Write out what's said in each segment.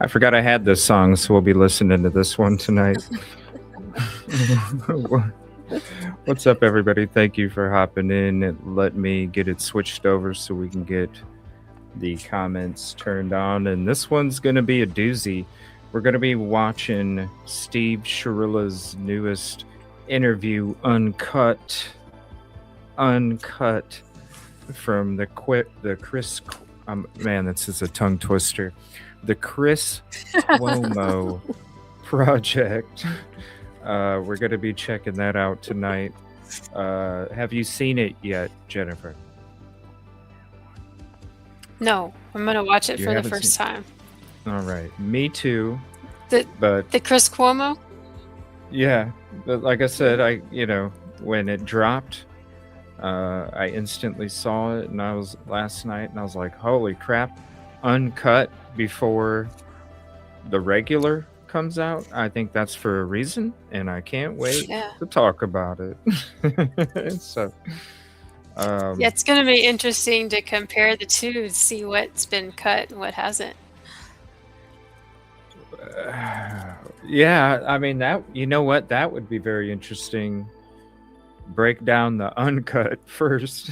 I forgot I had this song, so we'll be listening to this one tonight. What's up, everybody? Thank you for hopping in. Let me get it switched over so we can get the comments turned on. And this one's going to be a doozy. We're going to be watching Steve Shirilla's newest interview, Uncut. Uncut from the Chris. Man, this is a tongue twister. The Chris Cuomo project. We're going to be checking that out tonight. Have you seen it yet, Jennifer? No, I'm gonna watch it You for the haven't first seen. time. All right, me too. The But the Chris Cuomo. yeah, but like I said, when it dropped, I instantly saw it, and I was last night, and I was like, "Holy crap!" Uncut before the regular comes out. I think that's for a reason, and I can't wait Yeah, to talk about it. So, um, yeah, it's gonna be interesting to compare the two to see what's been cut and what hasn't. yeah, I mean that. You know what? That would be very interesting. Break down the uncut first,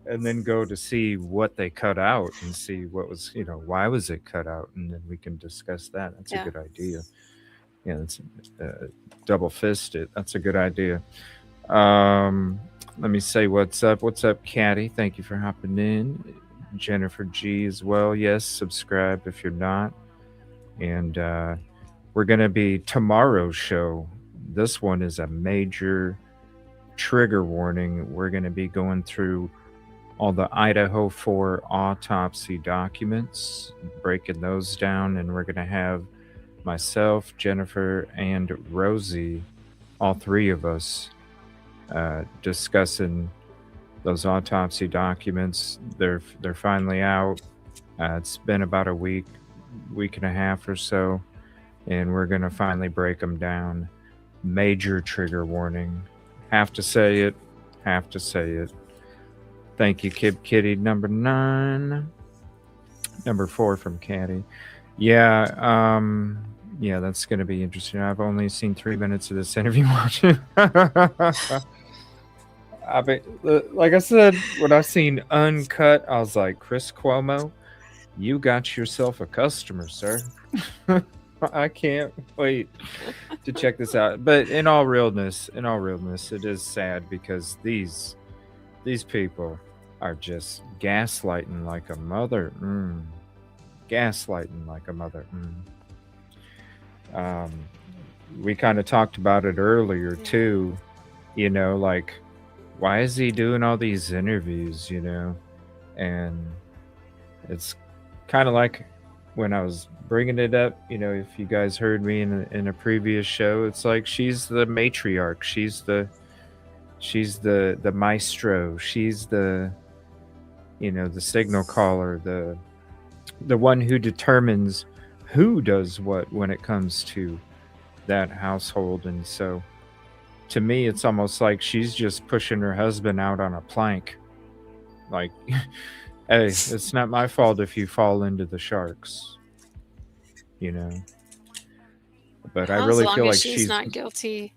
and then go to see what they cut out and see what was, why was it cut out, and then we can discuss that. That's a Yeah. good idea. Yeah, that's double fisted. That's a good idea. Um, Let me say what's up. What's up, Caddy? Thank you for hopping in. Jennifer G as well. Yes, subscribe if you're not. And we're going to be tomorrow's show. This one is a major trigger warning. We're going to be going through all the Idaho 4 autopsy documents, breaking those down, and we're going to have myself, Jennifer, and Rosie, all three of us, discussing those autopsy documents. They're finally out. It's been about a week and a half or so, and we're gonna finally break them down. Major trigger warning. Have to say it. Have to say it. Thank you, Kid Kitty number 9. Number 4 from Caddy. Yeah, that's gonna be interesting. I've only seen 3 minutes of this interview watching. I mean, like I said, when I seen Uncut, I was like, Chris Cuomo, you got yourself a customer, sir. I can't wait to check this out. But in all realness, it is sad because these people are just gaslighting like a mother. Gaslighting like a mother. Um, we kind of talked about it earlier too. Like, why is he doing all these interviews? And it's kind of like when I was bringing it up. If you guys heard me in a previous show, it's like she's the matriarch. She's the maestro. She's the signal caller, the one who determines who does what when it comes to that household. And so to me, it's almost like she's just pushing her husband out on a plank. Like, hey, it's not my fault if you fall into the sharks, you know. But I Well, as really long feel as like she's not guilty.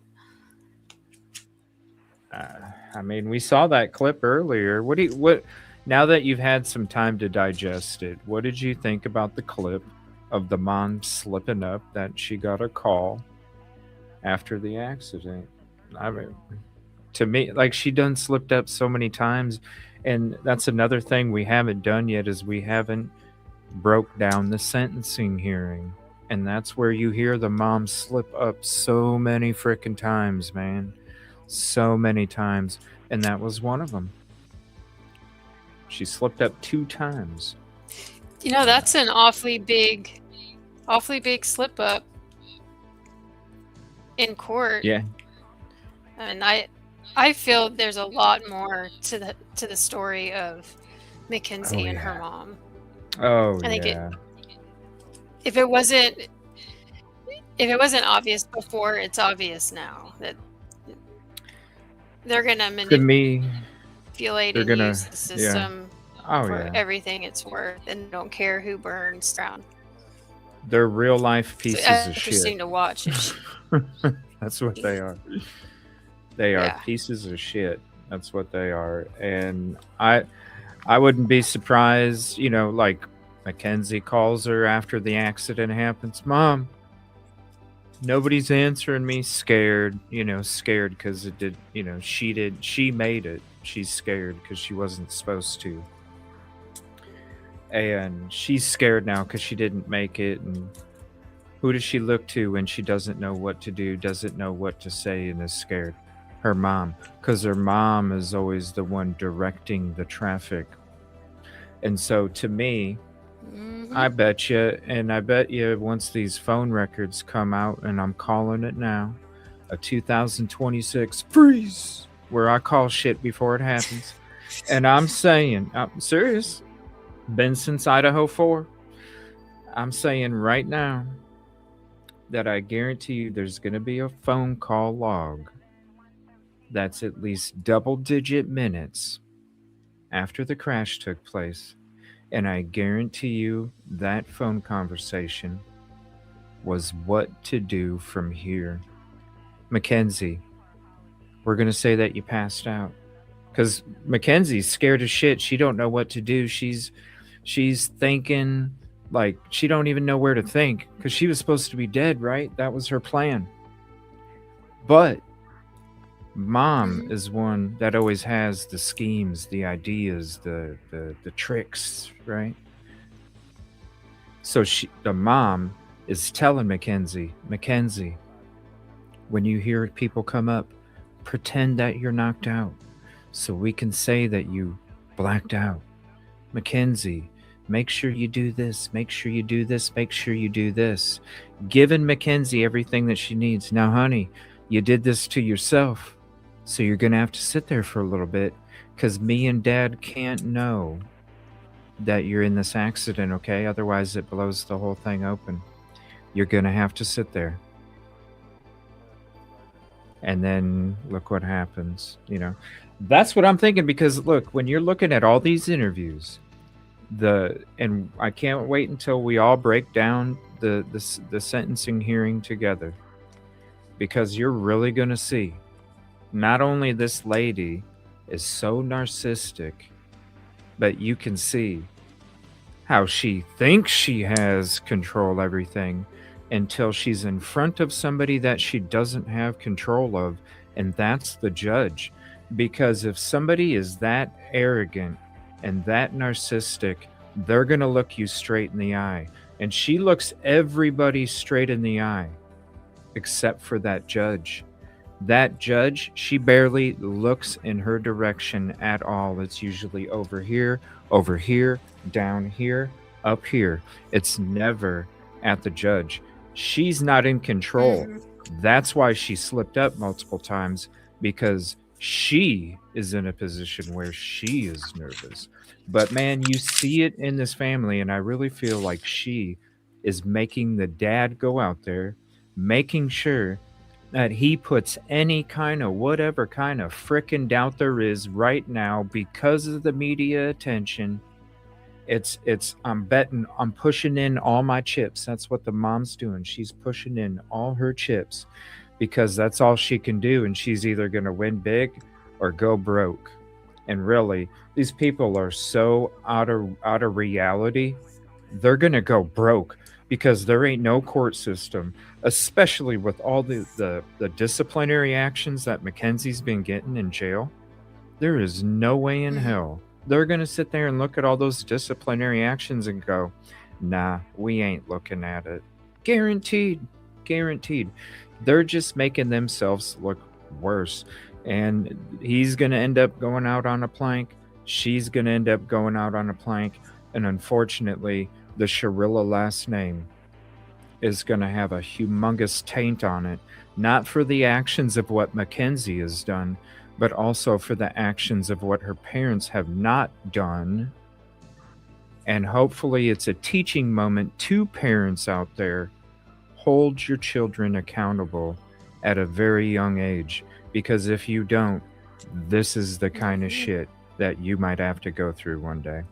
I mean, we saw that clip earlier. What? Now that you've had some time to digest it, what did you think about the clip of the mom slipping up that she got a call after the accident? I mean, to me, like, she done slipped up so many times, and that's another thing we haven't done yet is we haven't broke down the sentencing hearing, and that's where you hear the mom slip up so many freaking times, man, so many times, and that was one of them. She slipped up 2 times. That's an awfully big slip up in court. Yeah. And I feel there's a lot more to the story of Mackenzie and her mom. Oh, I think yeah. if it wasn't obvious before, it's obvious now that they're gonna manipulate and use the system for everything it's worth, and don't care who burns down. They're real life So pieces of interesting shit. to watch. That's what they are. They are Yeah. pieces of shit. That's what they are. And I wouldn't be surprised, like Mackenzie calls her after the accident happens. Mom, nobody's answering me. Scared, scared because it did, she made it. She's scared because she wasn't supposed to. And she's scared now because she didn't make it. And who does she look to when she doesn't know what to do, doesn't know what to say, and is scared? Her mom, because her mom is always the one directing the traffic. And so to me, Hmm. I bet you, and I bet you once these phone records come out, and I'm calling it now, a 2026 freeze, where I call shit before it happens. And I'm saying, I'm serious, been since Idaho 4. I'm saying right now that I guarantee you there's going to be a phone call log that's at least double digit minutes after the crash took place. And I guarantee you that phone conversation was what to do from here. Mackenzie, we're going to say that you passed out. Because Mackenzie's scared as shit. She don't know what to do. She's thinking like she don't even know where to think because she was supposed to be dead, right? That was her plan. But mom Hmm. is one that always has the schemes, the ideas, the tricks, right? So the mom is telling Mackenzie, when you hear people come up, pretend that you're knocked out so we can say that you blacked out. Mackenzie, make sure you do this, make sure you do this, make sure you do this. Giving Mackenzie everything that she needs. Now, honey, you did this to yourself, so you're going to have to sit there for a little bit because me and dad can't know that you're in this accident, okay? Otherwise, it blows the whole thing open. You're going to have to sit there. And then look what happens, That's what I'm thinking because look, when you're looking at all these interviews, and I can't wait until we all break down the sentencing hearing together because you're really going to see not only this lady is so narcissistic, but you can see how she thinks she has control everything until she's in front of somebody that she doesn't have control of, and that's the judge. Because if somebody is that arrogant and that narcissistic, they're going to look you straight in the eye. And she looks everybody straight in the eye except for that judge. That judge, she barely looks in her direction at all. It's usually over here, down here, up here. It's never at the judge. She's not in control. Hmm. That's why she slipped up multiple times because she is in a position where she is nervous. But man, you see it in this family, and I really feel like she is making the dad go out there, making sure that he puts any kind of whatever kind of frickin' doubt there is right now because of the media attention. It's I'm pushing in all my chips. That's what the mom's doing. She's pushing in all her chips because that's all she can do, and she's either going to win big or go broke. And really, these people are so out of reality. They're going to go broke because there ain't no court system, especially with all the disciplinary actions that Mackenzie's been getting in jail. There is no way in Hmm. hell they're going to sit there and look at all those disciplinary actions and go, nah, we ain't looking at it. Guaranteed. Guaranteed. They're just making themselves look worse. And he's going to end up going out on a plank. She's going to end up going out on a plank. And unfortunately, the Shirilla last name is going to have a humongous taint on it, not for the actions of what Mackenzie has done, but also for the actions of what her parents have not done. And hopefully, it's a teaching moment to parents out there. Hold your children accountable at a very young age, because if you don't, this is the kind of Hmm. shit that you might have to go through one day.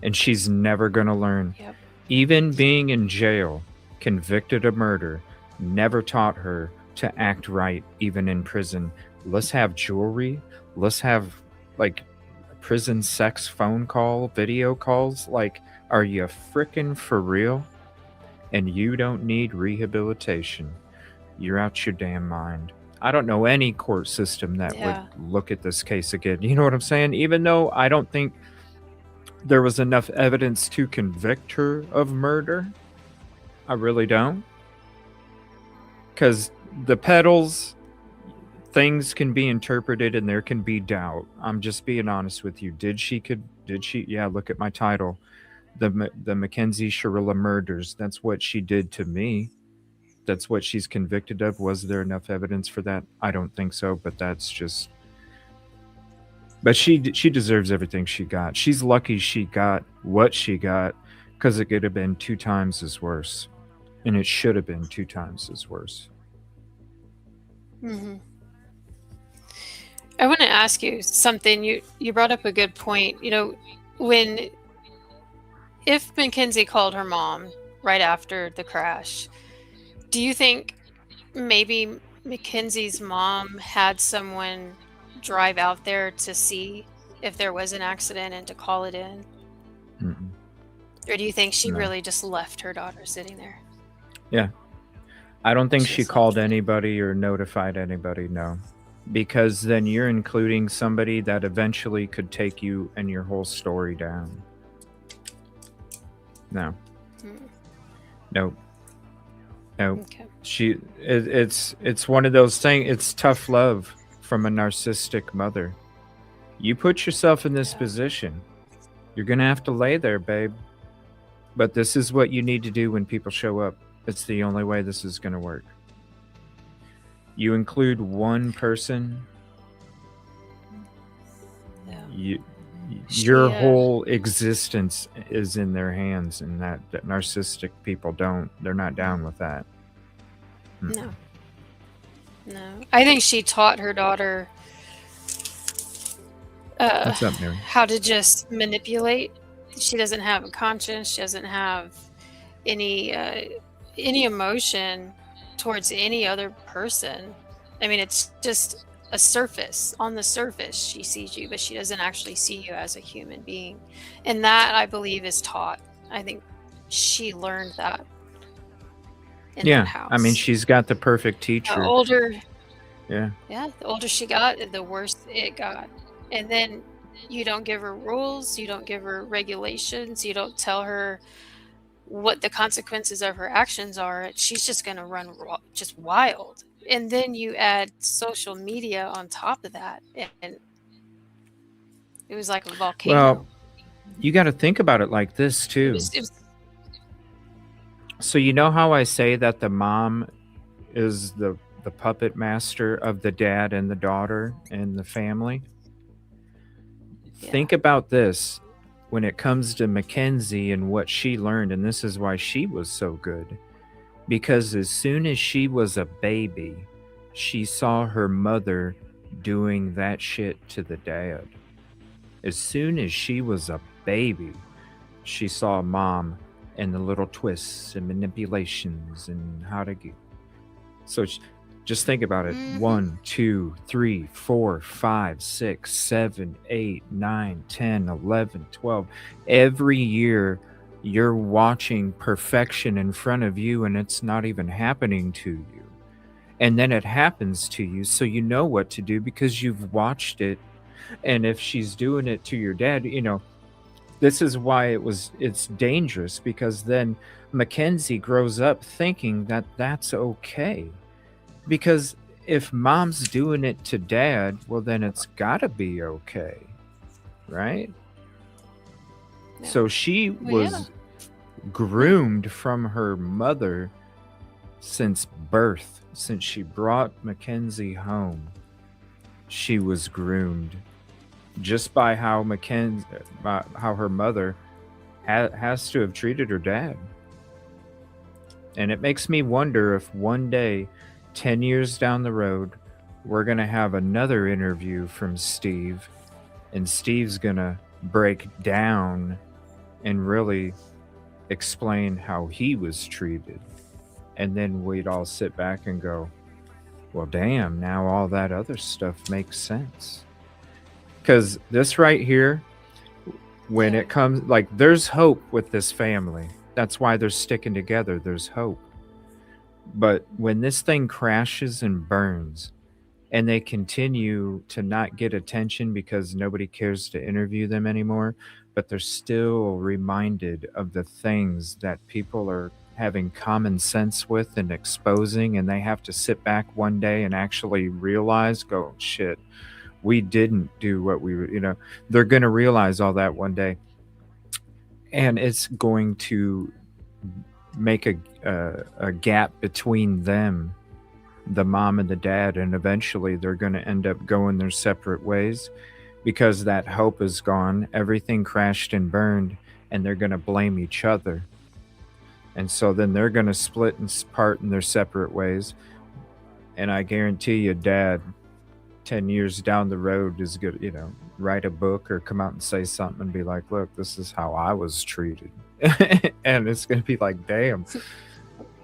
And she's never going to learn. Yep. Even being in jail, convicted of murder, never taught her to act right, even in prison. Let's have jewelry. Let's have like prison sex phone call, video calls. Like, are you frickin' for real? And you don't need rehabilitation. You're out your damn mind. I don't know any court system that would Yeah. look at this case again. You know what I'm saying? Even though I don't think there was enough evidence to convict her of murder, I really don't. Because the pedals, things can be interpreted and there can be doubt. I'm just being honest with you. Did she? Yeah, look at my title. The Mackenzie Shirilla murders. That's what she did to me. That's what she's convicted of. Was there enough evidence for that? I don't think so, but that's just. But she deserves everything she got. She's lucky she got what she got, because it could have been 2 times as worse, and it should have been 2 times as worse. Hmm. I want to ask you something. You brought up a good point. If Mackenzie called her mom right after the crash, do you think maybe Mackenzie's mom had someone drive out there to see if there was an accident and to call it in? Mm-mm. Or do you think she No. really just left her daughter sitting there? Yeah. I don't think she Just called left her. anybody or notified anybody, no. Because then you're including somebody that eventually could take you and your whole story down. No. Nope. Nope. Okay. It's one of those things. It's tough love from a narcissistic mother. You put yourself in this position. You're gonna have to lay there, babe. But this is what you need to do when people show up. It's the only way this is gonna work. You include one person, Yeah. your whole existence is in their hands, and that narcissistic people they're not down with that. No. I think she taught her daughter What's up, Mary? how to just manipulate. She doesn't have a conscience. She doesn't have any emotion towards any other person. I mean, it's just a surface. On the surface, she sees you, but she doesn't actually see you as a human being. And that, I believe, is taught. I think she learned that in that house. I mean, she's got the perfect teacher. The older, yeah, the older she got, the worse it got. And then you don't give her rules, you don't give her regulations, you don't tell her what the consequences of her actions are. She's just going to run just wild. And then you add social media on top of that, and it was like a volcano. Well, you got to think about it like this too. So you know how I say that the mom is the puppet master of the dad and the daughter and the family? Yeah. Think about this when it comes to Mackenzie and what she learned, and this is why she was so good. Because as soon as she was a baby, she saw her mother doing that shit to the dad. As soon as she was a baby, she saw mom and the little twists and manipulations and how to get. So just think about it. 1, 2, 3, 4, 5, 6, 7, 8, 9, 10, 11, 12. Every year you're watching perfection in front of you and it's not even happening to you. And then it happens to you, so you know what to do because you've watched it. And if she's doing it to your dad, this is why it's dangerous, because then Mackenzie grows up thinking that that's okay. Because if mom's doing it to dad, well, then it's gotta be okay, right? Yeah. So she was groomed from her mother since birth. Since she brought Mackenzie home, she was groomed just by how how her mother has to have treated her dad. And it makes me wonder if one day, 10 years down the road, we're going to have another interview from Steve, and Steve's going to break down and really explain how he was treated. And then we'd all sit back and go, well, damn, now all that other stuff makes sense. Because this right here, when Yeah. it comes, like, there's hope with this family. That's why they're sticking together. There's hope. But when this thing crashes and burns, and they continue to not get attention because nobody cares to interview them anymore, but they're still reminded of the things that people are having common sense with and exposing, and they have to sit back one day and actually realize, go, shit, we didn't do what we were, they're going to realize all that one day. And it's going to make a gap between them, the mom and the dad, and eventually they're going to end up going their separate ways because that hope is gone. Everything crashed and burned, and they're going to blame each other. And so then they're going to split and part in their separate ways. And I guarantee you, dad, 10 years down the road is good, write a book or come out and say something and be like, look, this is how I was treated. And it's going to be like, damn,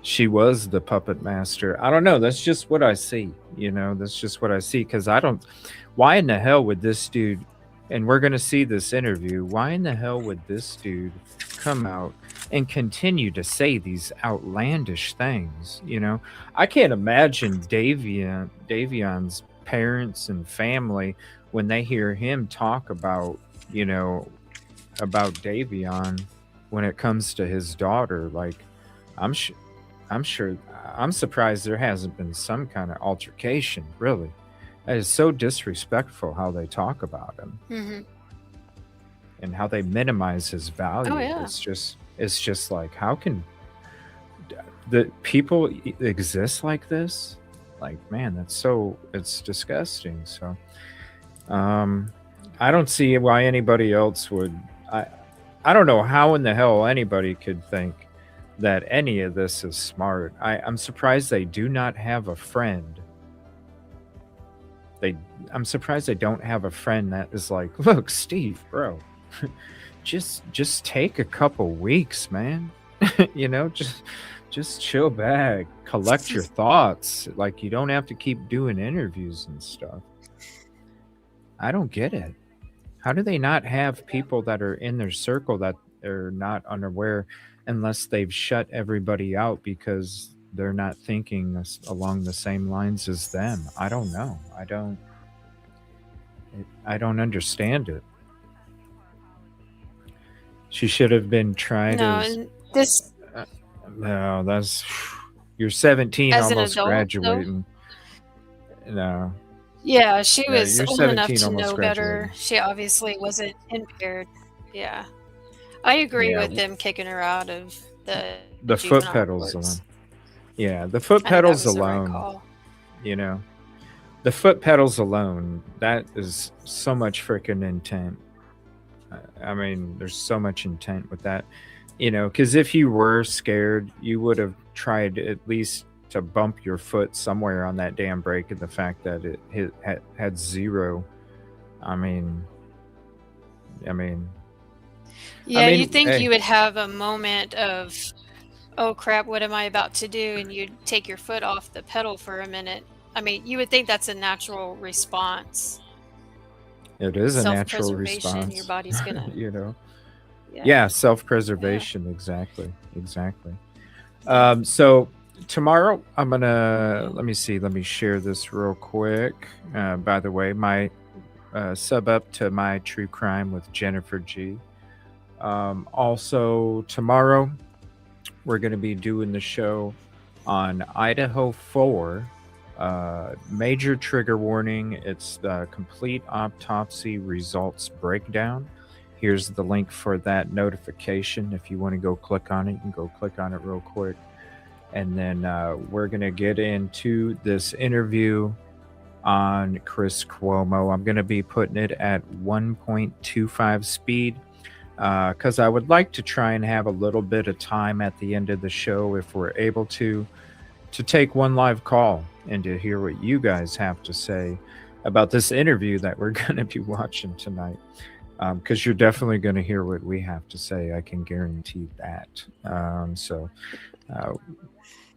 she was the puppet master. I don't know. That's just what I see. That's just what I see. Because why in the hell would this dude, and we're going to see this interview, why in the hell would this dude come out and continue to say these outlandish things? I can't imagine Davion's parents and family when they hear him talk about, about Davion when it comes to his daughter. Like, I'm sure, I'm surprised there hasn't been some kind of altercation, really. That is so disrespectful how they talk about him. Mm-hmm. And how they minimize his value. Oh, yeah. It's just like, how can the people exist like this? Like, man, it's disgusting. So, I don't see why anybody else would. I don't know how in the hell anybody could think that any of this is smart. I'm surprised they do not have a friend. I'm surprised they don't have a friend that is like, look, Steve, bro, just take a couple weeks, man. Just chill back, collect your thoughts. Like, you don't have to keep doing interviews and stuff. I don't get it. How do they not have people that are in their circle that are not unaware, unless they've shut everybody out because they're not thinking along the same lines as them? I don't know. I don't understand it. She should have been tried No, as. and this No, that's. You're 17, as an almost adult, though. graduating. No. Yeah, she Yeah, was you're old enough 17, to almost know better. graduating. She obviously wasn't impaired. Yeah. I agree Yeah, with them kicking her out of the foot juvenile pedals courts. alone. Yeah, the foot I think that pedals was the right alone. call. The foot pedals alone. That is so much freaking intent. I mean, there's so much intent with that. Because if you were scared, you would have tried at least to bump your foot somewhere on that damn brake, and the fact that it had zero. I mean, Yeah, you think hey, you would have a moment of, oh crap, what am I about to do? And you'd take your foot off the pedal for a minute. I mean, you would think that's a natural response. it is a natural Self-preservation, your response. body's gonna. Yeah, self-preservation. Exactly. So tomorrow I'm gonna, let me see, let me share this real quick. By the way, my sub up to my true crime with Jennifer G. Also tomorrow we're going to be doing the show on Idaho 4. Major trigger warning. It's the complete autopsy results breakdown. Here's the link for that notification. If you want to go click on it, you can go click on it real quick. And then we're going to get into this interview on Chris Cuomo. I'm going to be putting it at 1.25 speed because I would like to try and have a little bit of time at the end of the show, if we're able to take one live call and to hear what you guys have to say about this interview that we're going to be watching tonight. because you're definitely going to hear what we have to say. I can guarantee that. So, uh,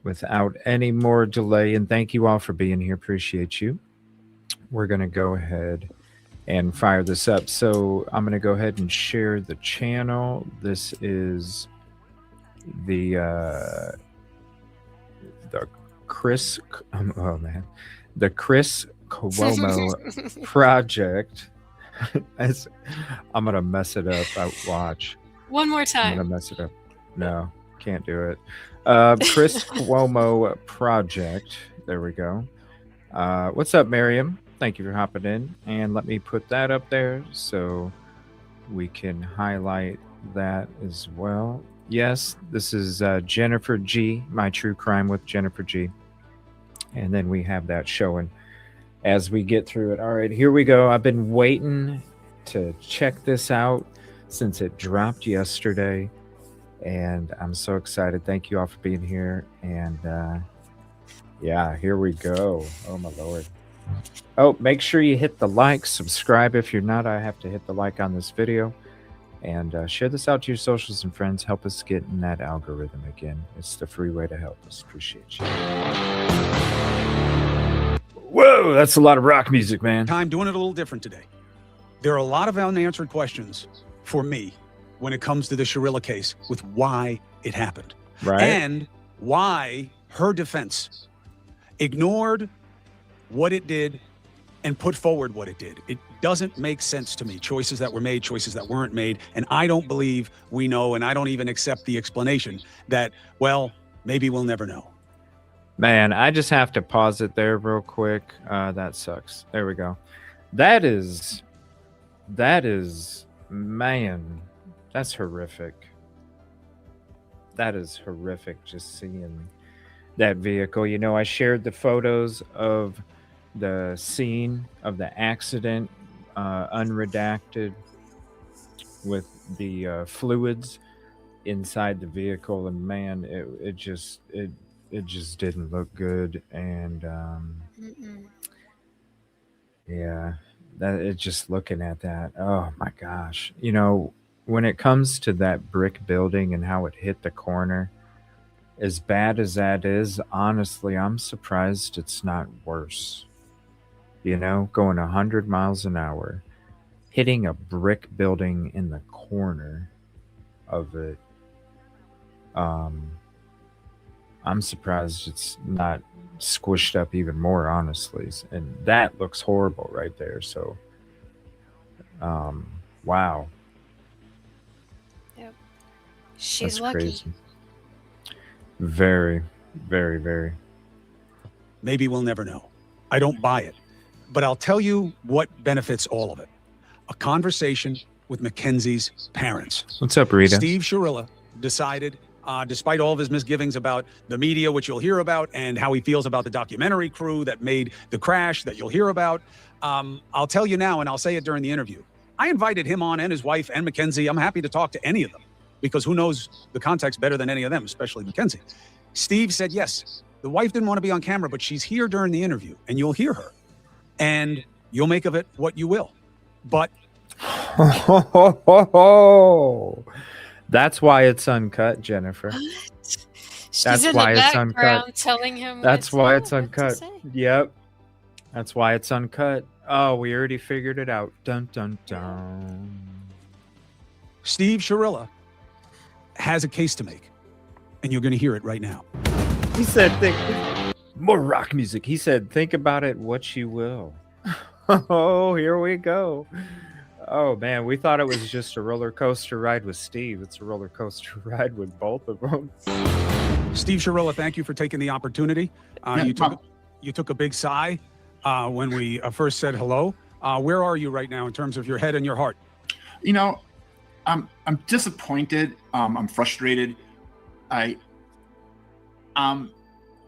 without any more delay, and thank you all for being here. Appreciate you. We're going to go ahead and fire this up. So, I'm going to go ahead and share the channel. This is the Chris, oh man, the Chris Cuomo project. As I'm gonna mess it up. Watch. One more I'm time. gonna mess it up. No, can't do it. Chris Cuomo project. There we go. What's up, Miriam? Thank you for hopping in, and let me put that up there so we can highlight that as well. Yes, this is Jennifer G, My True Crime with Jennifer G. And then we have that showing as we get through it. All right, here we go. I've been waiting to check this out since it dropped yesterday. And I'm so excited. Thank you all for being here. And yeah, here we go. Oh, my Lord. Oh, make sure you hit the like, subscribe if you're not. I have to hit the like on this video. And share this out to your socials and friends. Help us get in that algorithm again. It's the free way to help us. Appreciate you. Whoa, that's a lot of rock music, man. I'm doing it a little different today. There are a lot of unanswered questions for me when it comes to the Shirilla case with why it happened. Right. And why her defense ignored what it did and put forward what it did. It doesn't make sense to me. Choices that were made, choices that weren't made. And I don't believe we know, and I don't even accept the explanation that, well, maybe we'll never know. Man, I just have to pause it there real quick. That sucks. There we go. That is, man, that's horrific. That is horrific just seeing that vehicle. You know, I shared the photos of the scene of the accident, unredacted, with the fluids inside the vehicle, and man, it just didn't look good. And yeah, that it just looking at that, oh my gosh. You know, when it comes to that brick building and how it hit the corner, as bad as that is, honestly, I'm surprised it's not worse. You know, going 100 miles an hour, hitting a brick building in the corner of it. I'm surprised it's not squished up even more, honestly. And that looks horrible right there. So, wow. Yep. She's That's lucky. crazy. Very, very, very. Maybe we'll never know. I don't buy it. But I'll tell you what benefits all of it. A conversation with Mackenzie's parents. What's up, Rita? Steve Shirilla decided, despite all of his misgivings about the media, which you'll hear about, and how he feels about the documentary crew that made the crash that you'll hear about, I'll tell you now, and I'll say it during the interview. I invited him on, and his wife, and Mackenzie. I'm happy to talk to any of them, because who knows the context better than any of them, especially Mackenzie. Steve said yes. The wife didn't want to be on camera, but she's here during the interview, and you'll hear her. And you'll make of it what you will. But that's why it's uncut, Jennifer. She's That's in why the it's background uncut. telling him. That's why it's what to uncut. say. Yep. That's why it's uncut. Oh, we already figured it out. Dun dun dun. Steve Shirilla has a case to make, and you're going to hear it right now. He said, think more rock music. He said, think about it what you will. Oh, here we go. Oh man, we thought it was just a roller coaster ride with Steve. It's a roller coaster ride with both of them. Steve Shirilla, thank you for taking the opportunity. You took a big sigh when we first said hello. Where are you right now in terms of your head and your heart? You know, I'm disappointed. I'm frustrated.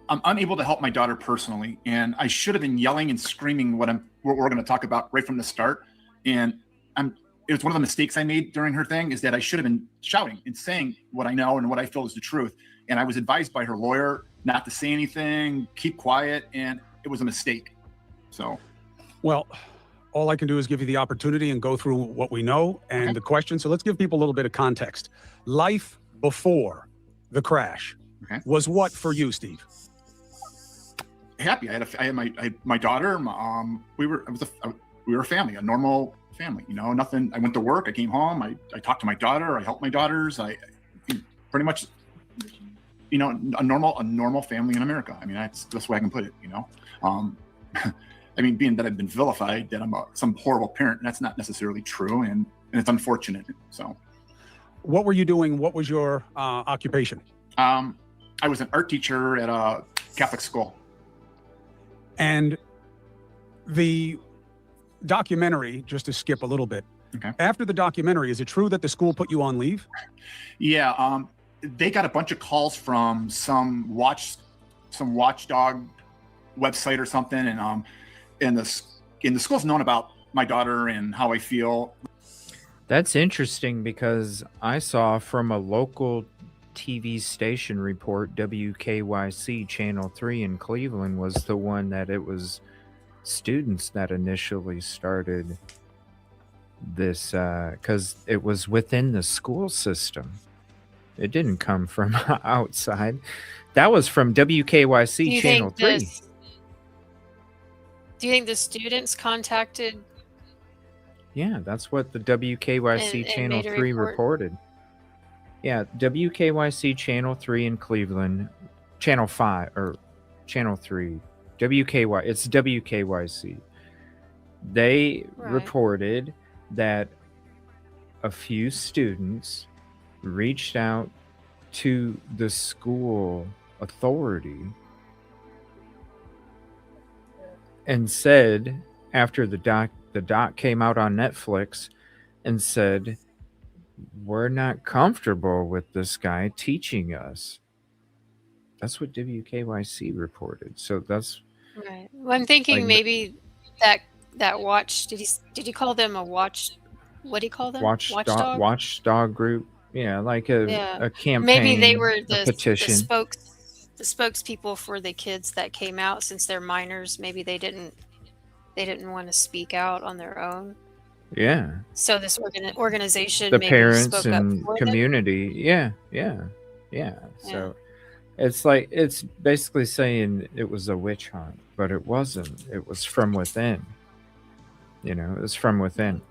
I'm unable to help my daughter personally, and I should have been yelling and screaming what we're going to talk about right from the start. And it was one of the mistakes I made during her thing, is that I should have been shouting and saying what I know and what I feel is the truth. And I was advised by her lawyer not to say anything, keep quiet, and it was a mistake. So, well, all I can do is give you the opportunity and go through what we know and the question. So let's give people a little bit of context. Life before the crash was what for you, Steve? Happy. I had my daughter. We were a family, a normal family. You know, nothing. I went to work. I came home. I talked to my daughter. I helped my daughters. I pretty much, you know, a normal family in America. I mean, that's the best way I can put it. You know, I mean, being that I've been vilified that I'm some horrible parent, that's not necessarily true, and it's unfortunate. So, what were you doing? What was your occupation? I was an art teacher at a Catholic school. And the documentary, just to skip a little bit, after the documentary, is it true that the school put you on leave? Yeah, they got a bunch of calls from some watchdog website or something, and the school's known about my daughter and how I feel. That's interesting because I saw from a local TV station report, WKYC Channel 3 in Cleveland was the one that it was students that initially started this because it was within the school system. It didn't come from outside. That was from WKYC Channel 3. Do you think the students contacted? Yeah, that's what the WKYC Channel 3 reported. Yeah, WKYC Channel 3 in Cleveland, Channel 5 or Channel 3, it's WKYC. They reported that a few students reached out to the school authority and said, after the doc came out on Netflix, and said, we're not comfortable with this guy teaching us. That's what WKYC reported. So that's right. Well, I'm thinking like maybe that watch. Did he call them a watch? What do you call them? Watchdog group. Yeah, like a campaign. Maybe they were the petition. The spokespeople for the kids that came out, since they're minors. Maybe they didn't want to speak out on their own. Yeah. So this organization, the maybe parents spoke and up for community. them? Yeah. So it's basically saying it was a witch hunt, but it wasn't. It was from within. You know, it was from within.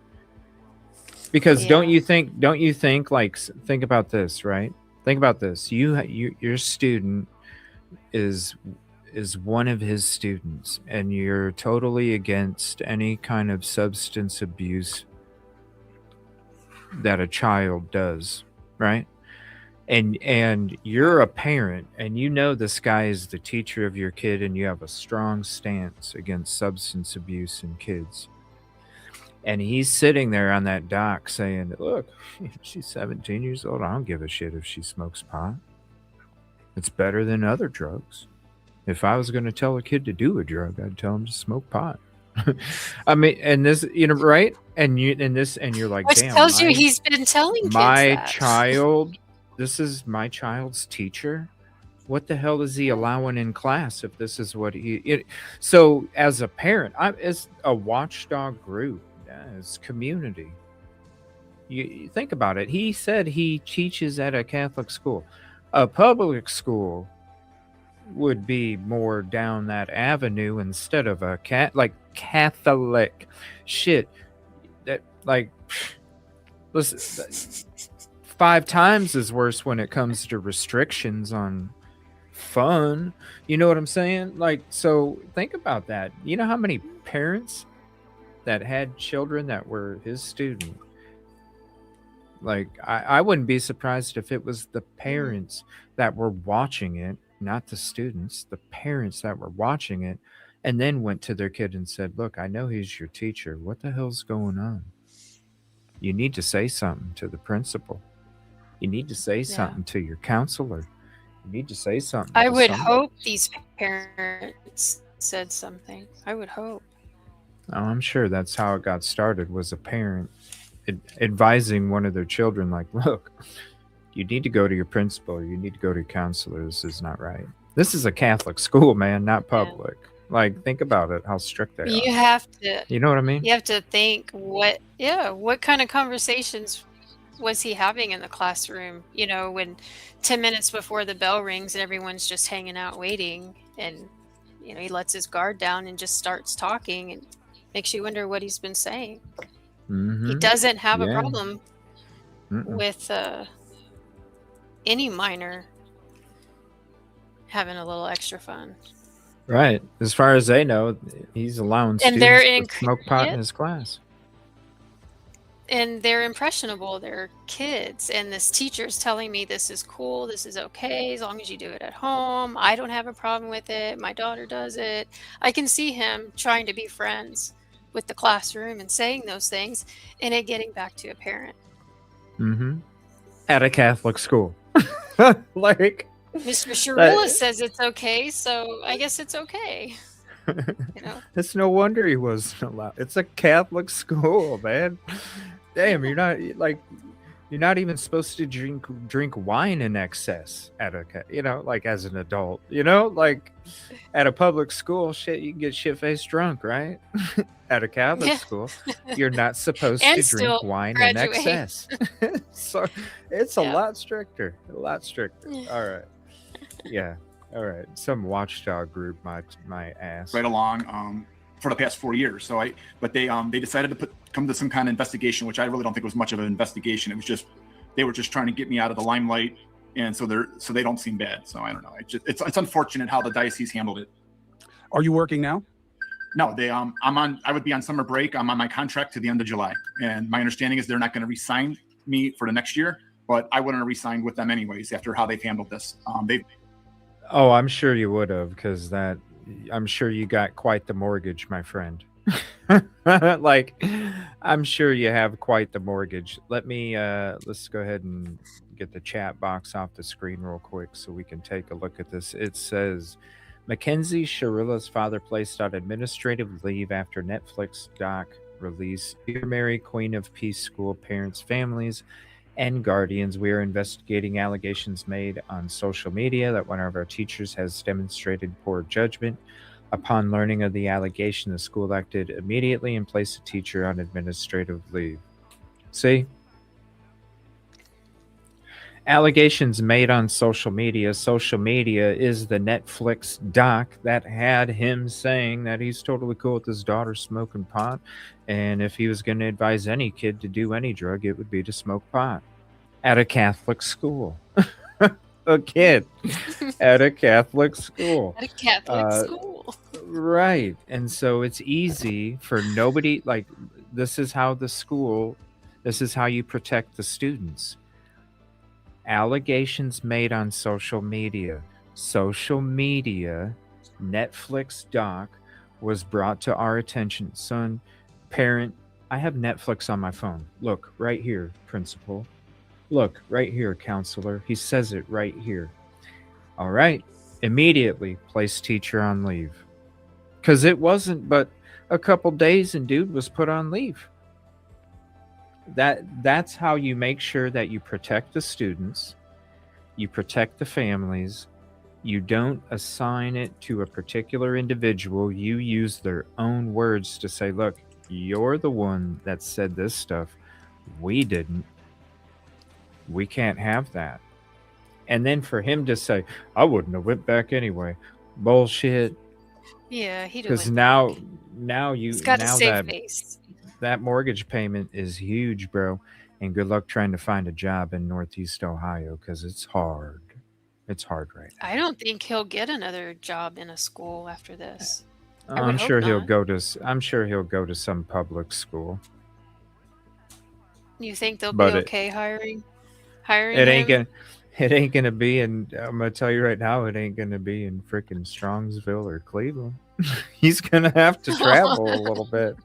Because don't you think like, think about this, right? Think about this. Your student is one of his students, and you're totally against any kind of substance abuse that a child does, right? And you're a parent, and you know this guy is the teacher of your kid, and you have a strong stance against substance abuse in kids. And he's sitting there on that dock saying, look, she's 17 years old. I don't give a shit if she smokes pot. It's better than other drugs. If I was going to tell a kid to do a drug, I'd tell him to smoke pot. I mean, and this, you know, right? And you're like, which damn. tells you he's been telling kids that. Child, this is my child's teacher. What the hell is he allowing in class if this is what so as a parent, as a watchdog group, as community, you think about it. He said he teaches at a Catholic school. A public school would be more down that avenue instead of a Catholic shit. That, like, listen, 5 times as worse when it comes to restrictions on fun. You know what I'm saying? Like, so think about that. You know how many parents that had children that were his student? Like, I wouldn't be surprised if it was the parents that were watching it, not the students, the parents that were watching it, and then went to their kid and said, look, I know he's your teacher. What the hell's going on? You need to say something to the principal. You need to say something to your counselor. You need to say something. I would hope these parents said something. I would hope. Oh, I'm sure that's how it got started, was a parent advising one of their children, like, look, you need to go to your principal. You need to go to your counselor. This is not right. This is a Catholic school, man, not public. Like, think about it, how strict they You are. have to You know what I mean? you have to think what kind of conversations was he having in the classroom, when 10 minutes before the bell rings and everyone's just hanging out waiting, and he lets his guard down and just starts talking, and makes you wonder what he's been saying. He Mm-hmm. doesn't have a Yeah. problem with any minor having a little extra fun. Right. As far as they know, he's allowing And they're students to smoke pot in his class. And they're impressionable. They're kids. And this teacher's telling me this is cool, this is okay, as long as you do it at home. I don't have a problem with it. My daughter does it. I can see him trying to be friends with the classroom and saying those things, and it getting back to a parent. Mm-hmm. At a Catholic school. Like, Mr. Shirilla says it's okay, so I guess it's okay. It's no wonder he wasn't allowed. It's a Catholic school, man. Damn, you're not even supposed to drink wine in excess at a, like as an adult, like at a public school, shit, you can get shit-faced drunk, right? At a Catholic school, you're not supposed to drink wine in excess. So it's a lot stricter, All right. Yeah. All right. Some watchdog group my ass. Right along for the past 4 years. So they decided to come to some kind of investigation, which I really don't think was much of an investigation. It was just they were just trying to get me out of the limelight, and so they don't seem bad. So I don't know. It's unfortunate how the diocese handled it. Are you working now? No, I would be on summer break. I'm on my contract to the end of July, and my understanding is they're not going to re-sign me for the next year. But I wouldn't have re-signed with them anyways after how they've handled this. Oh, I'm sure you would have, because I'm sure you got quite the mortgage, my friend. Like, I'm sure you have quite the mortgage. Let's go ahead and get the chat box off the screen real quick so we can take a look at this. It says, Mackenzie Shirilla's father placed on administrative leave after Netflix doc release Dear Mary, Queen of Peace School Parents, Families, and Guardians. We are investigating allegations made on social media that one of our teachers has demonstrated poor judgment. Upon learning of the allegation, the school acted immediately and placed the teacher on administrative leave. See? Allegations made on social media. Social media is the Netflix doc that had him saying that he's totally cool with his daughter smoking pot. And if he was going to advise any kid to do any drug, it would be to smoke pot at a Catholic school. A kid at a Catholic school. At a Catholic school. Right. And so it's easy for nobody, like, this is how you protect the students. Allegations made on social media. Social media, Netflix doc was brought to our attention. Son, parent, I have Netflix on my phone. Look, right here, principal. Look, right here, counselor. He says it right here. All right. Immediately place teacher on leave. Because it wasn't but a couple days and dude was put on leave. That's how you make sure that you protect the students, you protect the families, you don't assign it to a particular individual. You use their own words to say, look, you're the one that said this stuff. We didn't. We can't have that. And then for him to say, I wouldn't have went back anyway. Bullshit. Yeah, he did. Because now he's got a safe face. That mortgage payment is huge, bro. And good luck trying to find a job in Northeast Ohio because it's hard. It's hard right now. I don't think he'll get another job in a school after this. I'm sure he'll go to some public school. You think they'll be okay hiring him? It ain't gonna be in. I'm gonna tell you right now, it ain't gonna be in frickin' Strongsville or Cleveland. He's gonna have to travel a little bit.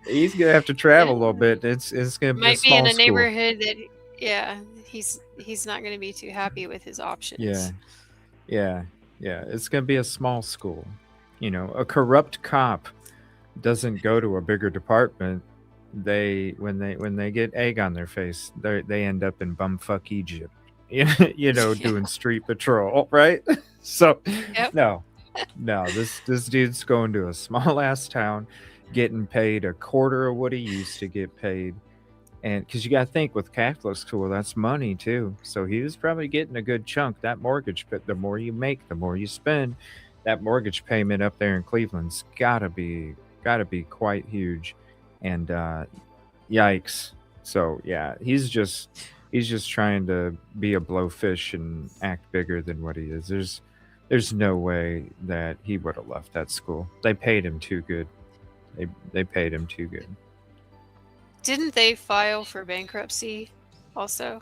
He's gonna have to travel a little bit. It's gonna be a small in a school. neighborhood that he's not gonna be too happy with his options. Yeah. It's gonna be a small school. A corrupt cop doesn't go to a bigger department. When they get egg on their face, they end up in bumfuck Egypt. Doing street patrol, right? So no, No, this dude's going to a small ass town, getting paid a quarter of what he used to get paid. And because you got to think with Catholic school, that's money too. So he was probably getting a good chunk. That mortgage, but the more you make, the more you spend. That mortgage payment up there in Cleveland's gotta be quite huge. And yikes. So yeah, he's just trying to be a blowfish and act bigger than what he is. There's no way that he would have left that school. They paid him too good. They paid him too good. Didn't they file for bankruptcy also?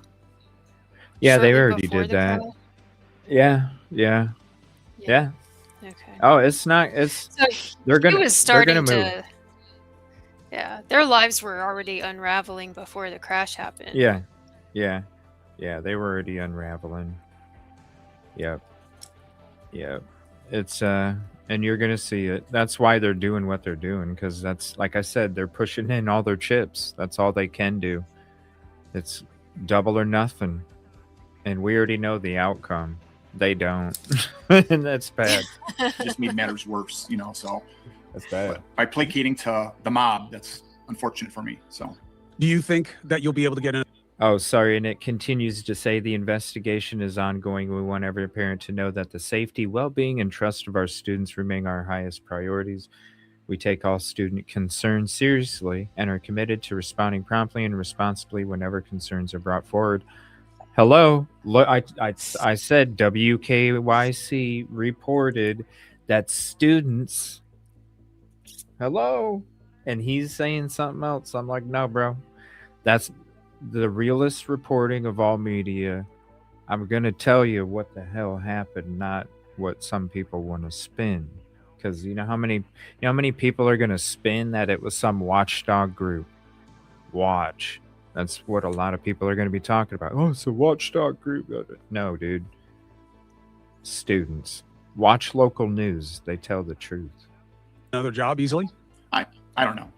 Yeah, they Shortly already before did the that. crash? Yeah, yeah, yeah. Okay. Oh, it's not. It's So they're he gonna was they're gonna starting move. to, yeah, their lives were already unraveling before the crash happened. Yeah, yeah, yeah. They were already unraveling. Yep, yep. It's and you're gonna see it. That's why they're doing what they're doing, because that's like I said, they're pushing in all their chips. That's all they can do. It's double or nothing, and we already know the outcome. They don't, and that's bad. It just made matters worse, so That's bad. but by placating to the mob, that's unfortunate for me. So Do you think that you'll be able to get an Oh, sorry. And it continues to say the investigation is ongoing. We want every parent to know that the safety, well being, and trust of our students remain our highest priorities. We take all student concerns seriously and are committed to responding promptly and responsibly whenever concerns are brought forward. Hello. Look, I said WKYC reported that students. Hello. And he's saying something else. I'm like, no, bro. That's the realest reporting of all media. I'm going to tell you what the hell happened, not what some people want to spin. Because you know how many people are going to spin that it was some watchdog group. Watch. That's what a lot of people are going to be talking about. Oh, it's a watchdog group. No, dude. Students. Watch local news. They tell the truth. another job easily? I don't know.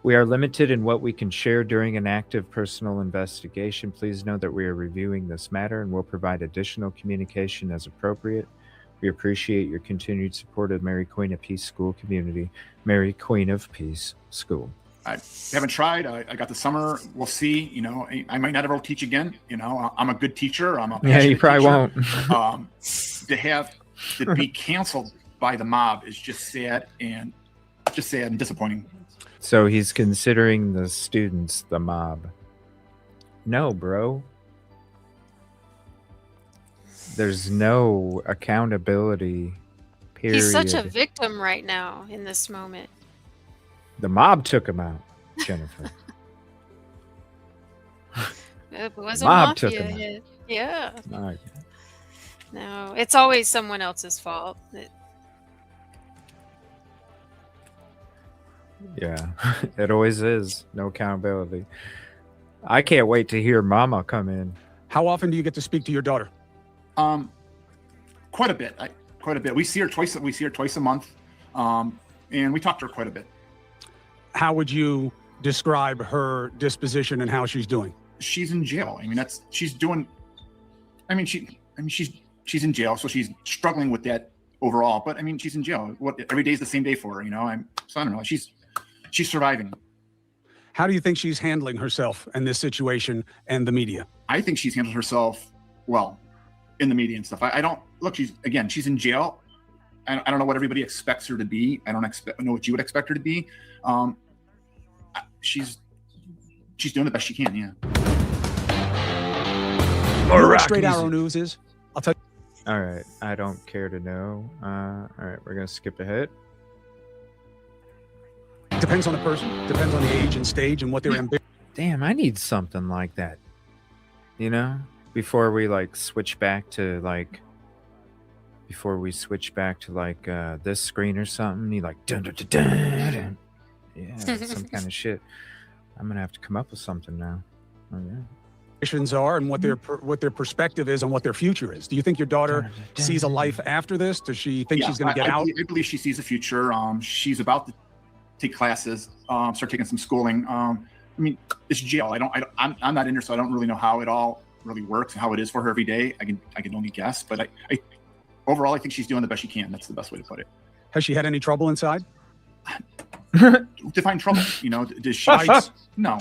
We are limited in what we can share during an active personal investigation. Please know that we are reviewing this matter and will provide additional communication as appropriate. We appreciate your continued support of Mary Queen of Peace School community. Mary Queen of Peace School. I haven't tried. I got the summer. We'll see. I might not ever teach again. I'm a good teacher. I'm a Yeah, you passionate probably teacher. won't. To be canceled by the mob is just sad and disappointing. So he's considering the students the mob. No, bro. There's no accountability, period. He's such a victim right now in this moment. The mob took him out, Jennifer. It was a Mob took mafia him out. hit. Yeah. Like, No, it's always someone else's fault. yeah, it always is. No accountability. I can't wait to hear Mama come in. How often do you get to speak to your daughter? Quite a bit. Quite a bit. We see her twice a month, and we talk to her quite a bit. How would you describe her disposition and how she's doing? She's in jail. She's in jail, so she's struggling with that overall. But she's in jail. Every day is the same day for her. So I don't know. She's surviving. How do you think she's handling herself in this situation and the media? I think she's handled herself well in the media and stuff. I don't look. She's in jail. I don't know what everybody expects her to be. I don't know what you would expect her to be. She's doing the best she can. Yeah. You know what Straight Arrow News is? I'll tell you. All right. I don't care to know. All right. We're going to skip ahead. Depends on the person, depends on the age and stage and what their ambition. Damn, I need something like that. Before we switch back to this screen or something, you dun, dun, dun, dun, dun. Yeah, some kind of shit. I'm gonna have to come up with something now. Oh, yeah. Are and what their perspective is on what their future is. Do you think your daughter sees a life after this? Does she think she's going to get out? I believe she sees a future. She's about to take classes, start taking some schooling. It's jail. I'm not in there, so I don't really know how it all really works and how it is for her every day. I can only guess, but overall, I think she's doing the best she can. That's the best way to put it. Has she had any trouble inside? Define trouble. You know, does she? Fights? No.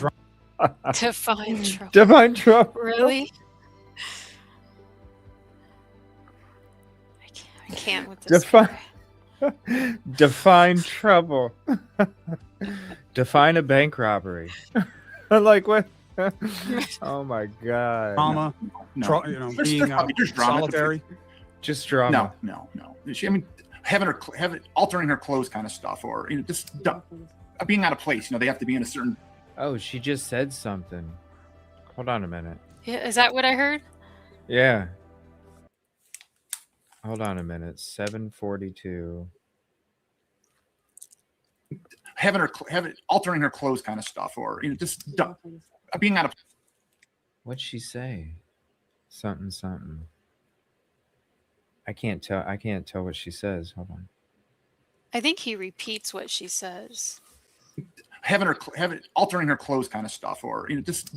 Define trouble. Divine trouble. Really? I can't with this. Define trouble. Define a bank robbery. Like what? Oh my god. Drama, No. you know, There's being probably just drama. solitary. Just drama. No. She, I mean, altering her clothes kind of stuff, or you know, just being out of place. You know, they have to be in a certain. Oh, she just said something. Hold on a minute. Yeah, is that what I heard? Yeah. Hold on a minute. 7:42. Altering her clothes kind of stuff, or you know, just being out of. What'd she say? Something. I can't tell what she says. Hold on. I think he repeats what she says. Altering her clothes kind of stuff, or you know, just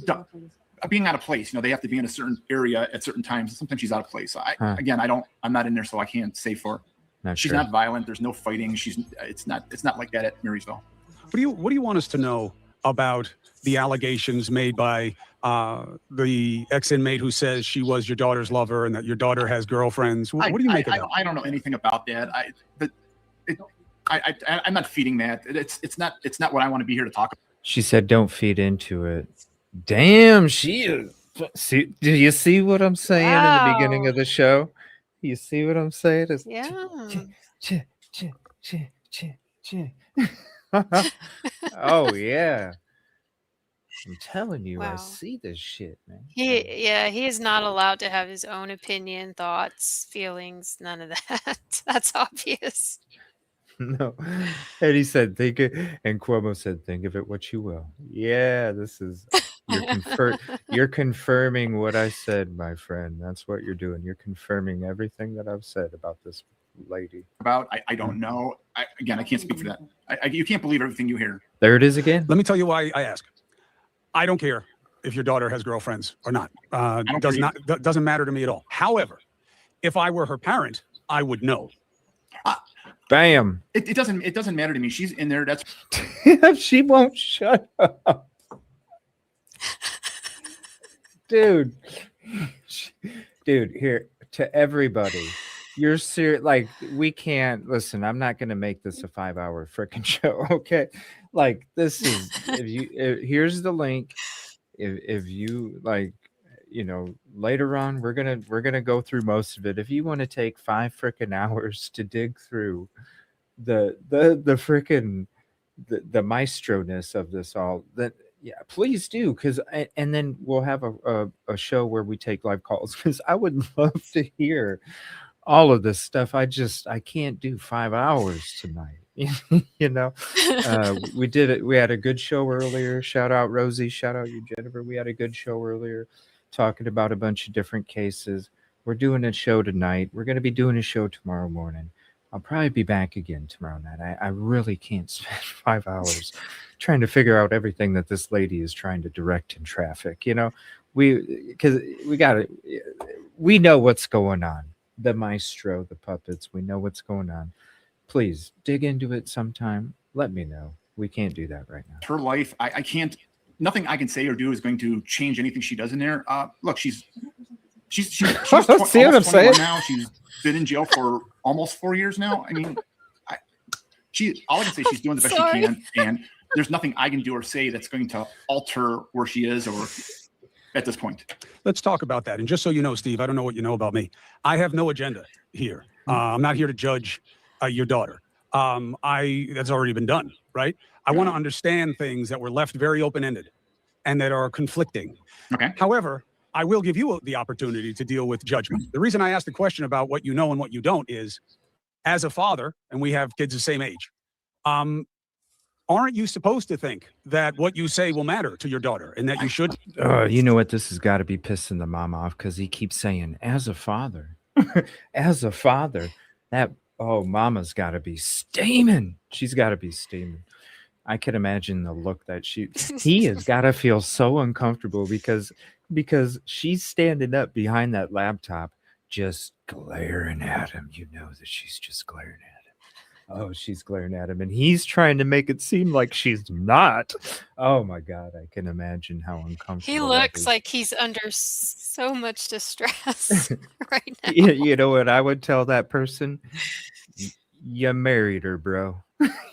being out of place. You know, they have to be in a certain area at certain times. Sometimes she's out of place. Again, I'm not in there, so I can't say for. She's not violent. There's no fighting. It's not like that at Marysville. What do you want us to know about the allegations made by the ex-inmate who says she was your daughter's lover and that your daughter has girlfriends? What do you make of that? I don't know anything about that. I'm not feeding that. It's not what I want to be here to talk about. She said, "Don't feed into it." Damn, she is. See, do you see what I'm saying in the beginning of the show? You see what I'm saying? It's oh yeah. I'm telling you, I see this shit, man. He is not allowed to have his own opinion, thoughts, feelings, none of that. That's obvious. No. And he said, think it, and Cuomo said, think of it what you will. Yeah, this is you're confirming what I said, my friend. That's what you're doing. You're confirming everything that I've said about this lady. I don't know. Again, I can't speak for that. You can't believe everything you hear. There it is again. Let me tell you why I ask. I don't care if your daughter has girlfriends or not. Doesn't matter to me at all. However, if I were her parent, I would know. Bam. It doesn't matter to me. She's in there. That's she won't shut up. Dude, here to everybody. You're serious. Like, we can't listen. I'm not going to make this a 5-hour freaking show. Okay. Like, this is, here's the link. If you like, you know, later on, we're going to go through most of it. If you want to take 5 freaking hours to dig through the freaking, the maestro-ness of this all, then yeah, please do. Cause, and then we'll have a show where we take live calls. Cause I would love to hear all of this stuff. I can't do 5 hours tonight. You know, we did it. We had a good show earlier. Shout out Rosie. Shout out you, Jennifer. We had a good show earlier talking about a bunch of different cases. We're doing a show tonight. We're going to be doing a show tomorrow morning. I'll probably be back again tomorrow night. I really can't spend 5 hours trying to figure out everything that this lady is trying to direct in traffic. You know, we know what's going on. The maestro, the puppets, we know what's going on. Please dig into it sometime. Let me know. We can't do that right now. Her life, I can't. Nothing I can say or do is going to change anything she does in there. Look, she's see what I'm saying? Now she's been in jail for almost 4 years now. I mean, all I can say is she's doing the best she can, and there's nothing I can do or say that's going to alter where she is or at this point. Let's talk about that. And just so you know, Steve, I don't know what you know about me. I have no agenda here. I'm not here to judge your daughter. That's already been done, right? I want to understand things that were left very open-ended and that are conflicting. Okay. However, I will give you the opportunity to deal with judgment. The reason I asked the question about what you know and what you don't is, as a father, and we have kids the same age, aren't you supposed to think that what you say will matter to your daughter and that you should? You know what? This has got to be pissing the mom off because he keeps saying, as a father, as a father, mama's got to be steaming. She's got to be steaming. I can imagine the look that he has got to feel so uncomfortable because she's standing up behind that laptop, just glaring at him. You know that she's just glaring at him. Oh, she's glaring at him, and he's trying to make it seem like she's not. Oh my God, I can imagine how uncomfortable He that looks is. like he's under so much distress right now. You know what I would tell that person? You married her, bro.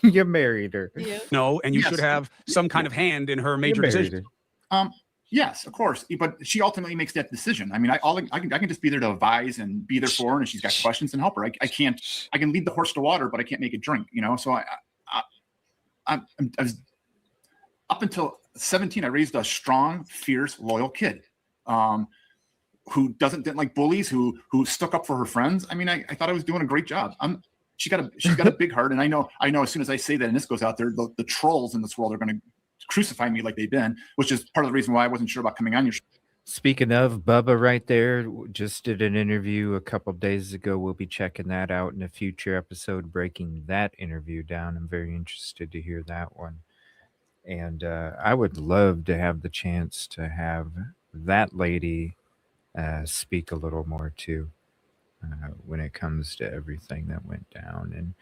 You married her. Yeah. No, and you Yes. should have some kind of hand in her You major married decisions. her. Yes, of course, but she ultimately makes that decision. I mean, I can just be there to advise and be there for her, and if she's got questions and help her. I can't. I can lead the horse to water, but I can't make it drink. You know, so I was up until 17. I raised a strong, fierce, loyal kid, who didn't like bullies, who stuck up for her friends. I mean, I thought I was doing a great job. She's got a big heart, and I know as soon as I say that and this goes out there, the trolls in this world are going to crucify me like they've been, which is part of the reason why I wasn't sure about coming on your show. Speaking of, Bubba right there just did an interview a couple days ago. We'll be checking that out in a future episode, breaking that interview down. I'm very interested to hear that one. And I would love to have the chance to have that lady speak a little more too, when it comes to everything that went down.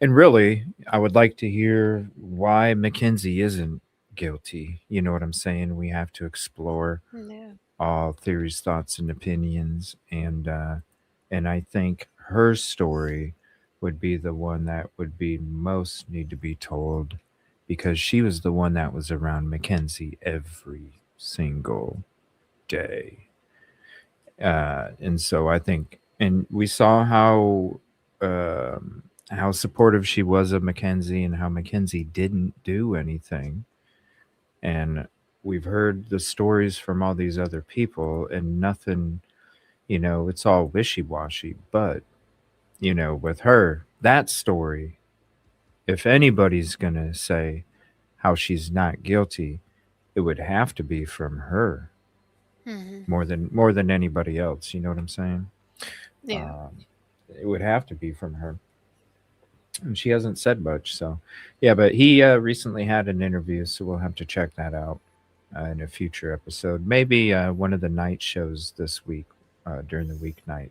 And really, I would like to hear why Mackenzie isn't guilty. You know what I'm saying? We have to explore Yeah. all theories, thoughts, and opinions, and I think her story would be the one that would be most need to be told, because she was the one that was around Mackenzie every single day. And so I think, and we saw how supportive she was of Mackenzie and how Mackenzie didn't do anything. And we've heard the stories from all these other people, and nothing, it's all wishy-washy. But with her, that story, if anybody's gonna say how she's not guilty, it would have to be from her Hmm. more than anybody else. You know what I'm saying? Yeah. It would have to be from her, and she hasn't said much. So, yeah. But he recently had an interview, so we'll have to check that out in a future episode. Maybe one of the night shows this week, during the weeknight.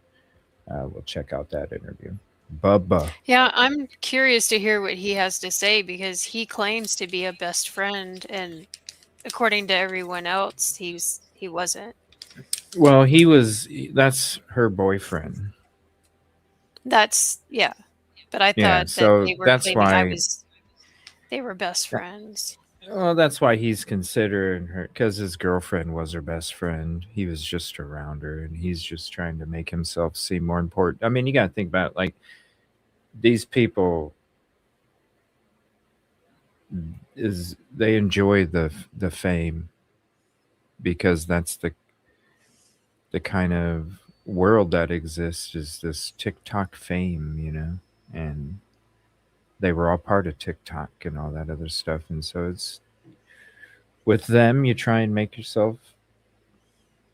We'll check out that interview. Bubba. Yeah, I'm curious to hear what he has to say because he claims to be a best friend, and according to everyone else, he wasn't. Well, that's her boyfriend. That's yeah. But I Yeah, thought that so they were that's claiming why. they were best friends. Well, that's why he's considering her, because his girlfriend was her best friend. He was just around her, and he's just trying to make himself seem more important. I mean, you got to think about it, like these people they enjoy the fame because that's the kind of world that exists, is this TikTok fame, and they were all part of TikTok and all that other stuff. And so it's with them, you try and make yourself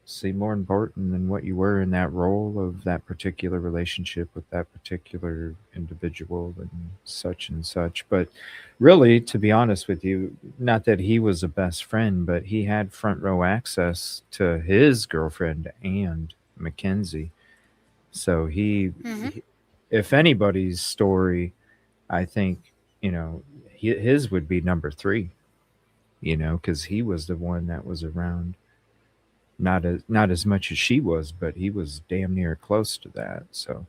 seem more important than what you were in that role of that particular relationship with that particular individual and such and such. But really, to be honest with you, not that he was a best friend, but he had front row access to his girlfriend and Mackenzie. So Hmm. if anybody's story, I think, his would be number three, because he was the one that was around. Not as much as she was, but he was damn near close to that. So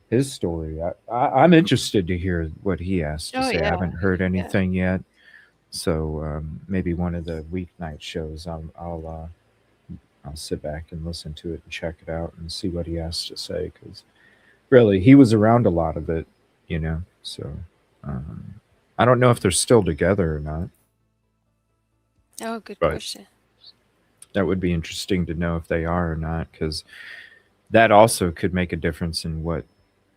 his story, I'm interested to hear what he has to Oh say. I yeah. haven't heard Yeah. anything yet, so maybe one of the weeknight shows, I'll sit back and listen to it and check it out and see what he has to say, because really he was around a lot of it. So I don't know if they're still together or not, Oh, good but question. that would be interesting to know if they are or not, because that also could make a difference in what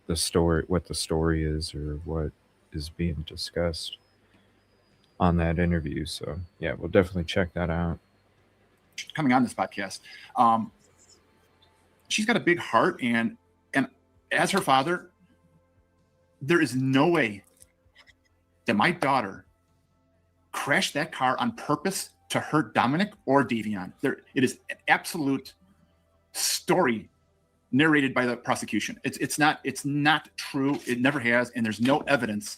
the story is, or what is being discussed on that interview. So yeah, we'll definitely check that out. Coming on this podcast, she's got a big heart, and as her father, there is no way that my daughter crashed that car on purpose to hurt Dominic or Davion. It is an absolute story narrated by the prosecution. It's not true. It never has, and there's no evidence,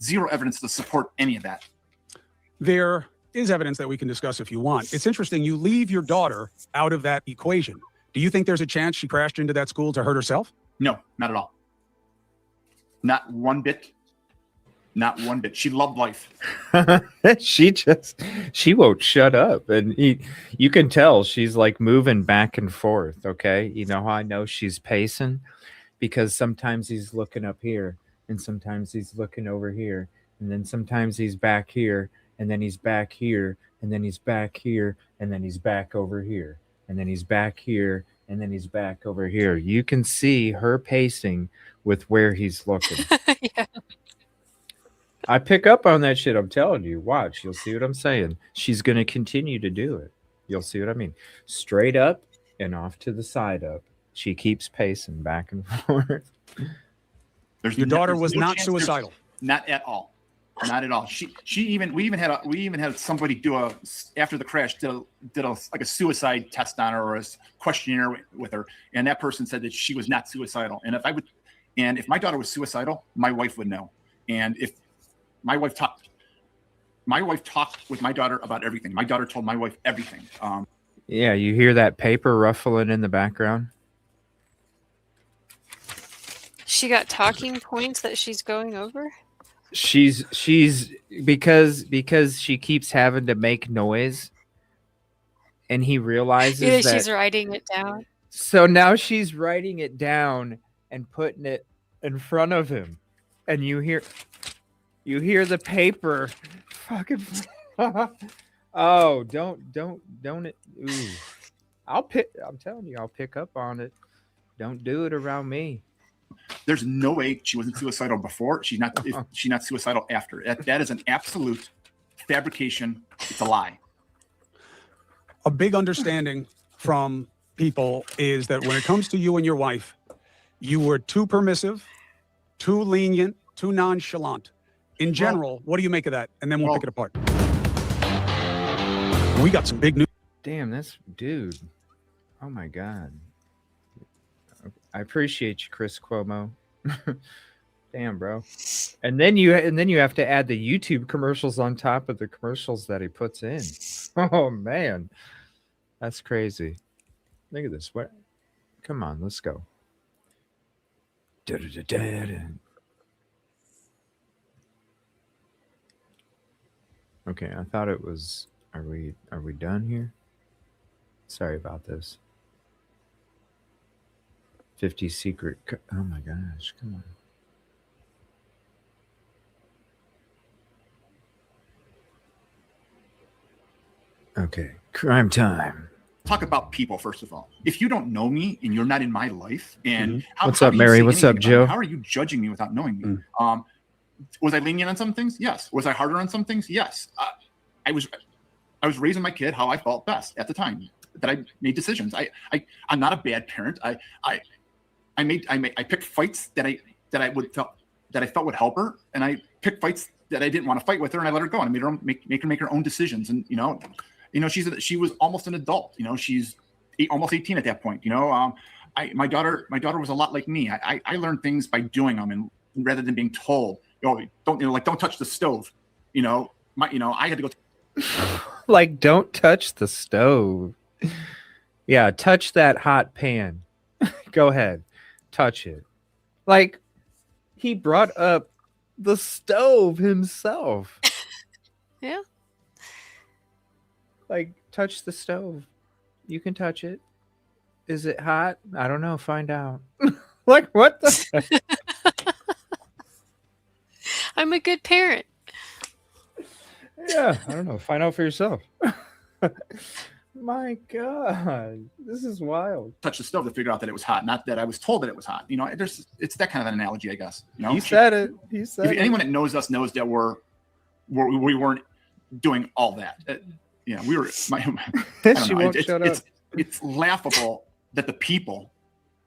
zero evidence to support any of that. There is evidence that we can discuss if you want. It's interesting. You leave your daughter out of that equation. Do you think there's a chance she crashed into that school to hurt herself? No, not at all. Not one bit. Not one bit. She loved life. she won't shut up. And you can tell she's like moving back and forth. Okay. You know how I know she's pacing? Because sometimes he's looking up here and sometimes he's looking over here. And then sometimes he's back here and then he's back here and then he's back here and then he's back over here. And then he's back here and then he's back over here. You can see her pacing with where he's looking. Yeah. I pick up on that shit. I'm telling you. Watch. You'll see what I'm saying. She's going to continue to do it. You'll see what I mean. Straight up and off to the side up. She keeps pacing back and forth. Your daughter was not suicidal. Not at all. Not at all. We even had somebody do after the crash did a suicide test on her or a questionnaire with her, and that person said that she was not suicidal. And if my daughter was suicidal, my wife would know. And if my wife talked with my daughter about everything. My daughter told my wife everything. Yeah, you hear that paper ruffling in the background? She got talking points that she's going over? She's because she keeps having to make noise and he realizes that she's writing it down. So now she's writing it down and putting it in front of him. And you hear the paper fucking oh, don't it. Ooh. I'm telling you, I'll pick up on it. Don't do it around me. There's no way she wasn't suicidal before. She's not suicidal after. That is an absolute fabrication. It's a lie. A big understanding from people is that when it comes to you and your wife, you were too permissive, too lenient, too nonchalant. In general, what do you make of that? And then we'll pick it apart. We got some big news. Damn, that's dude. Oh my God. I appreciate you, Chris Cuomo. Damn, bro. And then you have to add the YouTube commercials on top of the commercials that he puts in. Oh man. That's crazy. Look at this. What? Come on, let's go. Okay, I thought it was. Are we done here? Sorry about this. 50 secret. Oh my gosh! Come on. Okay, crime time. Talk about people first of all. If you don't know me and you're not in my life, and what's up, Mary? What's up, Joe? How are you judging me without knowing me? Was I lenient on some things? Yes. Was I harder on some things? Yes. I was raising my kid how I felt best at the time that I made decisions. I'm not a bad parent. I picked fights that I felt would help her, and I picked fights that I didn't want to fight with her, and I let her go and I made her make her make her own decisions. And she was almost an adult. She's almost 18 at that point. My daughter was a lot like me. I learned things by doing them, and rather than being told, don't touch the stove. I had to go. Like, don't touch the stove. Yeah, touch that hot pan. Go ahead, touch it. Like, he brought up the stove himself. Yeah. Like, touch the stove. You can touch it. Is it hot? I don't know. Find out. Like, what the? I'm a good parent. Yeah, I don't know. Find out for yourself. My God, this is wild. Touch the stove to figure out that it was hot, not that I was told that it was hot. It's that kind of an analogy, I guess. He said it. He said it. Anyone that knows us knows that we weren't doing all that. We were. I don't know. It's laughable that the people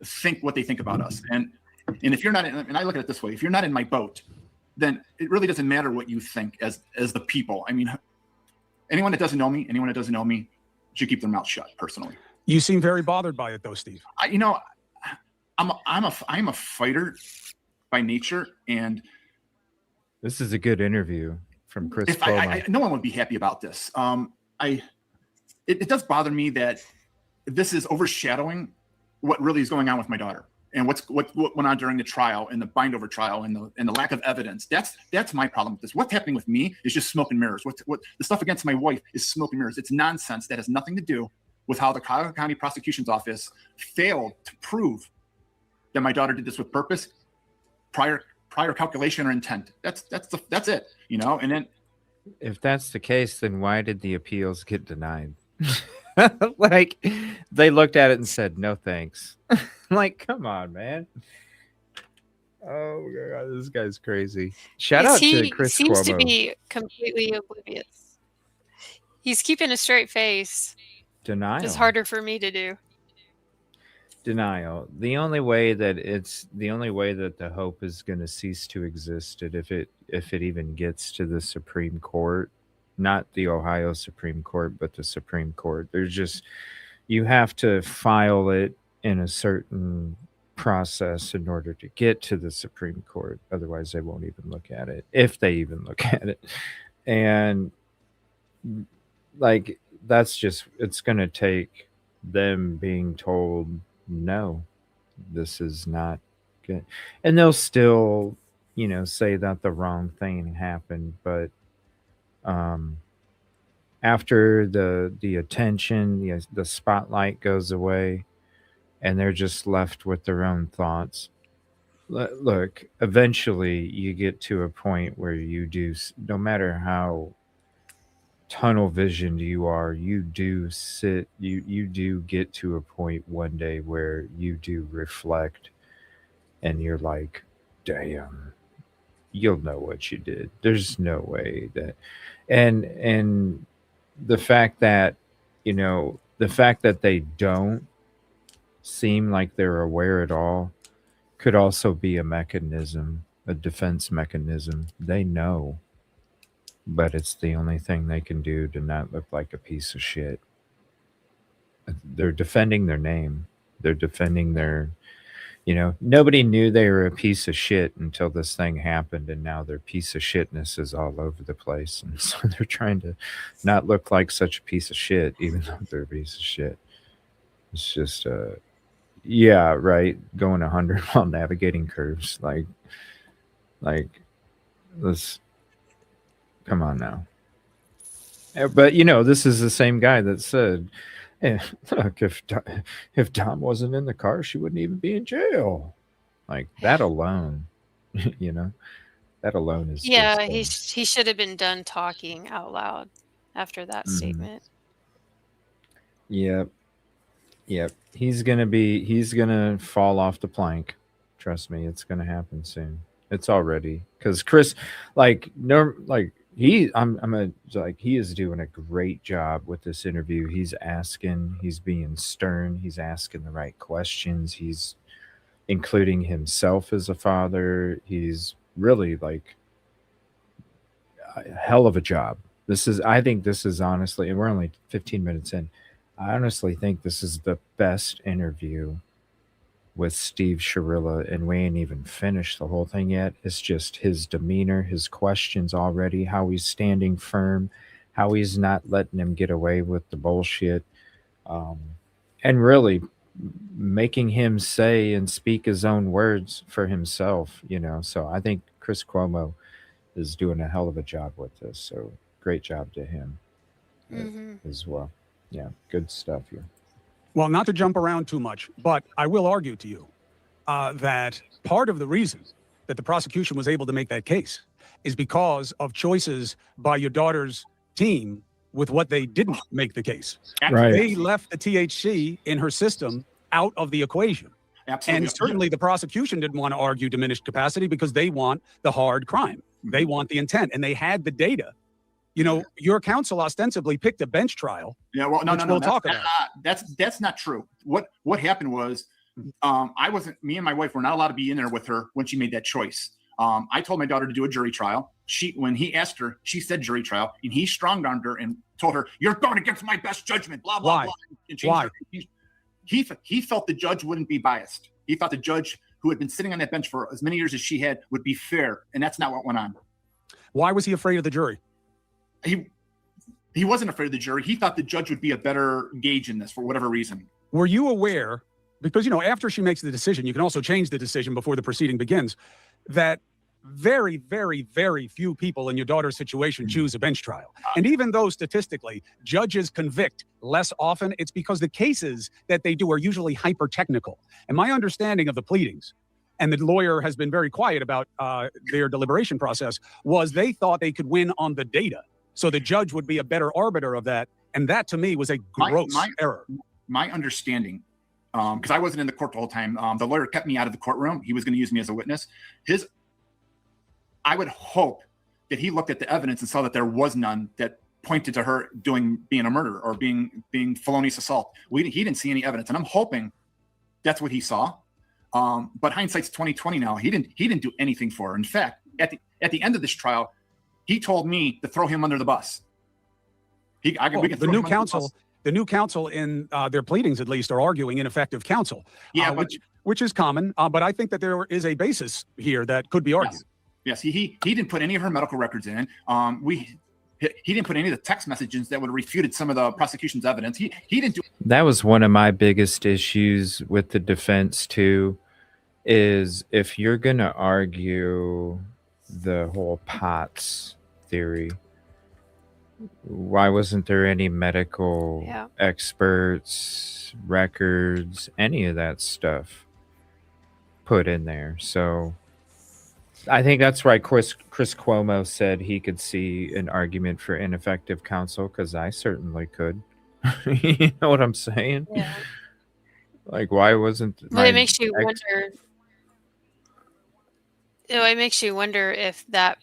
think what they think about us, and if you're not, and I look at it this way: if you're not in my boat, then it really doesn't matter what you think as the people. I mean, anyone that doesn't know me should keep their mouth shut. Personally, you seem very bothered by it, though, Steve. I'm a fighter by nature, and This is a good interview from Chris if Cuomo. no one would be happy about this. It does bother me that this is overshadowing what really is going on with my daughter and what went on during the trial and the bind over trial and the lack of evidence. That's my problem with this. What's happening with me is just smoke and mirrors. What the stuff against my wife is smoke and mirrors. It's nonsense that has nothing to do with how the Cuyahoga County Prosecution's Office failed to prove that my daughter did this with purpose, prior calculation or intent. That's it, you know. And then, If that's the case, then why did the appeals get denied? Like, they looked at it and said, no thanks. Like, come on, man. Oh my God, this guy's crazy. Shout out to Chris seems Cuomo. to be completely oblivious. He's keeping a straight face. Denial. It's harder for me to do. Denial. The only way that the hope is going to cease to exist if it even gets to the Supreme Court, not the Ohio Supreme Court, but the Supreme Court. There's just, you have to file it in a certain process in order to get to the Supreme Court. Otherwise, they won't even look at it, if they even look at it. And like, that's just, it's going to take them being told, no, this is not good. And they'll still, say that the wrong thing happened. But after the attention, the spotlight goes away, and they're just left with their own thoughts. Look, eventually you get to a point where you do, no matter how tunnel visioned you are, you do get to a point one day where you do reflect, and you're like, damn, you'll know what you did. There's no way that, and the fact that they don't seem like they're aware at all could also be a mechanism, a defense mechanism. They know, but it's the only thing they can do to not look like a piece of shit. They're defending their name. They're defending their, nobody knew they were a piece of shit until this thing happened, and now their piece of shitness is all over the place. And so they're trying to not look like such a piece of shit, even though they're a piece of shit. It's just, yeah, right. Going 100 while navigating curves. Like, let's, come on now. But this is the same guy that said, look, if Dom wasn't in the car, she wouldn't even be in jail. Like, that alone, that alone is Yeah, just, he should have been done talking out loud after that statement. Yep. He's gonna fall off the plank. Trust me, it's gonna happen soon. It's already, because Chris, he is doing a great job with this interview. He's being stern, he's asking the right questions, he's including himself as a father. He's really like a hell of a job. I think this is honestly, and we're only 15 minutes in, I honestly think this is the best interview with Steve Shirilla, and we ain't even finished the whole thing yet. It's just his demeanor, his questions already, how he's standing firm, how he's not letting him get away with the bullshit, and really making him say and speak his own words for himself, So I think Chris Cuomo is doing a hell of a job with this. So great job to him as well. Yeah, good stuff here. Well, not to jump around too much, but I will argue to you that part of the reason that the prosecution was able to make that case is because of choices by your daughter's team with what they didn't make the case. Right. They left the THC in her system out of the equation. Absolutely. And certainly the prosecution didn't want to argue diminished capacity because they want the hard crime. They want the intent, and they had the data. Your counsel ostensibly picked a bench trial. Yeah, well, no. We'll talk about. That's not true. What happened was, me and my wife were not allowed to be in there with her when she made that choice. I told my daughter to do a jury trial. When he asked her, she said jury trial, and he strong-armed her and told her, "You're going against my best judgment." Blah blah Why? blah. And Why? He felt the judge wouldn't be biased. He thought the judge who had been sitting on that bench for as many years as she had would be fair, and that's not what went on. Why was he afraid of the jury? He wasn't afraid of the jury. He thought the judge would be a better gauge in this for whatever reason. Were you aware, because, after she makes the decision, you can also change the decision before the proceeding begins, that very, very, very few people in your daughter's situation choose a bench trial. And even though statistically judges convict less often, it's because the cases that they do are usually hyper-technical. And my understanding of the pleadings, and the lawyer has been very quiet about their deliberation process, was they thought they could win on the data. So the judge would be a better arbiter of that. And that, to me, was a gross error. My understanding, because I wasn't in the court the whole time, the lawyer kept me out of the courtroom. He was going to use me as a witness. I would hope that he looked at the evidence and saw that there was none that pointed to her being a murder or being felonious assault. He didn't see any evidence, and I'm hoping that's what he saw. But hindsight's 2020 now. He didn't do anything for her. In fact, at the end of this trial, he told me to throw him under the bus. The new counsel in their pleadings, at least, are arguing ineffective counsel. Yeah, which is common. But I think that there is a basis here that could be argued. Yes, he didn't put any of her medical records in. He didn't put any of the text messages that would have refuted some of the prosecution's evidence. He didn't do. That was one of my biggest issues with the defense too, is if you're gonna argue the whole POTS theory, why wasn't there any medical experts, records, any of that stuff put in there? So I think that's why Chris Cuomo said he could see an argument for ineffective counsel, because I certainly could. You know what I'm saying? Yeah. Like, why wasn't? Well, it makes you wonder. It makes you wonder if that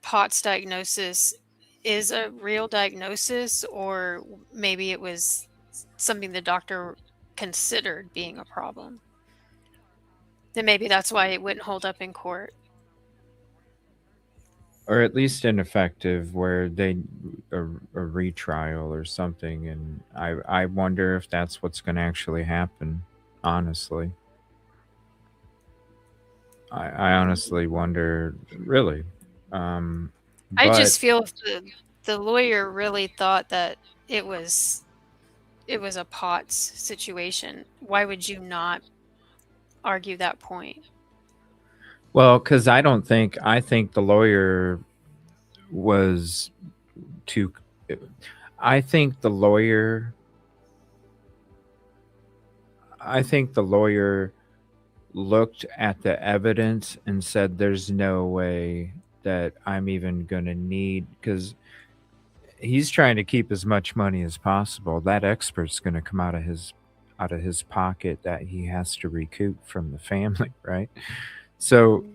POTS diagnosis is a real diagnosis, or maybe it was something the doctor considered being a problem. Then maybe that's why it wouldn't hold up in court. Or at least ineffective, where they a retrial or something. And I wonder if that's what's going to actually happen, honestly. I honestly wonder, really. I just feel if the lawyer really thought that it was a POTS situation, why would you not argue that point? Well, because I think the lawyer was too. I think the lawyer looked at the evidence and said, "There's no way that I'm even gonna need," because he's trying to keep as much money as possible. That expert's going to come out of his pocket that he has to recoup from the family, right? So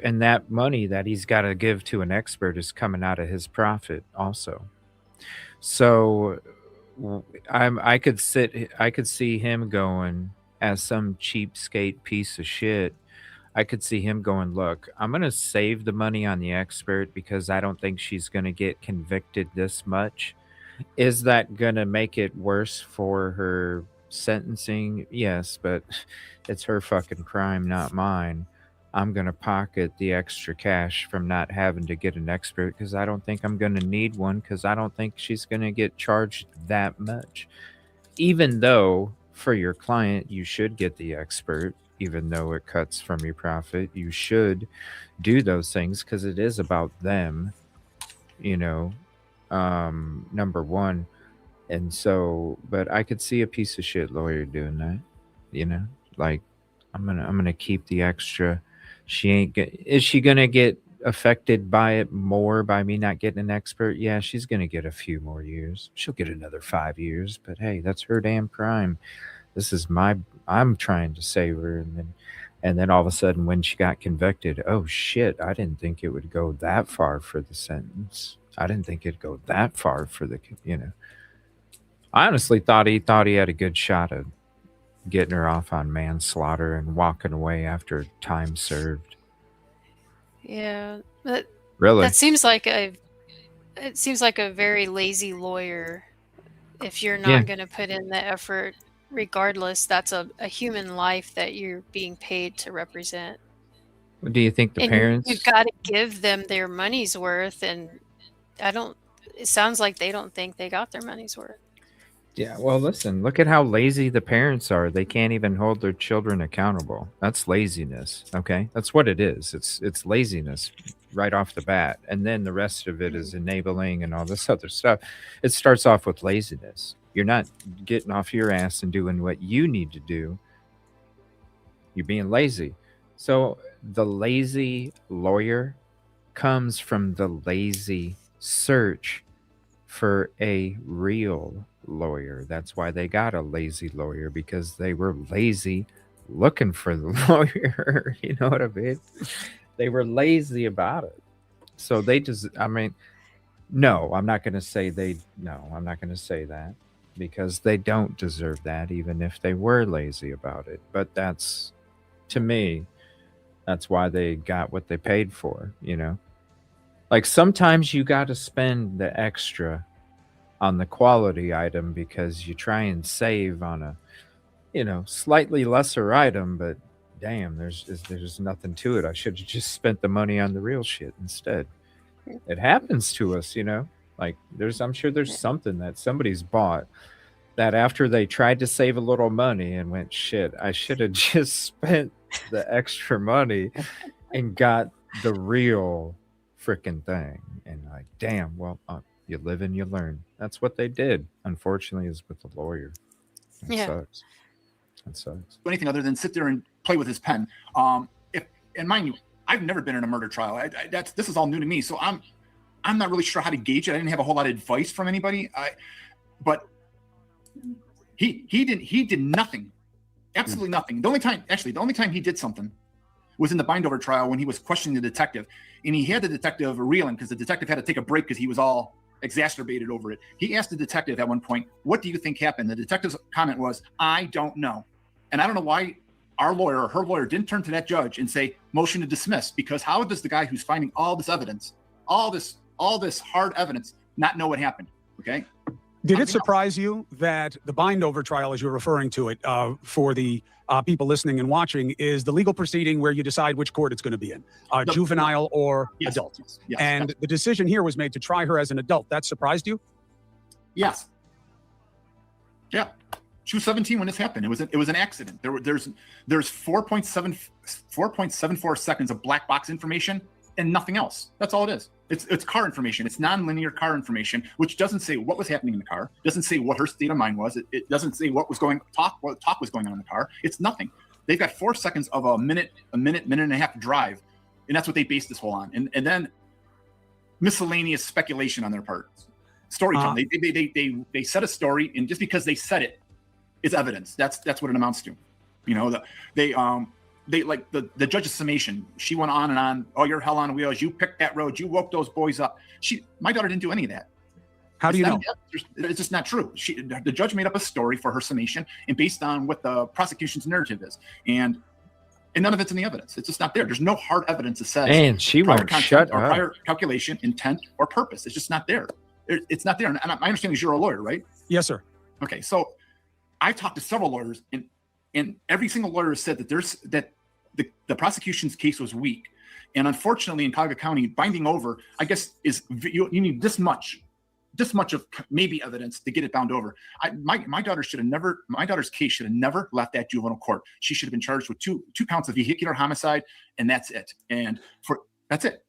and that money that he's got to give to an expert is coming out of his profit also. So I could see him going, as some cheapskate piece of shit. I could see him going, look, I'm going to save the money on the expert because I don't think she's going to get convicted this much. Is that going to make it worse for her sentencing? Yes, but it's her fucking crime, not mine. I'm going to pocket the extra cash from not having to get an expert because I don't think I'm going to need one, because I don't think she's going to get charged that much. Even though for your client, you should get the expert, even though it cuts from your profit. You should do those things because it is about them, number one. And so, but I could see a piece of shit lawyer doing that, like, I'm gonna keep the extra. Is she gonna get affected by it more by me not getting an expert? Yeah, she's gonna get a few more years. She'll get another 5 years, but hey, that's her damn crime. I'm trying to save her. And then all of a sudden when she got convicted, oh shit, I didn't think it would go that far for the sentence. I didn't think it'd go that far for the, I honestly thought he had a good shot at getting her off on manslaughter and walking away after time served. Yeah. Really? It seems like a very lazy lawyer if you're not going to put in the effort regardless, that's a human life that you're being paid to represent. Do you think the And parents? you've got to give them their money's worth. And it sounds like they don't think they got their money's worth. Yeah, well, listen, look at how lazy the parents are. They can't even hold their children accountable. That's laziness, okay? That's what it is. It's laziness right off the bat. And then the rest of it is enabling and all this other stuff. It starts off with laziness. You're not getting off your ass and doing what you need to do. You're being lazy. So the lazy lawyer comes from the lazy search for a real lawyer. That's why they got a lazy lawyer, because they were lazy looking for the lawyer. You know what I mean? They were lazy about it. So they just, I mean, no, I'm not going to say I'm not going to say that, because they don't deserve that, even if they were lazy about it. But that's, to me, that's why they got what they paid for, you know? Like sometimes you got to spend the extra on the quality item because you try and save on a, slightly lesser item, but damn, there's nothing to it. I should have just spent the money on the real shit instead. It happens to us, like I'm sure there's something that somebody's bought that after they tried to save a little money and went, shit, I should have just spent the extra money and got the real freaking thing. And like, damn, well, you live and you learn. That's what they did, unfortunately, is with the lawyer. That sucks. That sucks. Anything other than sit there and play with his pen. And mind you, I've never been in a murder trial. This is all new to me, so I'm not really sure how to gauge it. I didn't have a whole lot of advice from anybody. But he did nothing, absolutely nothing. The only time he did something was in the Bindover trial when he was questioning the detective, and he had the detective reeling because the detective had to take a break because he was all exacerbated over it. He asked the detective at one point, "What do you think happened?" The detective's comment was, "I don't know." And I don't know why our lawyer or her lawyer didn't turn to that judge and say, "Motion to dismiss," because how does the guy who's finding all this evidence, all this hard evidence, not know what happened? Okay. Did it surprise you that the Bindover trial, as you're referring to it, for the people listening and watching, is the legal proceeding where you decide which court it's going to be in, juvenile or adult? Yes, and the decision here was made to try her as an adult. That surprised you? Yes. Yeah. She was 17 when this happened. It was an accident. There's 4.74 seconds of black box information and nothing else. That's all it is. It's car information. It's non-linear car information, which doesn't say what was happening in the car. Doesn't say what her state of mind was. It doesn't say what talk was going on in the car. It's nothing. They've got 4 seconds of a minute and a half drive, and that's what they based this whole on. And then miscellaneous speculation on their part. Storytelling. They set a story, and just because they said it, it's evidence. That's what it amounts to. They like the judge's summation. She went on and on. Oh, you're hell on wheels. You picked that road. You woke those boys up. My daughter didn't do any of that. How do you know? It's just not true. The judge made up a story for her summation, and based on what the prosecution's narrative is, and none of it's in the evidence. It's just not there. There's no hard evidence that says and she won't shut or up. prior calculation, intent, or purpose. It's just not there. It's not there. And I understand you're a lawyer, right? Yes, sir. Okay, so I talked to several lawyers, and every single lawyer said that the prosecution's case was weak, and unfortunately in Cuyahoga County, binding over, I guess, is you need this much of maybe evidence to get it bound over. My daughter's case should have never left that juvenile court. She should have been charged with two counts of vehicular homicide, and that's it. And that's it.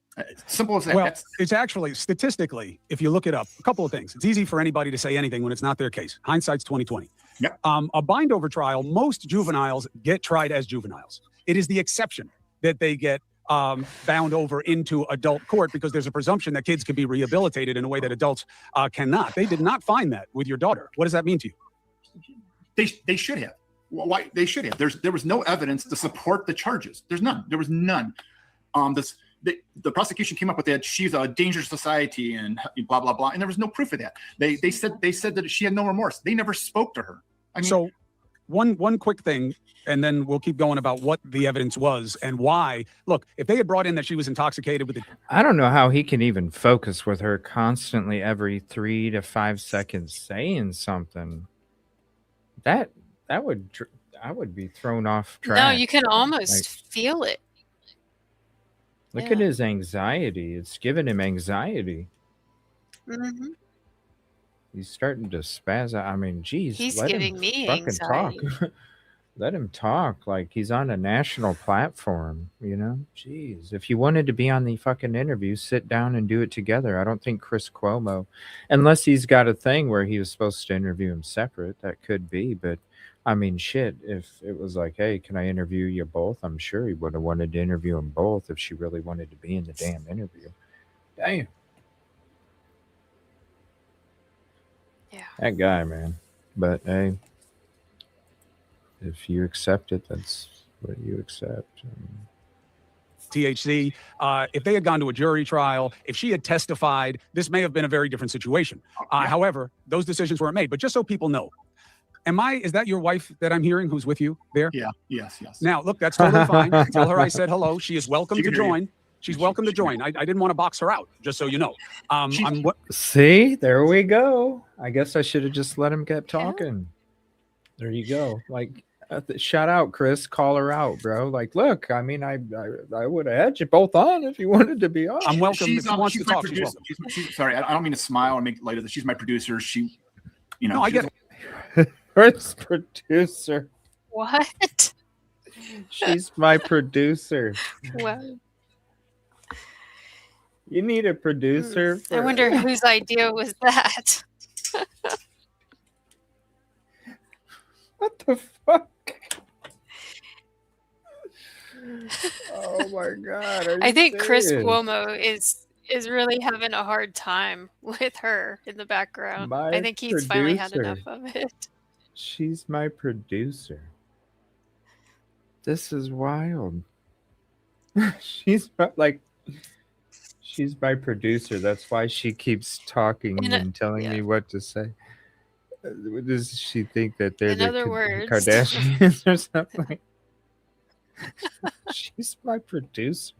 Simple as that. Well, it's actually statistically, if you look it up, a couple of things. It's easy for anybody to say anything when it's not their case. Hindsight's 20/20. Yep. A bind-over trial, most juveniles get tried as juveniles. It is the exception that they get bound over into adult court because there's a presumption that kids can be rehabilitated in a way that adults cannot. They did not find that with your daughter. What does that mean to you? They should have. Why they should have? There was no evidence to support the charges. There's none. There was none. The prosecution came up with that she's a dangerous society and blah blah blah, and there was no proof of that. They said that she had no remorse. They never spoke to her. I mean, so one quick thing, and then we'll keep going about what the evidence was and why. Look, if they had brought in that she was intoxicated with it, I don't know how he can even focus with her constantly every 3 to 5 seconds saying something. that would I would be thrown off track. No, you can Like, almost feel it. look at Yeah. his anxiety. It's giving him anxiety. Hmm. He's starting to spaz out. I mean, geez, He's let him giving me fucking talk. anxiety. Let him talk like he's on a national platform, you know? Jeez. If you wanted to be on the fucking interview, sit down and do it together. I don't think Chris Cuomo, unless he's got a thing where he was supposed to interview him separate, that could be. But I mean, shit, if it was like, hey, can I interview you both? I'm sure he would have wanted to interview them both if she really wanted to be in the damn interview. Damn. Yeah. That guy, man. But hey, if you accept it, that's what you accept. THC. If they had gone to a jury trial, if she had testified, this may have been a very different situation. However, those decisions weren't made. But just so people know, is that your wife that I'm hearing who's with you there? Yeah. Yes. Now, look, that's totally fine. Tell her I said hello. She is welcome She to can hear you. join. She's welcome to join. I didn't want to box her out, just so you know. See, there we go. I guess I should have just let him get talking. There you go. Like, shout out, Chris. Call her out, bro. Like, look, I mean, I would have had you both on if you wanted to be on. I'm welcome. She's, if she wants to my talk, producer. Sorry, I don't mean to smile or make light of this. She's my producer. She, you know. No, I get it. Chris, producer. What? She's my producer. Well, You need a producer. I wonder whose idea was that. What the fuck? Oh my god! Are I you think Chris serious? Cuomo is really having a hard time with her in the background. My I think he's finally had producer. enough of it. She's my producer. This is wild. She's my producer. That's why she keeps talking and telling me what to say. Does she think that they're In the other words. Kardashians or something? She's my producer.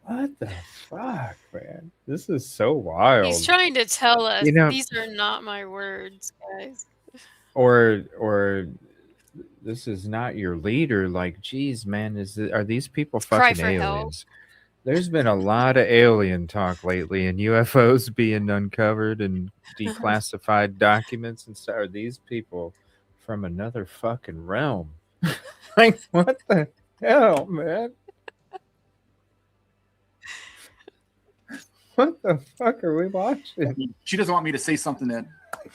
What the fuck, man? This is so wild. He's trying to tell us You know- these are not my words, guys. Or this is not your leader. Like, geez, man, are these people Cry fucking for help. aliens? There's been a lot of alien talk lately, and UFOs being uncovered and declassified documents and stuff. Are these people from another fucking realm? Like, what the hell, man? What the fuck are we watching? She doesn't want me to say something that.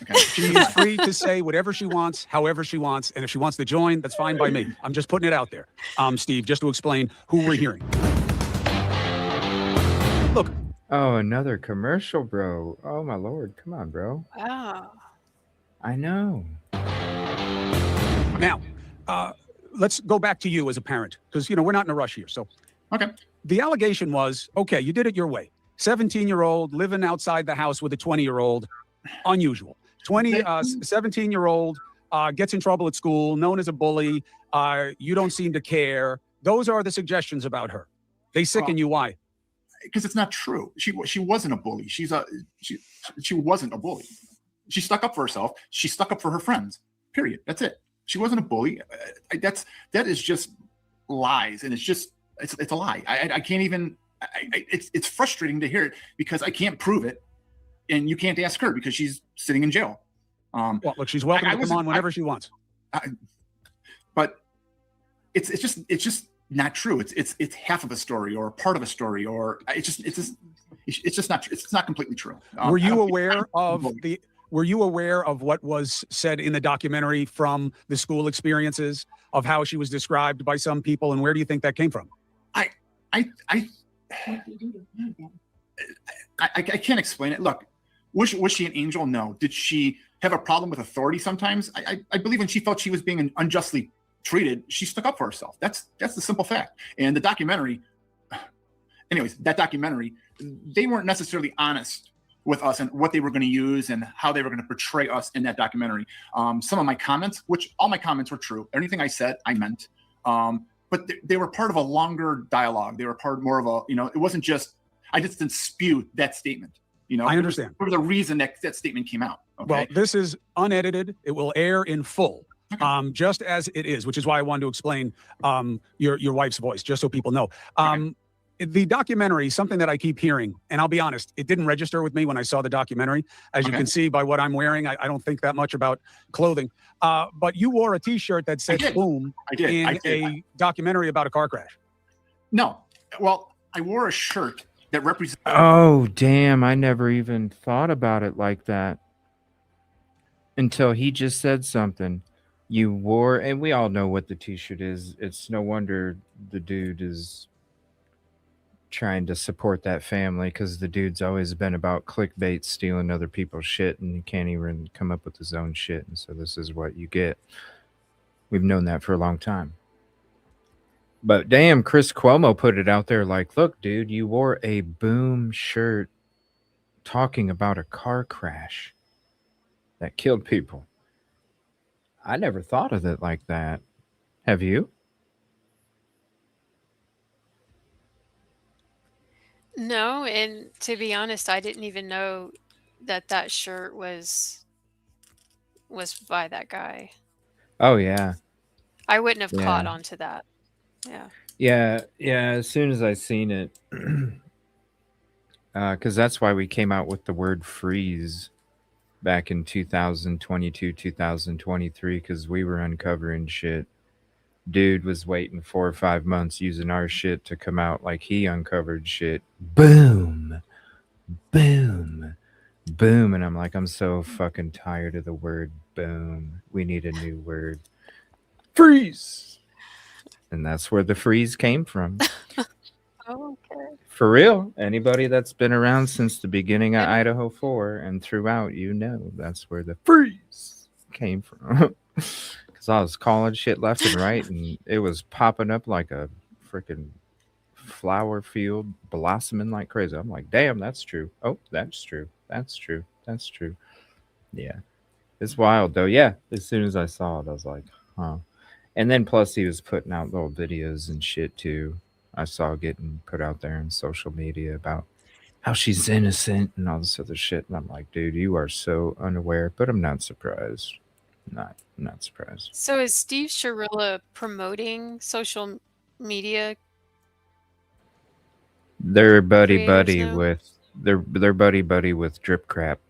Okay. She is free to say whatever she wants, however she wants, and if she wants to join, that's fine by me. I'm just putting it out there, Steve, just to explain who we're hearing. Look. Oh, another commercial, bro. Oh my lord, come on, bro. Wow. I know. Now, let's go back to you as a parent, because we're not in a rush here. So, Okay. The allegation was, okay, you did it your way. 17-year-old living outside the house with a 20-year-old, unusual. 17-year-old gets in trouble at school, known as a bully. You don't seem to care. Those are the suggestions about her. They sicken you. Why? Because it's not true. She wasn't a bully. She wasn't a bully. She stuck up for herself. She stuck up for her friends. Period. That's it. She wasn't a bully. That is just lies, and it's a lie. I can't even. It's frustrating to hear it because I can't prove it, and you can't ask her because she's sitting in jail. Well, look, she's welcome to come on whenever she wants. But it's just not true. It's half of a story or part of a story, or it's just not. It's not completely true. Were you aware of what was said in the documentary from the school experiences of how she was described by some people, and where do you think that came from? I can't explain it. Look, was she an angel? No. Did she have a problem with authority sometimes? I believe when she felt she was being unjustly treated, she stuck up for herself. That's the simple fact. And the documentary, anyways, they weren't necessarily honest with us and what they were going to use and how they were going to portray us in that documentary. Some of my comments, which all my comments were true. Anything I said, I meant. But they were part of a longer dialogue. They were part more of a, it wasn't just, I just didn't spew that statement. I understand. There was a reason that statement came out. Okay? Well, this is unedited. It will air in full just as it is, which is why I wanted to explain your wife's voice, just so people know. The documentary, something that I keep hearing, and I'll be honest, it didn't register with me when I saw the documentary. As you can see by what I'm wearing, I don't think that much about clothing. But you wore a T-shirt that said "Boom" in a documentary about a car crash. No, well, I wore a shirt that represents. Oh, damn! I never even thought about it like that until he just said something. You wore, and we all know what the T-shirt is. It's no wonder the dude is trying to support that family, because the dude's always been about clickbait, stealing other people's shit, and he can't even come up with his own shit. And so this is what you get. We've known that for a long time. But damn, Chris Cuomo put it out there like, look, dude, you wore a Boom shirt talking about a car crash that killed people. I never thought of it like that. Have you? No, and to be honest, I didn't even know that shirt was by that guy. Oh, yeah. I wouldn't have caught Yeah. on to that. Yeah. Yeah. As soon as I seen it, because that's why we came out with the word freeze back in 2022, 2023, because we were uncovering shit. Dude was waiting 4 or 5 months using our shit to come out like he uncovered shit. Boom, boom, boom. And I'm like, I'm so fucking tired of the word boom. We need a new word. Freeze. And that's where the freeze came from. Oh, okay. For real. Anybody that's been around since the beginning of Idaho 4 and throughout, you know that's where the freeze came from. Because I was calling shit left and right, and it was popping up like a freaking flower field, blossoming like crazy. I'm like, damn, that's true. Oh, that's true. That's true. That's true. Yeah. It's wild, though. Yeah. As soon as I saw it, I was like, huh. And then plus he was putting out little videos and shit, too. I saw getting put out there in social media about how she's innocent and all this other shit. And I'm like, dude, you are so unaware, but I'm not surprised. Not surprised. So is Steve Shirilla promoting social media? They're buddy creators now? with they're buddy with Drip Crap.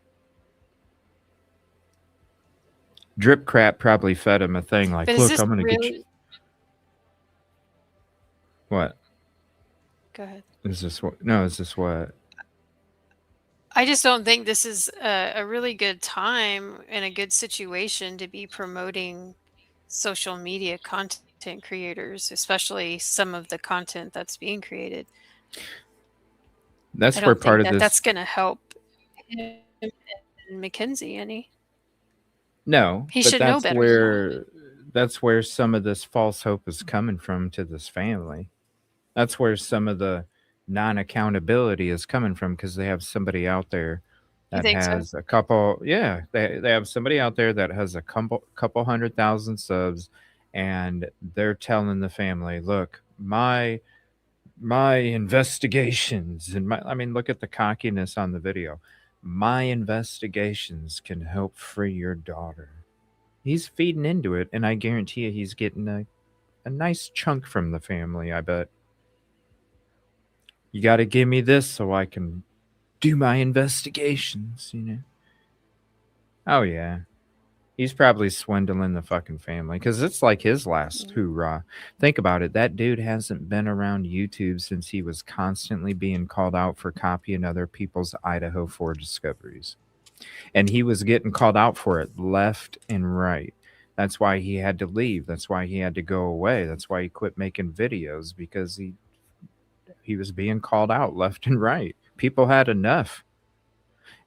Drip Crap probably fed him a thing like, But is look, this I'm gonna get you. really? What? Go ahead. Is this what? No, is this what? I just don't think this is a really good time and a good situation to be promoting social media content creators, especially some of the content that's being created. That's I where don't part think of that this. that's going to help him and Mackenzie any. No, He but should know better. that's where some of this false hope is coming from to this family. That's where some of the non-accountability is coming from, because they have somebody out there You that think so? has a couple. Yeah, they have somebody out there that has a couple 100,000 subs, and they're telling the family, look, my investigations and I mean, look at the cockiness on the video. My investigations can help free your daughter. He's feeding into it, and I guarantee you he's getting a nice chunk from the family, I bet. You got to give me this so I can do my investigations, you know? Oh, yeah. He's probably swindling the fucking family, because it's like his last hoorah. Think about it. That dude hasn't been around YouTube since he was constantly being called out for copying other people's Idaho 4 discoveries. And he was getting called out for it left and right. That's why he had to leave. That's why he had to go away. That's why he quit making videos, because he was being called out left and right. People had enough.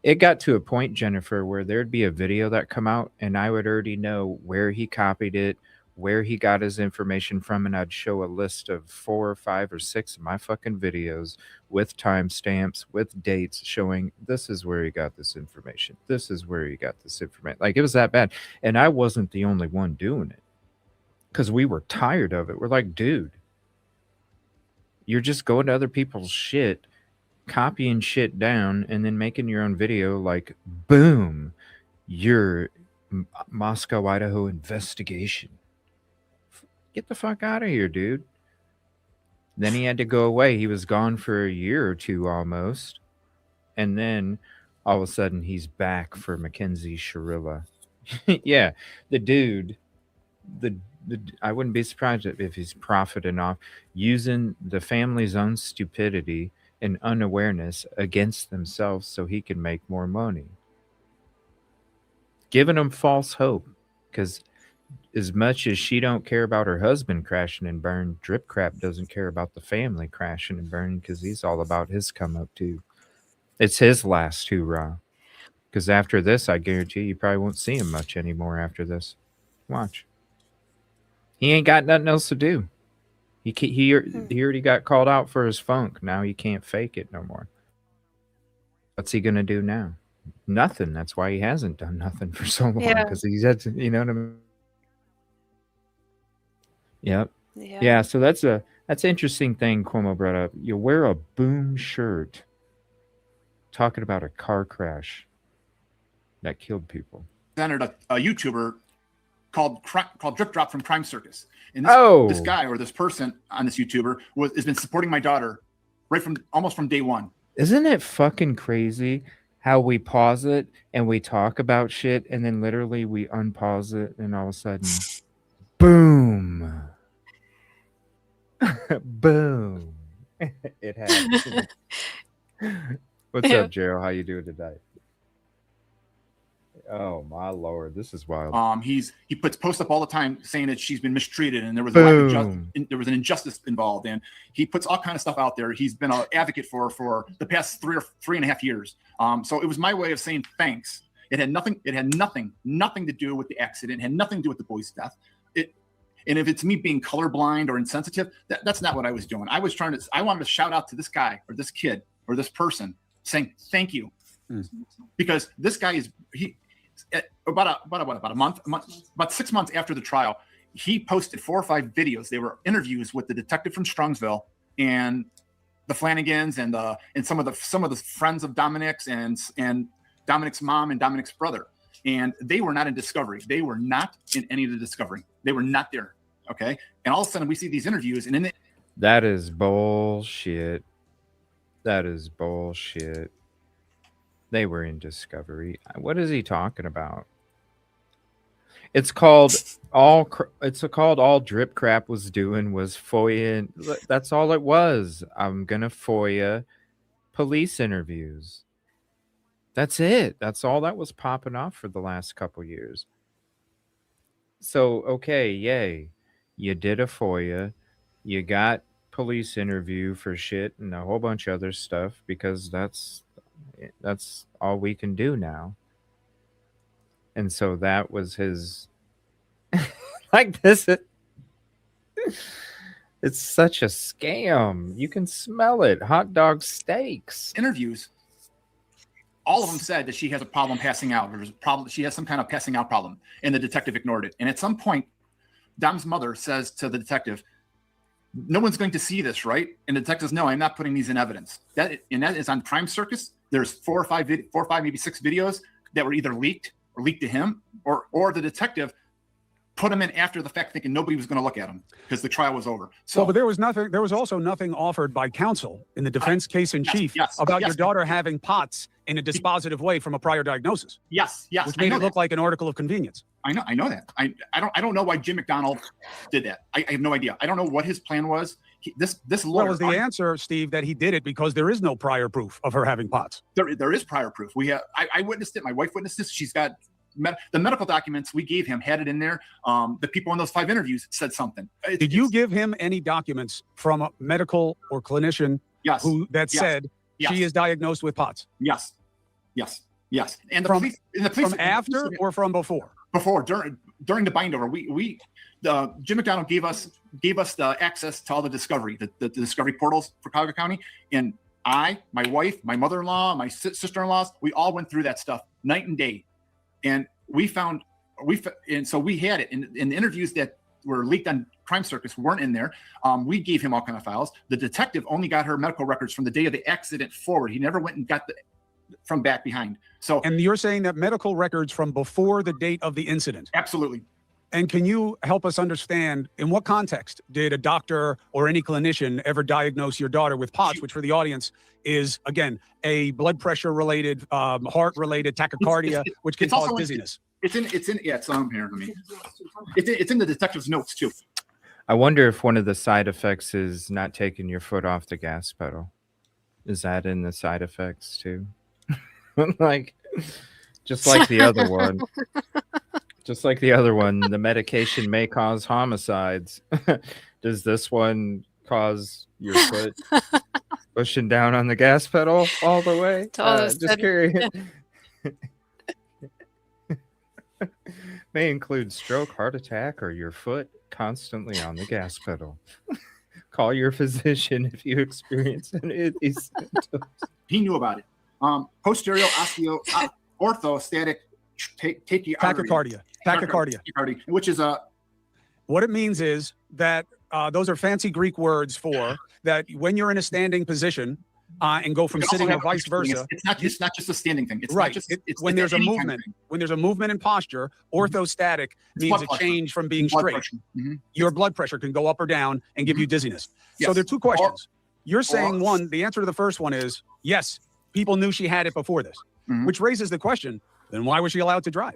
It got to a point, Jennifer, where there'd be a video that come out and I would already know where he copied it, where he got his information from, and I'd show a list of 4 or 5 or 6 of my fucking videos with timestamps, with dates, showing this is where he got this information. This is where he got this information. Like, it was that bad. And I wasn't the only one doing it, because we were tired of it. We're like, dude, you're just going to other people's shit, copying shit down, and then making your own video like, boom, you're Moscow, Idaho investigation. Get the fuck out of here, dude. Then he had to go away. He was gone for a year or two almost. And then all of a sudden he's back for Mackenzie Shirilla. Yeah, the dude, the I wouldn't be surprised if he's profiting off using the family's own stupidity and unawareness against themselves so he can make more money. Giving them false hope, because as much as she don't care about her husband crashing and burn, Drip Crap doesn't care about the family crashing and burning because he's all about his come up too. It's his last hoorah. Because after this, I guarantee you probably won't see him much anymore after this. Watch. He ain't got nothing else to do. He already got called out for his funk. Now he can't fake it no more. What's he gonna do now? Nothing. That's why he hasn't done nothing for so long. Yeah. Because he's had to, you know what I mean? Yep. Yeah. Yeah. So that's an interesting thing Cuomo brought up. You wear a boom shirt, talking about a car crash that killed people. Entered a YouTuber called Drip Drop from Crime Circus, and this guy or this person on this YouTuber has been supporting my daughter right from almost from day one. Isn't it fucking crazy how we pause it and we talk about shit and then literally we unpause it and all of a sudden, boom, boom, it happened. What's up, Gerald? How you doing today? Oh my lord, this is wild. He puts posts up all the time saying that she's been mistreated and there was there was an injustice involved, and he puts all kind of stuff out there. He's been an advocate for the past 3.5 years. So it was my way of saying thanks. It had nothing to do with the accident. It had nothing to do with the boy's death. And if it's me being colorblind or insensitive, that's not what I was doing. I wanted to shout out to this guy or this kid or this person saying thank you, because this guy is about 6 months after the trial, he posted 4 or 5 videos. They were interviews with the detective from Strongsville and the Flanagans and some of the friends of Dominic's and Dominic's mom and Dominic's brother. And they were not in discovery. They were not in any of the discovery. They were not there. Okay. And all of a sudden we see these interviews, and that is bullshit. That is bullshit. They were in discovery. What is he talking about? It's called all Drip Crap was doing was FOIA. That's all it was. I'm gonna FOIA police interviews. That's it. That's all that was popping off for the last couple years. So, okay, yay. You did a FOIA. You got police interview for shit and a whole bunch of other stuff because that's all we can do now. And so that was his like this. It's such a scam. You can smell it. Hot dog steaks. Interviews, all of them said that she has a problem passing out. There's a problem. She has some kind of passing out problem, and the detective ignored it. And at some point, Dom's mother says to the detective, "No one's going to see this, right?" And the detective says, "No, I'm not putting these in evidence." That is on Crime Circus. There's 4 or 5, maybe 6 videos that were either leaked to him, or the detective put them in after the fact, thinking nobody was going to look at them because the trial was over. So, but there was nothing. There was also nothing offered by counsel in the defense case in chief about your daughter having POTS in a dispositive way from a prior diagnosis. Yes, which made it look like an article of convenience. I know that. I don't know why Jim McDonald did that. I have no idea. I don't know what his plan was. This lawyer was the answer, Steve, that he did it because there is no prior proof of her having POTS. There is prior proof. I witnessed it. My wife witnessed this. She's got the medical documents we gave him had it in there. The people in those 5 interviews said something. Did you give him any documents from a medical or clinician said she is diagnosed with POTS? Yes. And from after or from before? Before, during the bind over, Jim McDonald gave us the access to all the discovery, the discovery portals for Cuyahoga County, and my wife, my mother-in-law, my sister-in-laws, we all went through that stuff night and day. And so we had it in the interviews that were leaked on Crime Circus weren't in there. We gave him all kind of files. The detective only got her medical records from the day of the accident forward. He never went and got from back behind. So, And you're saying that medical records from before the date of the incident. absolutely. And can you help us understand in what context did a doctor or any clinician ever diagnose your daughter with POTS, which for the audience is, again, a blood pressure related, heart related tachycardia, which can it's cause also dizziness? It's in yeah, it's on here. It's in the detective's notes too. I wonder if one of the side effects is not taking your foot off the gas pedal. Is that in the side effects too? Like, just like the other one. Just like the other one, the medication may cause homicides. Does this one cause your foot pushing down on the gas pedal all the way? Just curious. May include stroke, heart attack, or your foot constantly on the gas pedal. Call your physician if you experience any of these symptoms. He knew about it. Posterior orthostatic Tachycardia, which is a. What it means is that those are fancy Greek words for that when you're in a standing position and go from sitting or vice versa. It's not just a standing thing. It's right. Not just, when there's a movement, when there's a movement in posture, orthostatic means a change from being straight. Your blood pressure can go up or down and give you dizziness. Yes. So there are two questions. You're saying one, the answer to the first one is yes, people knew she had it before this, which raises the question, then why was she allowed to drive?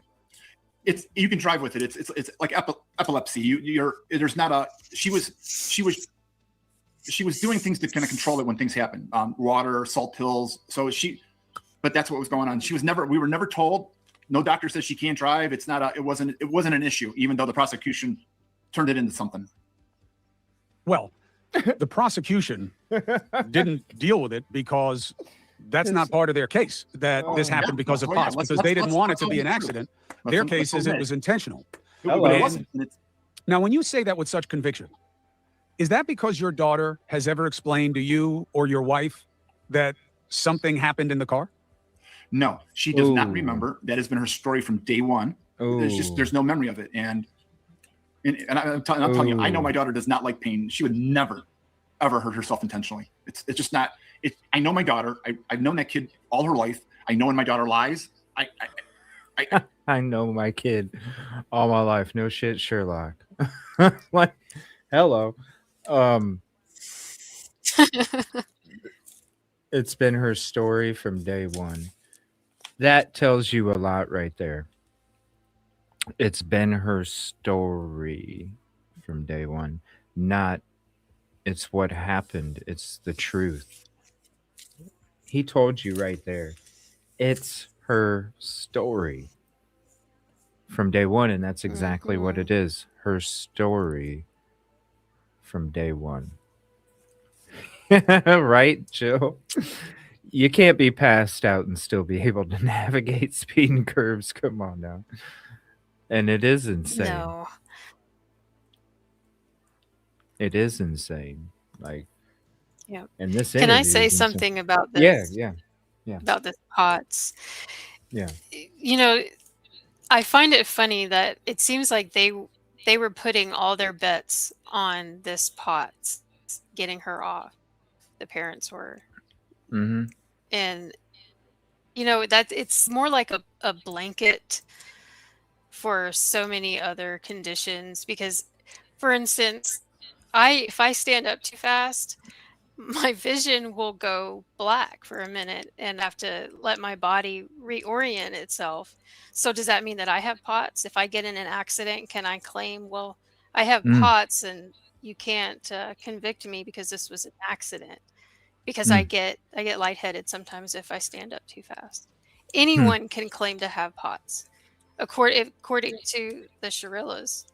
You can drive with it. It's like epilepsy. There's not a. She was doing things to kind of control it when things happen. Water, salt pills. So but that's what was going on. We were never told. No doctor says she can't drive. It wasn't an issue, even though the prosecution turned it into something. Well, the prosecution didn't deal with it because that's not part of their case, that this happened because of POTS, because they didn't want it to be an accident. Their case is it was intentional. Now, when you say that with such conviction, is that because your daughter has ever explained to you or your wife that something happened in the car? No, she does not remember. That has been her story from day one. There's no memory of it. And I'm telling you, I know my daughter does not like pain. She would never, ever hurt herself intentionally. It's just not. I know my daughter. I've known that kid all her life. I know when my daughter lies. I know my kid all my life. No shit, Sherlock. Like, hello. It's been her story from day one. That tells you a lot right there. It's been her story from day one. Not it's what happened. It's the truth. He told you right there. It's her story from day one, and that's exactly what it is. Her story from day one. Right, Jill? You can't be passed out and still be able to navigate speeding curves. Come on now. And it is insane. No. It is insane. Like, yeah. And this Can I say something about this? Yeah. About the POTS. Yeah. You know, I find it funny that it seems like they were putting all their bets on this POTS getting her off. The parents were. Mm-hmm. And you know, that it's more like a blanket for so many other conditions, because for instance, if I stand up too fast, my vision will go black for a minute and have to let my body reorient itself. So does that mean that I have POTS? If I get in an accident, can I claim, well, I have POTS and you can't convict me because this was an accident? Because I get lightheaded sometimes if I stand up too fast. Anyone can claim to have POTS, according to the Shirillas.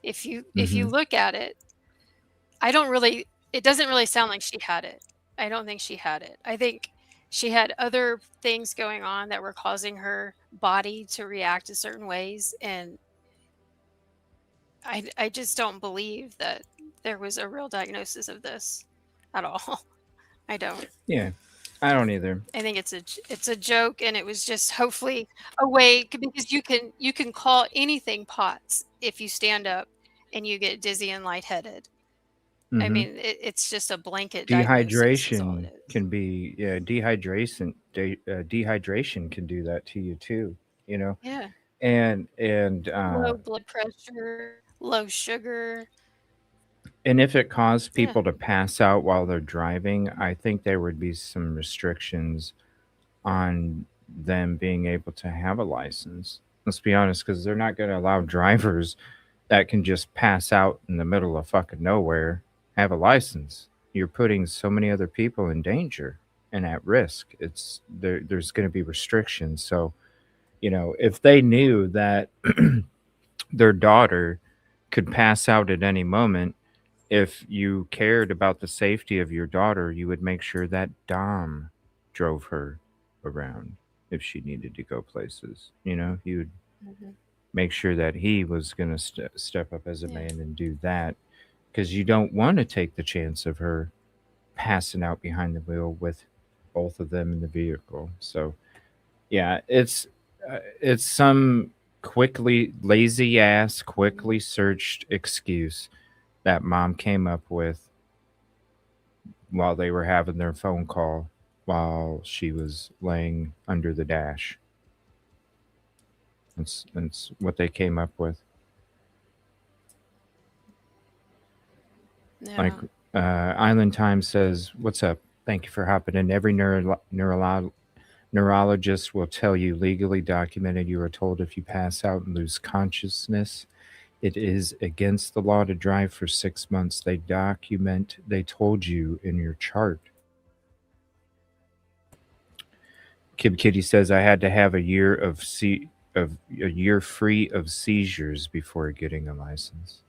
If you look at it, it doesn't really sound like she had it. I don't think she had it. I think she had other things going on that were causing her body to react in certain ways, and I just don't believe that there was a real diagnosis of this at all. I don't. Yeah, I don't either. I think it's a joke, and it was just hopefully a way, because you can call anything POTS if you stand up and you get dizzy and lightheaded. I Mhm. mean, it's just a blanket diagnosis. Is all it Dehydration is. can be, yeah, dehydration can do that to you too, you know? Yeah. And Low blood pressure, low sugar. and if it caused Yeah. people to pass out while they're driving, I think there would be some restrictions on them being able to have a license. Let's be honest, because they're not going to allow drivers that can just pass out in the middle of fucking nowhere have a license. You're putting so many other people in danger and at risk. There's going to be restrictions. So, if they knew that their daughter could pass out at any moment, if you cared about the safety of your daughter, you would make sure that Dom drove her around if she needed to go places. You would Hmm. make sure that he was going to step up as a Yeah. man and do that, because you don't want to take the chance of her passing out behind the wheel with both of them in the vehicle. So, yeah, it's some quickly lazy ass, quickly searched excuse that mom came up with while they were having their phone call while she was laying under the dash. That's what they came up with. Like, Yeah. Island Time says, "What's up? Thank you for hopping in. Every neurologist will tell you, legally documented, you are told if you pass out and lose consciousness, it is against the law to drive for 6 months. They told you in your chart." Kid Kitty says, "I had to have a year free of seizures before getting a license."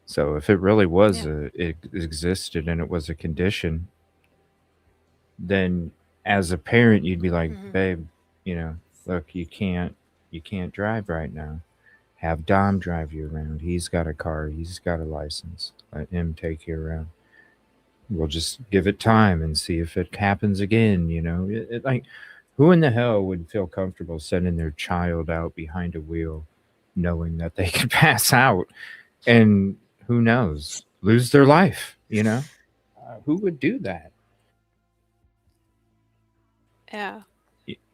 So if it really was Yeah. it existed and it was a condition, then as a parent you'd be like, Hmm. "Babe, look, you can't drive right now. Have Dom drive you around. He's got a car, he's got a license. Let him take you around. We'll just give it time and see if it happens again." Like, who in the hell would feel comfortable sending their child out behind a wheel knowing that they could pass out and, who knows, lose their life? Who would do that? Yeah.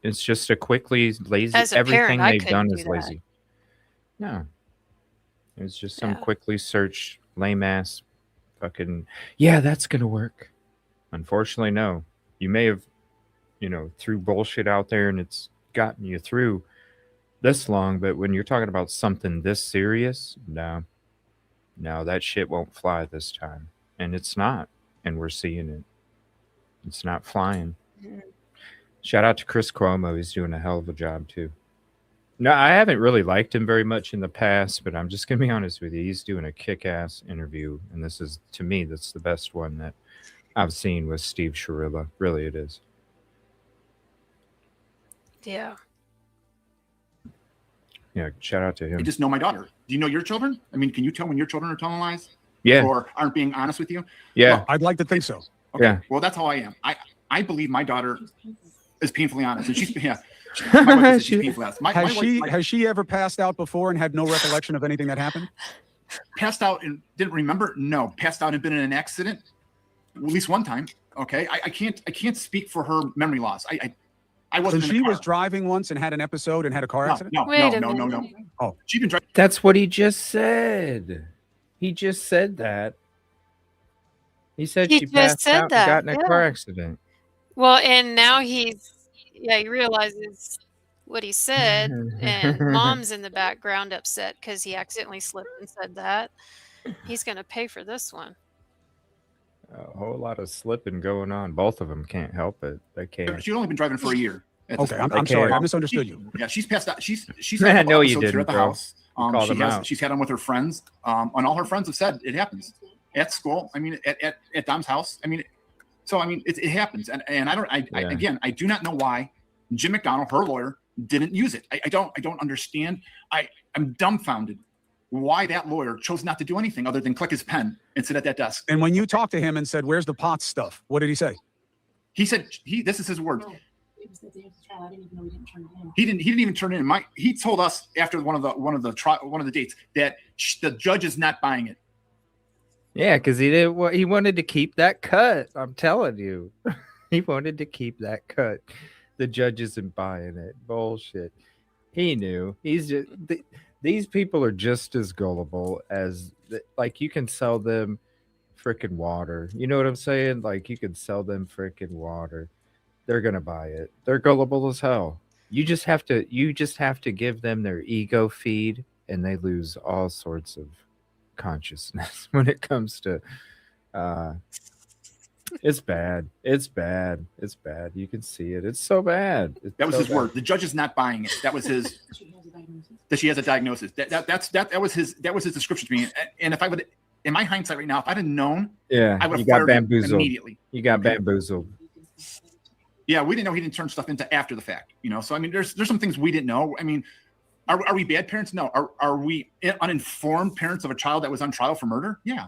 It's just a quickly lazy, As a parent, everything I they've couldn't done do is that. lazy. No, it's just some Yeah. quickly searched lame ass fucking, yeah, that's gonna work. Unfortunately, no. You may have, threw bullshit out there and it's gotten you through this long, but when you're talking about something this serious, no, no, that shit won't fly this time. And it's not. And we're seeing it. It's not flying. Mhm. Shout out to Chris Cuomo. He's doing a hell of a job too. No, I haven't really liked him very much in the past, but I'm just gonna be honest with you. He's doing a kick-ass interview, and this is, to me, that's the best one that I've seen with Steve Shirilla. Really, it is. Yeah. Yeah, shout out to I him. just know my daughter. Do you know your children? I mean, can you tell when your children are telling lies Yeah, or aren't being honest with you? yeah, Look, I'd like to think so. okay. yeah. Well, that's how I am. I believe my daughter is painfully honest, and she's my wife says she's painfully honest. My wife Has she ever passed out before and had no recollection of anything that happened? passed out and didn't remember. No, passed out and been in an accident at least one time. Okay, I can't speak for her memory loss. I So wasn't. she in the was car. driving once and had an episode and had a car accident? No. Wait a minute. Oh, She's been driving. That's what he just said. He just said that. He said He she just passed said out and got that. in a Yeah. car accident. Well, and now he realizes what he said, and mom's in the background upset because he accidentally slipped and said that. He's going to pay for this one. A whole lot of slipping going on. Both of them can't help it. They can't. She's only been driving for a year. at this okay. point. I'm sorry. I can't. misunderstood you. Yeah, she's passed out. She's I had a couple know you episodes here didn't, at the bro. house. Called them out. She's had them with her friends. And all her friends have said it happens at school. I mean, at Dom's house. I mean, so I mean, it happens. And Yeah. I do not know why Jim McDonald, her lawyer, didn't use it. I don't understand. I'm dumbfounded why that lawyer chose not to do anything other than click his pen and sit at that desk. And when you talked to him and said, "Where's the pot stuff?" What did he say? He said this is his word. No, it was at the end of the trial. I didn't even know he didn't turn it in. He didn't even turn it in. He told us after one of the dates that the judge is not buying it. Yeah, because he didn't. He wanted to keep that cut. I'm telling you, he wanted to keep that cut. The judge isn't buying it. Bullshit. He knew. These people are just as gullible as like you can sell them freaking water. You know what I'm saying? Like you can sell them freaking water. They're gonna buy it. They're gullible as hell. You just have to give them their ego feed, and they lose all sorts of consciousness when it comes to uh it's bad. It's bad. It's bad. You can see it. It's so bad. It's That was so his bad. word. The judge is not buying it. That was his. She has a diagnosis. That she has a diagnosis. That was his. That was his description to me. And if I would, in my hindsight right now, if I'd have known, Yeah, I would you have got fired him bamboozled. immediately. You got bamboozled. Yeah, we didn't know he didn't turn stuff into after the fact. So I mean, there's some things we didn't know. I mean, are we bad parents? No. Are we uninformed parents of a child that was on trial for murder? Yeah.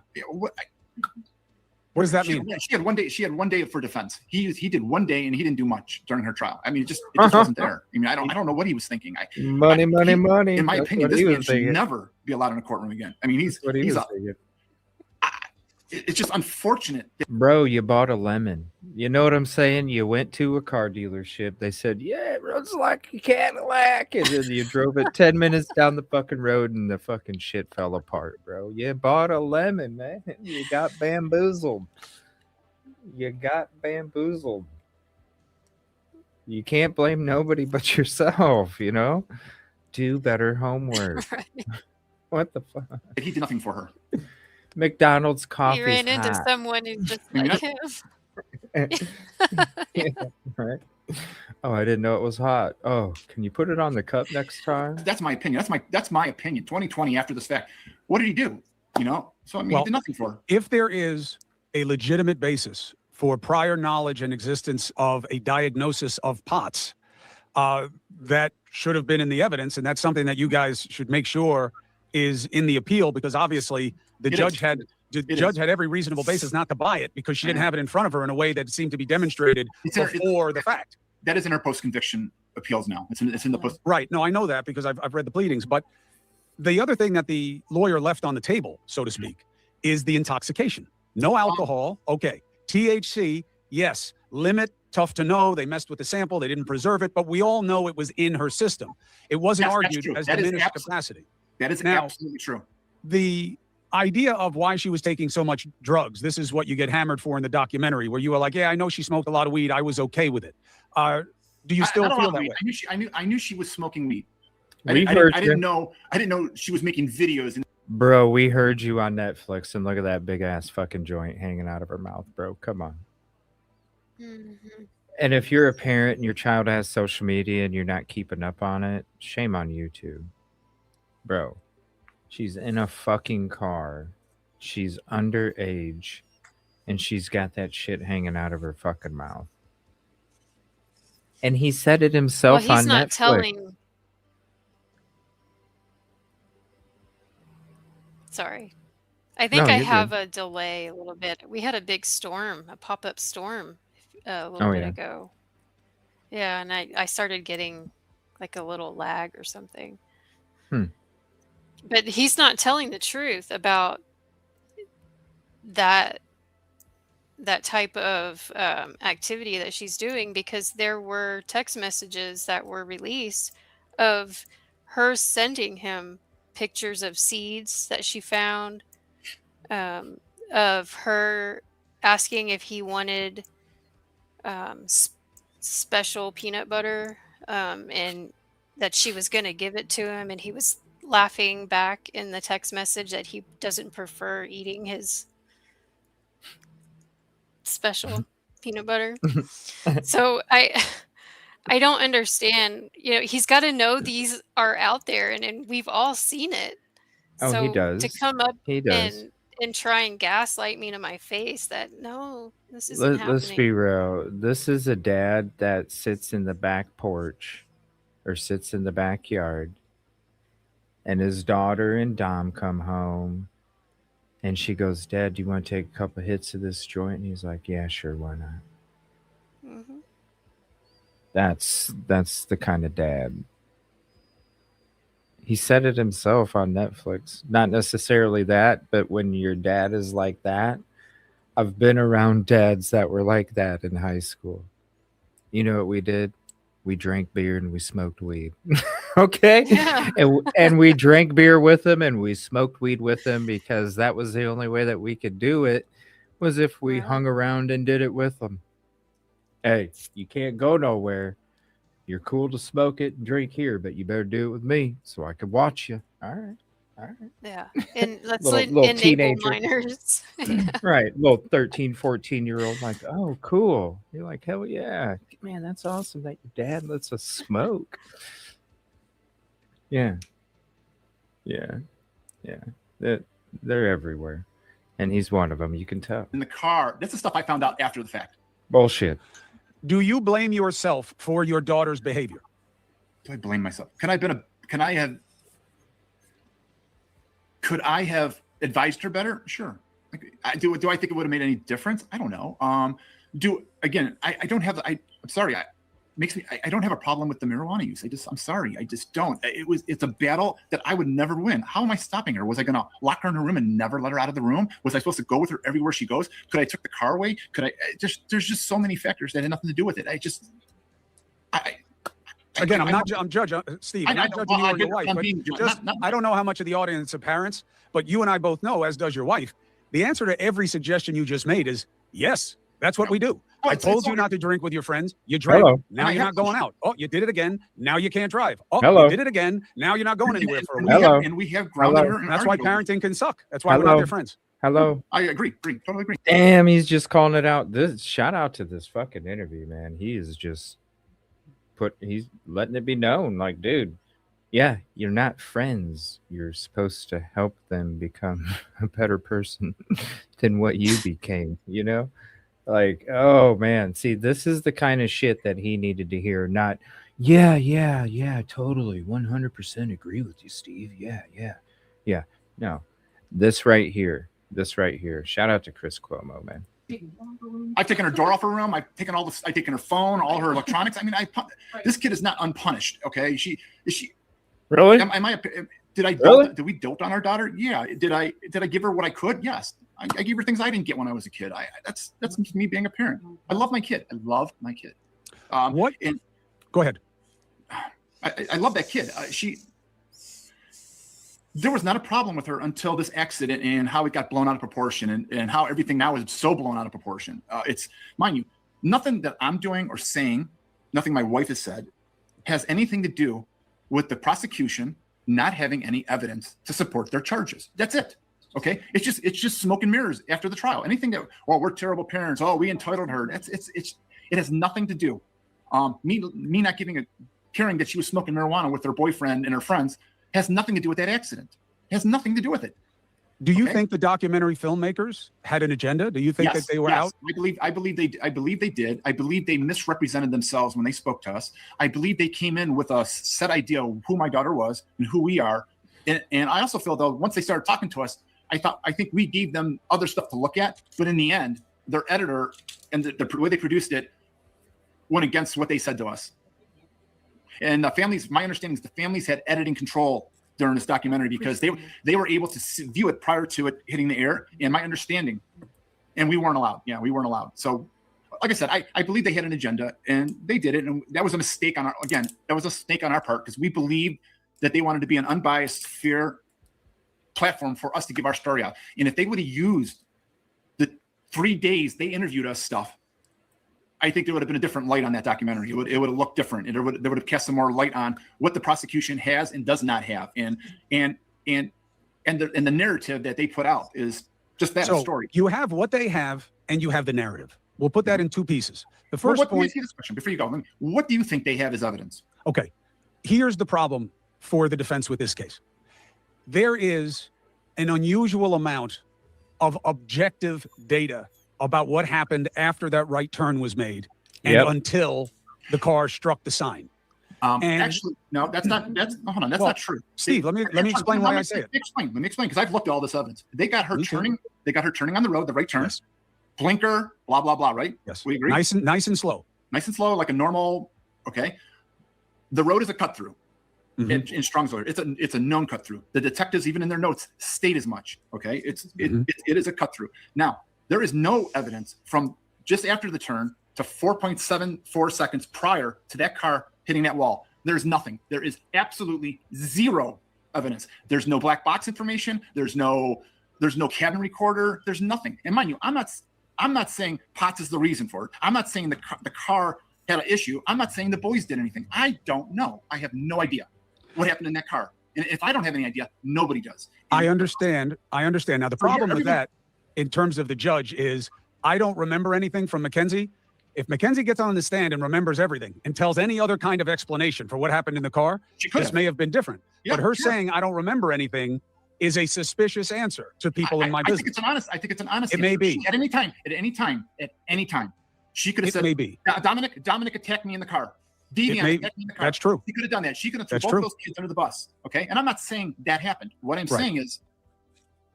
What does that mean? She had 1 day. She had 1 day for defense. He did 1 day, and he didn't do much during her trial. I mean, it just wasn't there. I mean, I don't know what he was thinking. Money. In my That's opinion, what this he man was should thinking. never be allowed in a courtroom again. I mean, That's what he was thinking. it's just unfortunate. Bro, you bought a lemon. You know what I'm saying? You went to a car dealership. They said, yeah, it runs like a Cadillac. And then you drove it 10 minutes down the fucking road and the fucking shit fell apart, bro. You bought a lemon, man. You got bamboozled. You got bamboozled. You can't blame nobody but yourself, you know? Do better homework. Right. What the fuck? He did nothing for her. McDonald's He coffee's ran into hot. someone who just I mean, like him. Yeah, right. Oh, I didn't know it was hot. Oh, can you put it on the cup next time? That's my opinion. That's my opinion. 2020 after this fact. What did he do? So I mean, Well, he did nothing for her. If there is a legitimate basis for prior knowledge and existence of a diagnosis of POTS, that should have been in the evidence, and that's something that you guys should make sure is in the appeal, because obviously the judge had every reasonable basis not to buy it because she didn't have it in front of her in a way that seemed to be demonstrated before the fact. That is in her post-conviction appeals now. It's in the post. Right. No, I know that because I've read the pleadings. But the other thing that the lawyer left on the table, so to speak, is the intoxication. No alcohol. Okay. THC. Yes. Limit. Tough to know. They messed with the sample. They didn't preserve it. But we all know it was in her system. It wasn't argued as diminished capacity. That is absolutely true. The idea of why she was taking so much drugs, this is what you get hammered for in the documentary, where you were like, yeah, I know she smoked a lot of weed. I was okay with it. Do you still feel that way? I knew she was smoking weed. I didn't know she was making videos. Bro, we heard you on Netflix, and look at that big ass fucking joint hanging out of her mouth, bro. Come on. Mm-hmm. And if you're a parent and your child has social media and you're not keeping up on it, shame on you too. Bro, she's in a fucking car. She's underage, and she's got that shit hanging out of her fucking mouth. And he said it himself Well, he's on not Netflix. telling. Sorry. I think No, I you're have good. a delay a little bit. We had a big storm, a pop-up storm a little Oh, bit yeah. ago. Yeah, and I started getting like a little lag or something. But he's not telling the truth about that type of activity that she's doing, because there were text messages that were released of her sending him pictures of seeds that she found, of her asking if he wanted special peanut butter, and that she was going to give it to him, and he was laughing back in the text message that he doesn't prefer eating his special peanut butter. So I don't understand. He's got to know these are out there, and we've all seen it. Oh, so he does. to come up He does. and try and gaslight me to my face that no, this isn't Let's happening. be real. This is a dad that sits in the back porch or sits in the backyard, and his daughter and Dom come home, and she goes, Dad, do you want to take a couple hits of this joint? And he's like, yeah, sure, why not? Mhm. That's the kind of dad He said it himself on Netflix. Not necessarily that, but when your dad is like that, I've been around dads that were like that in high school. You know what we did? We drank beer and we smoked weed. Okay? Yeah. And we drank beer with them and we smoked weed with them because that was the only way that we could do it was if we Right. hung around and did it with them. Hey, you can't go nowhere. You're cool to smoke it and drink here, but you better do it with me so I can watch you. All right. All right. Yeah. And let's Little enable teenager. minors. Yeah. Right. Little 13, 14-year-old like, oh, cool. You're like, hell yeah. Man, that's awesome that your dad lets us smoke. Yeah. Yeah. Yeah. They're everywhere. And he's one of them. You can tell. In the car. That's the stuff I found out after the fact. Bullshit. Do you blame yourself for your daughter's behavior? Do I blame myself? Could I have advised her better? Sure. Do I think it would have made any difference? I don't know. I'm sorry. I don't have a problem with the marijuana use. I'm sorry. I just don't. It's a battle that I would never win. How am I stopping her? Was I going to lock her in her room and never let her out of the room? Was I supposed to go with her everywhere she goes? Could I took the car away? There's just so many factors that had nothing to do with it. I'm judging Steve. I'm not judging you or your wife. But I don't know how much of the audience are parents, but you and I both know, as does your wife, the answer to every suggestion you just made is yes. That's what we do. I told you not to drink with your friends. You drank. Hello. Now you're not going out. Oh, you did it again. Now you can't drive. Oh, Hello. you did it again. Now you're not going anywhere for a week. Hello. And we have grounded her. That's why parenting can suck. That's why we're not Hello. your friends. Hello. I agree. Totally agree. Damn, he's just calling it out. This shout out to this fucking interview, man. He is just he's letting it be known. Like, dude, yeah, you're not friends. You're supposed to help them become a better person than what you became, you know? Like, oh man, see, this is the kind of shit that he needed to hear, not, yeah, totally, 100% agree with you, Steve. Yeah. No, this right here. Shout out to Chris Cuomo, man. I've taken her door off her room. I've taken her phone, all her electronics. I mean, this kid is not unpunished. Okay, is she Really? Did we dote on our daughter? Yeah. Did I give her what I could? Yes. I gave her things I didn't get when I was a kid. That's me being a parent. I love my kid. What? And go ahead. I love that kid. There was not a problem with her until this accident and how it got blown out of proportion and how everything now is so blown out of proportion. It's, mind you, nothing that I'm doing or saying, nothing my wife has said, has anything to do with the prosecution not having any evidence to support their charges. That's it. Okay. It's just smoke and mirrors after the trial. Anything that, oh, we're terrible parents. Oh, we entitled her. It has nothing to do. Me not caring that she was smoking marijuana with her boyfriend and her friends has nothing to do with that accident. It has nothing to do with it. Do you think the documentary filmmakers had an agenda? Do you think that they were out? I believe they did. I believe they misrepresented themselves when they spoke to us. I believe they came in with a set idea of who my daughter was and who we are. And I also feel, though, once they started talking to us, I think we gave them other stuff to look at. But in the end, their editor and the way they produced it went against what they said to us. And the families, my understanding is the families had editing control during this documentary because they were able to view it prior to it hitting the air. And my understanding, and we weren't allowed. Yeah, we weren't allowed. So, like I said, I believe they had an agenda and they did it. And that was a mistake on our part because we believed that they wanted to be an unbiased, fair platform for us to give our story out. And if they would have used the 3 days they interviewed us stuff, I think there would have been a different light on that documentary. It would have looked different. They would have cast some more light on what the prosecution has and does not have. And the narrative that they put out is just that story. You have what they have and you have the narrative. We'll put that in two pieces. The first point. Let me ask you this question before you go. What do you think they have as evidence? Okay. Here's the problem for the defense with this case. There is an unusual amount of objective data about what happened after that right turn was made and until the car struck the sign. Actually, no, that's not true. Steve, let me explain why I say it. Let me explain because I've looked at all this evidence. They got her turning on the road, the right turn, blinker, blah blah blah. Right? Yes. We agree. Nice and slow. Nice and slow, like a normal. Okay. The road is a cut through. in Strong's lawyer. It's a known cut through. The detectives, even in their notes, state as much. Okay, it is a cut through. Now there is no evidence from just after the turn to 4.74 seconds prior to that car hitting that wall. There's nothing. There is absolutely zero evidence. There's no black box information. There's no cabin recorder. There's nothing. And mind you, I'm not saying Potts is the reason for it. I'm not saying the car had an issue. I'm not saying the boys did anything. I don't know. I have no idea what happened in that car. And if I don't have any idea, nobody does. And I understand. Now, the problem with that in terms of the judge is I don't remember anything from Mackenzie. If Mackenzie gets on the stand and remembers everything and tells any other kind of explanation for what happened in the car, this may have been different. Yeah, but her saying I don't remember anything is a suspicious answer to people in my business. I think it's an honest It may be. At any time, she could have said, maybe. Dominic attacked me in the car. Deviant attacked me in the car. That's true. She could have done that. She could have thrown both those kids under the bus. Okay. And I'm not saying that happened. What I'm saying is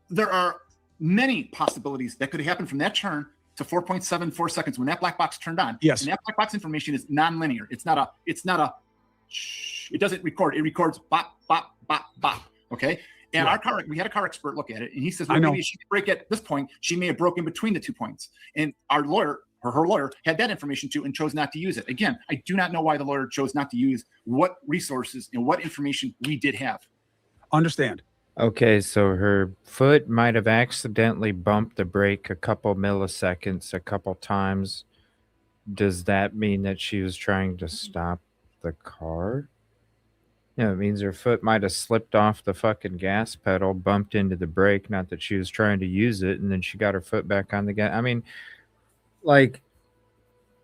there are many possibilities that could have happened from that turn to 4.74 seconds when that black box turned on. Yes. And that black box information is non-linear. It doesn't record. It records bop, bop, bop, bop. Okay. And we had a car expert look at it, and he says, well, maybe she could break at this point. She may have broken between the 2 points. And our lawyer, or her lawyer, had that information too and chose not to use it. Again, I do not know why the lawyer chose not to use what resources and what information we did have. Understand. Okay, so her foot might have accidentally bumped the brake a couple milliseconds, a couple times. Does that mean that she was trying to stop the car? Yeah, it means her foot might have slipped off the fucking gas pedal, bumped into the brake, not that she was trying to use it, and then she got her foot back on the gas. I mean, like,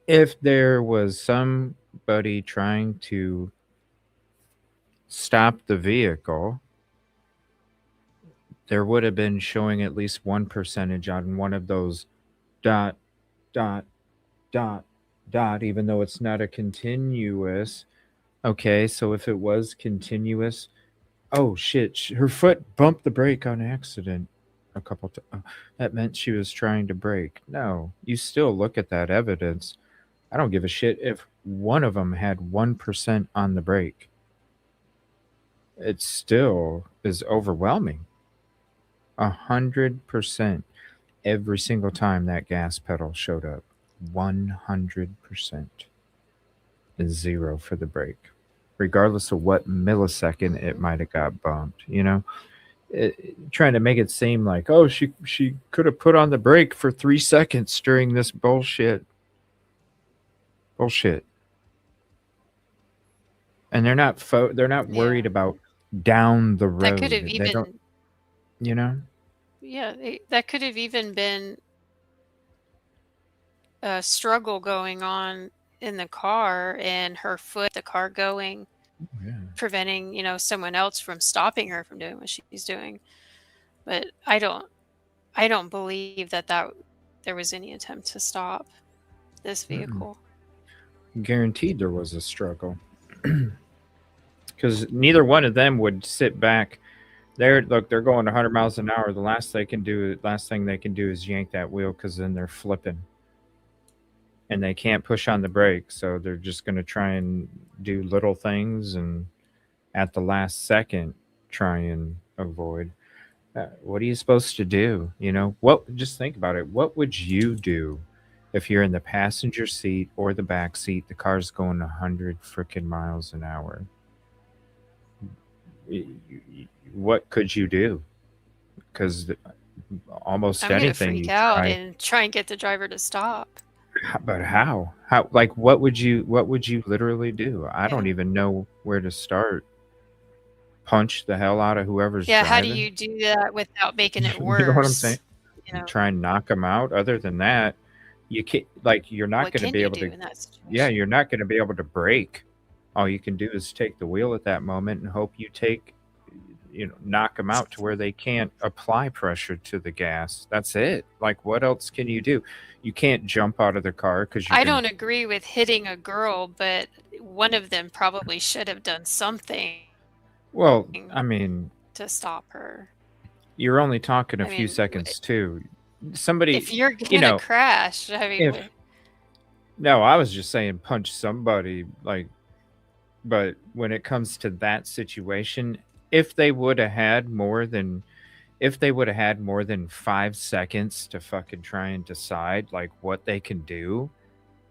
if there was somebody trying to stop the vehicle, there would have been showing at least one percentage on one of those ... even though it's not a continuous. Okay, so if it was continuous, oh shit, her foot bumped the brake on accident a couple times. That meant she was trying to brake. No, you still look at that evidence. I don't give a shit if one of them had 1% on the brake. It still is overwhelming. 100% every single time that gas pedal showed up. 100% is 0 for the brake, regardless of what millisecond it might have got bumped. You know, trying to make it seem like, oh, she could have put on the brake for 3 seconds during this bullshit. And they're not worried about down the road. That could have even, you know. Yeah, that could have even been a struggle going on in the car, and her foot, the car going, preventing, someone else from stopping her from doing what she's doing. But I don't believe that there was any attempt to stop this vehicle. Guaranteed there was a struggle, because neither one of them would sit back. They're going 100 miles an hour. The last thing they can do is yank that wheel, because then they're flipping. And they can't push on the brake, so they're just going to try and do little things, and at the last second try and avoid. What are you supposed to do? Just think about it. What would you do if you're in the passenger seat or the back seat? The car's going 100 freaking miles an hour. What could you do? Because almost anything. I'm gonna freak out and try and get the driver to stop. But how? Like, what would you literally do? I don't even know where to start. Punch the hell out of whoever's driving? How do you do that without making it worse? You know what I'm saying? Try and knock them out. Other than that, you can't. Like, you're not going to be able to. Yeah, you're not going to be able to brake. All you can do is take the wheel at that moment and hope you knock them out to where they can't apply pressure to the gas. That's it. Like, what else can you do? You can't jump out of the car because I don't agree with hitting a girl, but one of them probably should have done something. Well, I mean, to stop her. You're only talking a few seconds too. Somebody, if you're gonna crash, I mean, no, I was just saying punch somebody. Like, But when it comes to that situation, if they would have had more than if they would have had more than 5 seconds to fucking try and decide like what they can do,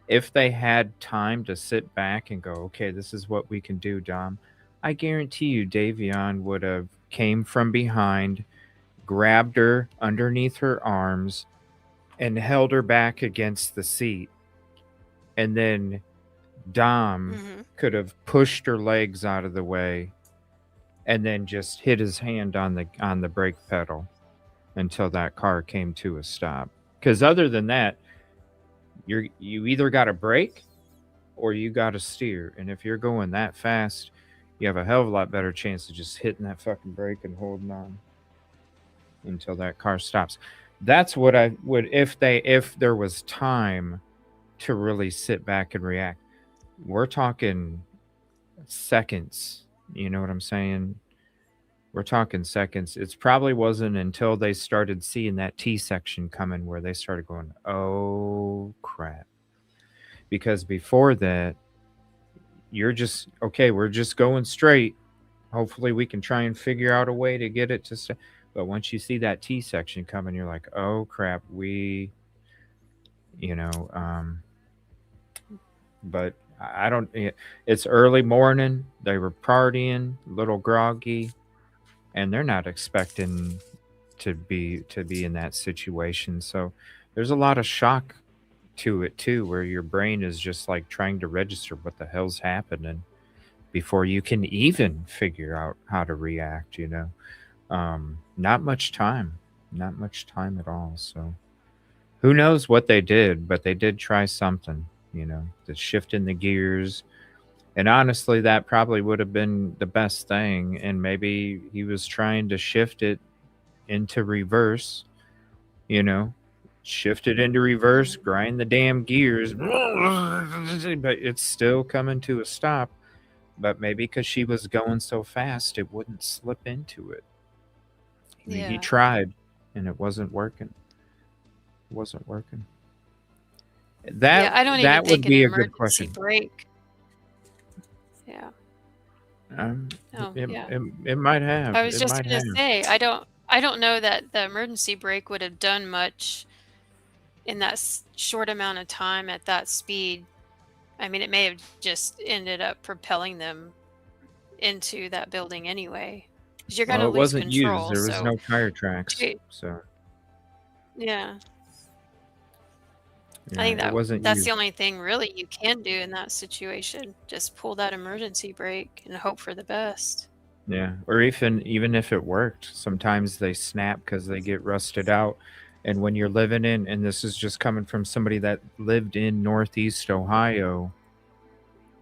if they had time to sit back and go, okay, this is what we can do, Dom, I guarantee you Davion would have came from behind, grabbed her underneath her arms, and held her back against the seat. And then Dom Mm-hmm. could have pushed her legs out of the way and then just hit his hand on the brake pedal until that car came to a stop. Because other than that, you either got to brake or you got to steer. And if you're going that fast, you have a hell of a lot better chance of just hitting that fucking brake and holding on until that car stops. That's what I would if there was time to really sit back and react. We're talking seconds. You know what I'm saying? We're talking seconds. It probably wasn't until they started seeing that T section coming where they started going, oh crap. Because before that, you're just, okay, we're just going straight. Hopefully we can try and figure out a way to get it to but once you see that T section coming, you're like, oh crap, but I don't, it's early morning. They were partying, a little groggy, and they're not expecting to be in that situation. So there's a lot of shock to it too, where your brain is just like trying to register what the hell's happening before you can even figure out how to react, not much time at all. So who knows what they did, but they did try something, the shift in the gears. And honestly, that probably would have been the best thing. And maybe he was trying to shift it into reverse, shift it into reverse, grind the damn gears, but it's still coming to a stop. But maybe because she was going so fast, it wouldn't slip into it. He Yeah. tried, and it wasn't working. Yeah, I don't even That would think an be a good emergency question. brake. Yeah. Yeah. It might have. I was It just might gonna have. say, I don't know that the emergency brake would have done much in that short amount of time at that speed. I mean, it may have just ended up propelling them into that building anyway. 'Cause you're Well, gonna it lose wasn't used. control. There was So, no tire tracks. Gee. So yeah, I yeah, think it wasn't that's used. the only thing really you can do in that situation. Just pull that emergency brake and hope for the best. Yeah, or even if it worked, sometimes they snap because they get rusted out. And when you're living in, and this is just coming from somebody that lived in Northeast Ohio,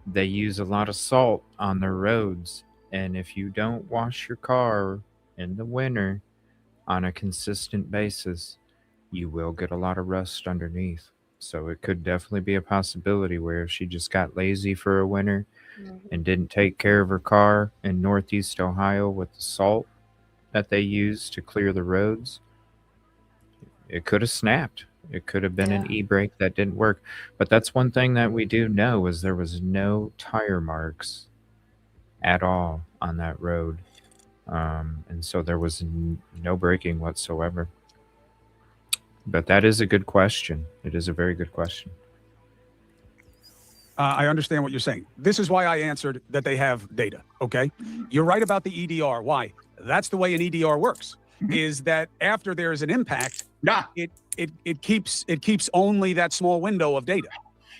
they use a lot of salt on their roads. And if you don't wash your car in the winter on a consistent basis, you will get a lot of rust underneath. So it could definitely be a possibility where if she just got lazy for a winter and didn't take care of her car in Northeast Ohio with the salt that they use to clear the roads, it could have snapped. It could have been an Yeah. e-brake that didn't work. But that's one thing that we do know is there was no tire marks at all on that road. And so there was no braking whatsoever. But that is a good question. It is a very good question. I understand what you're saying. This is why I answered that they have data. Okay, you're right about the EDR. Why? That's the way an EDR works. Is that after there is an impact, Yeah. it keeps only that small window of data.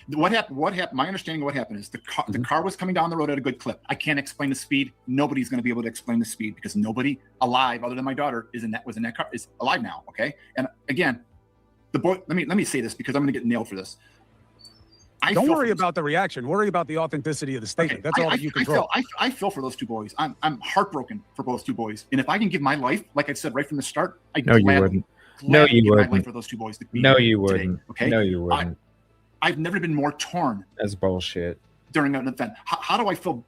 What happened? My understanding of what happened is the car was coming down the road at a good clip. I can't explain the speed. Nobody's going to be able to explain the speed because nobody alive, other than my daughter, was in that car, is alive now. Okay, and again, the boy. Let me say this because I'm going to get nailed for this. Don't worry about the reaction. Worry about the authenticity of the statement. That's all that you control. I feel for those two boys. I'm heartbroken for those two boys. And if I can give my life, like I said right from the start, No, you wouldn't. No, you give my life wouldn't. for those two boys. No, you today, wouldn't. okay. No, you wouldn't. I've never been more torn That's bullshit. during an event. How do I feel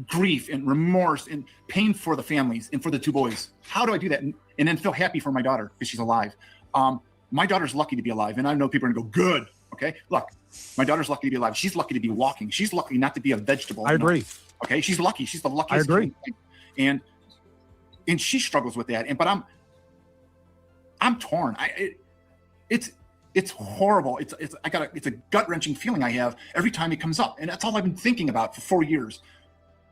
grief and remorse and pain for the families and for the two boys? How do I do that and then feel happy for my daughter because she's alive? My daughter's lucky to be alive, and I know people are gonna go, good. Okay, look, my daughter's lucky to be alive. She's lucky to be walking. She's lucky not to be a vegetable. I agree. Okay, she's lucky. She's the luckiest. I agree. And she struggles with that. But I'm torn. It's horrible. It's a gut wrenching feeling I have every time it comes up, and that's all I've been thinking about for 4 years.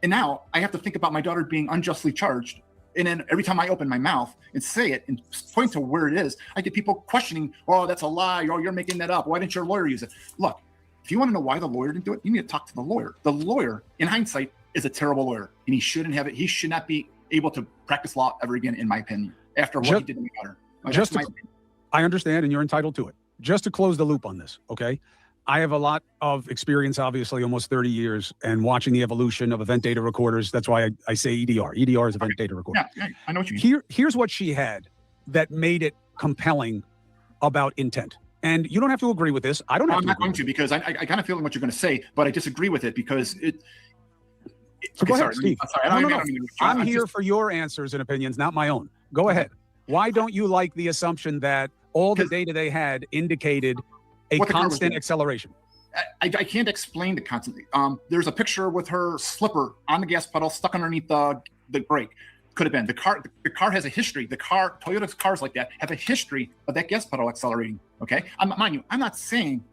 And now I have to think about my daughter being unjustly charged. And then every time I open my mouth and say it and point to where it is, I get people questioning, "Oh, that's a lie. Oh, you're making that up. Why didn't your lawyer use it?" Look, if you want to know why the lawyer didn't do it, you need to talk to the lawyer. The lawyer, in hindsight, is a terrible lawyer, and he shouldn't have it. He should not be able to practice law ever again, in my opinion, after what he did to my daughter. I understand, and you're entitled to it. Just to close the loop on this, okay? I have a lot of experience, obviously, almost 30 years, and watching the evolution of event data recorders. That's why I say EDR. EDR is event data recorder. Yeah, I know what you mean. Here's what she had that made it compelling about intent. And you don't have to agree with this. I don't have I'm to. not going to, because I kind of feel what you're going to say, but I disagree with it because it. So go ahead, Steve. I'm here just, for your answers and opinions, not my own. Go ahead. Why don't you like the assumption that all the data they had indicated a constant acceleration? I can't explain the constant. There's a picture with her slipper on the gas pedal stuck underneath the brake. Could have been the car. The car has a history. Toyota's cars like that have a history of that gas pedal accelerating. Okay, mind you, I'm not saying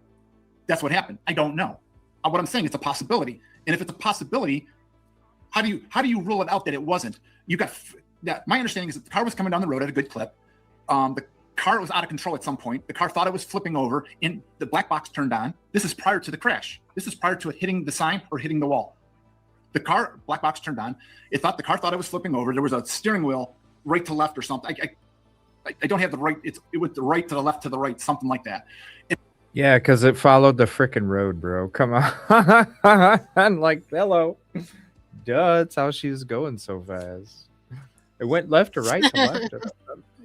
that's what happened. I don't know. What I'm saying, it's a possibility. And if it's a possibility, how do you rule it out that it wasn't? You got that. My understanding is that the car was coming down the road at a good clip. The car was out of control at some point. The car thought it was flipping over, and the black box turned on. This is prior to the crash. This is prior to it hitting the sign or hitting the wall. The black box turned on. The car thought it was flipping over. There was a steering wheel right to left or something. I don't have the right. It was the right to the left to the right, something like that. Yeah, because it followed the freaking road, bro. Come on. I'm like, hello. Duh, that's how she's going so fast. It went left or right to left.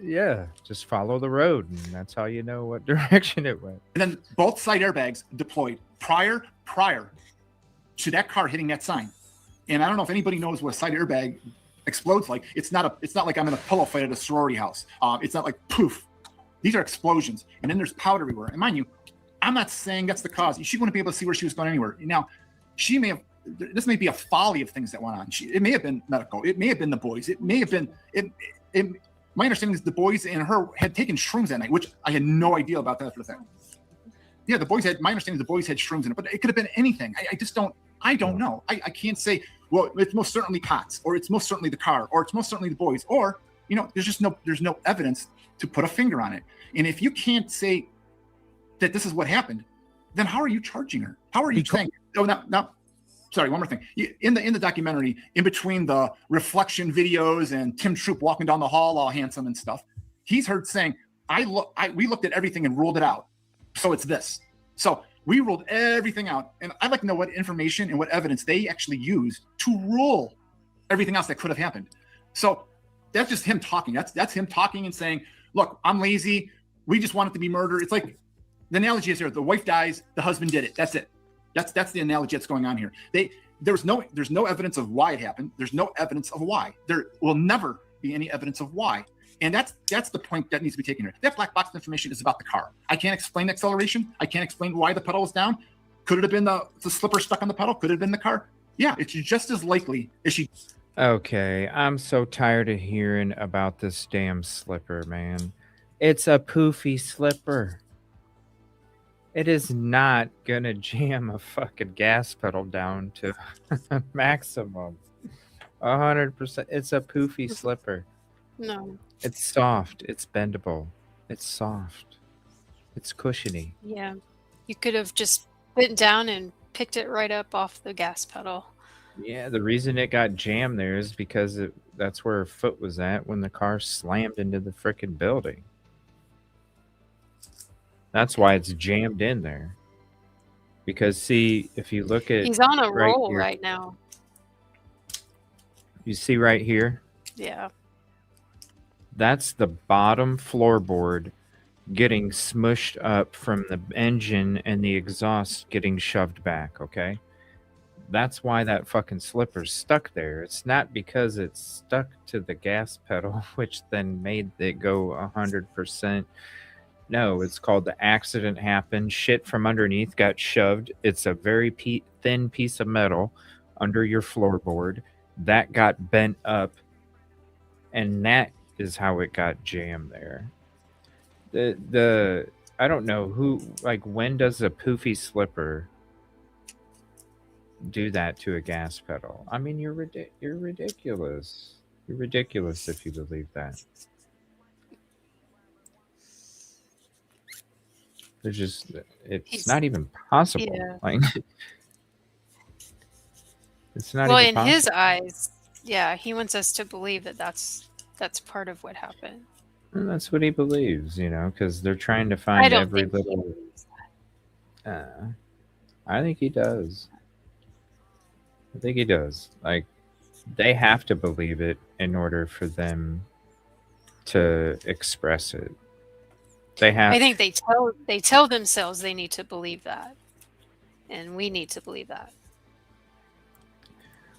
Yeah, just follow the road, and that's how you know what direction it went. And then both side airbags deployed prior to that car hitting that sign. And I don't know if anybody knows what a side airbag explodes like. It's not like I'm in a pillow fight at a sorority house. It's not like poof. These are explosions, and then there's powder everywhere. And mind you, I'm not saying that's the cause. She wouldn't be able to see where she was going anywhere. Now, she may have. This may be a folly of things that went on. It may have been medical. It may have been the boys. It may have been. My understanding is the boys and her had taken shrooms that night, which I had no idea about that for the thing. Yeah, my understanding is the boys had shrooms in it, but it could have been anything. I don't know. I can't say, well, it's most certainly Potts, or it's most certainly the car, or it's most certainly the boys, or, there's no evidence to put a finger on it. And if you can't say that this is what happened, then how are you charging her? How are you saying, sorry, one more thing. In the documentary, in between the reflection videos and Tim Troop walking down the hall all handsome and stuff, he's heard saying, we looked at everything and ruled it out. So it's this. So we ruled everything out. And I'd like to know what information and what evidence they actually used to rule everything else that could have happened. So that's just him talking. That's him talking and saying, look, I'm lazy. We just want it to be murder. It's like the analogy is here. The wife dies, the husband did it. That's it. That's the analogy that's going on here. There's no evidence of why it happened. There's no evidence of why. There will never be any evidence of why. And that's the point that needs to be taken here. That black box information is about the car. I can't explain acceleration. I can't explain why the pedal was down. Could it have been the slipper stuck on the pedal? Could it have been the car? Yeah, it's just as likely as she. Okay, I'm so tired of hearing about this damn slipper, man. It's a poofy slipper. It is not gonna jam a fucking gas pedal down to maximum. 100%. It's a poofy slipper. No. It's soft. It's bendable. It's soft. It's cushiony. Yeah. You could have just bent down and picked it right up off the gas pedal. Yeah, the reason it got jammed there is because that's where her foot was at when the car slammed into the freaking building. That's why it's jammed in there. Because, see, if you look at... He's on a roll here, right now. You see right here? Yeah. That's the bottom floorboard getting smushed up from the engine and the exhaust getting shoved back, okay? That's why that fucking slipper's stuck there. It's not because it's stuck to the gas pedal, which then made it go 100%. No, it's called the accident happened. Shit from underneath got shoved. It's a very thin piece of metal. under your floorboard. That got bent up, and that is how it got jammed there. The I don't know who, like, when does a poofy slipper do that to a gas pedal? I mean, you're ridiculous. You're ridiculous if you believe that. There's just it's He's not even possible. yeah. Like it's not Well, even in possible. his eyes, yeah, he wants us to believe that that's part of what happened. And that's what he believes, because they're trying to I find don't every think he little. believes that. I think he does. I think he does. Like, they have to believe it in order for them to express it. They have. I think they tell themselves they need to believe that, and we need to believe that.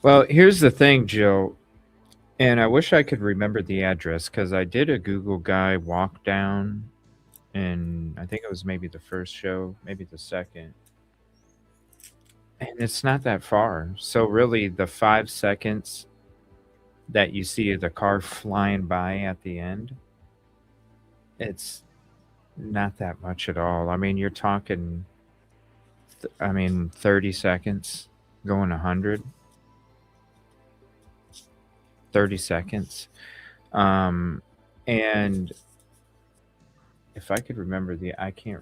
Well, here's the thing, Jill, and I wish I could remember the address because I did a Google guy walk down, and I think it was maybe the first show, maybe the second. And it's not that far. So really, the 5 seconds that you see the car flying by at the end, it's not that much at all. I mean, you're talking, 30 seconds going 100. 30 seconds. And if I could remember I can't,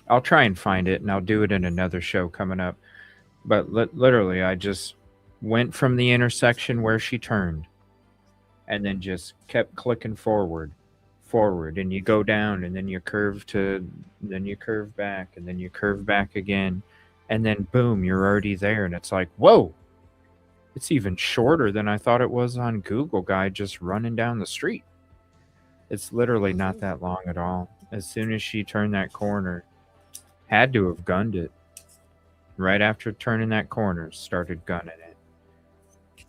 I'll try and find it and I'll do it in another show coming up. But literally, I just went from the intersection where she turned and then just kept clicking forward, and you go down and then you curve then you curve back and then you curve back again. And then boom, you're already there. And it's like, whoa, it's even shorter than I thought it was on Google Guide just running down the street. It's literally not that long at all. As soon as she turned that corner, had to have gunned it. Right after turning that corner, started gunning it.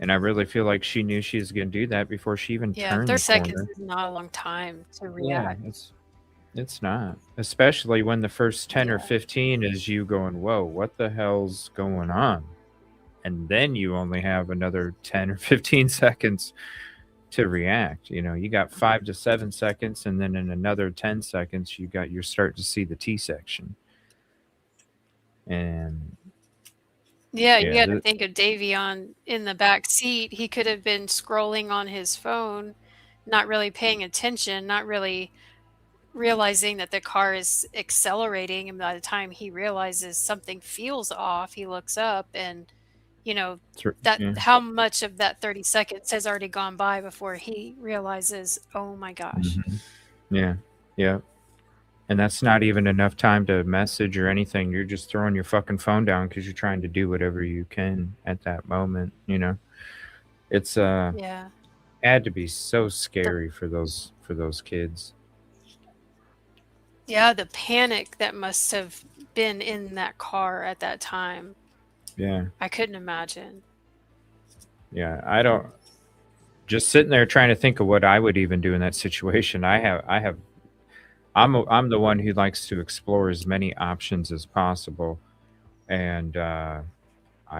And I really feel like she knew she was going to do that before she even Yeah, turned 30 the seconds corner. is not a long time to Yeah, react. it's not. Especially when the first 10 or Yeah. 15 is you going, whoa, what the hell's going on? And then you only have another 10 or 15 seconds to react. You got 5 to 7 seconds, and then in another 10 seconds, you're starting to see the T section. And Yeah, you yeah, got to think of Davion in the back seat. He could have been scrolling on his phone, not really paying attention, not really realizing that the car is accelerating. And by the time he realizes something feels off, he looks up and, that yeah. how much of that 30 seconds has already gone by before he realizes, oh my gosh. Mhm. Yeah, yeah. And that's not even enough time to message or anything. You're just throwing your fucking phone down because you're trying to do whatever you can at that moment. It's Yeah. had to be so scary for those kids. Yeah, the panic that must have been in that car at that time. Yeah, I couldn't imagine. yeah. I don't. Just sitting there trying to think of what I would even do in that situation. I'm the one who likes to explore as many options as possible, and I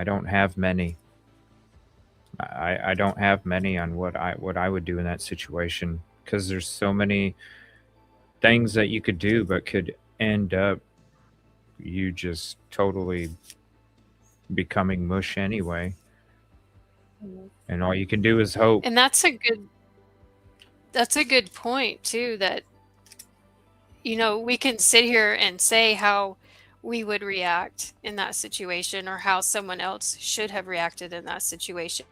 don't have many. I don't have many on what I would do in that situation because there's so many things that you could do, but could end up you just totally becoming mush anyway, and all you can do is hope. And that's a good point too, that we can sit here and say how we would react in that situation or how someone else should have reacted in that situation.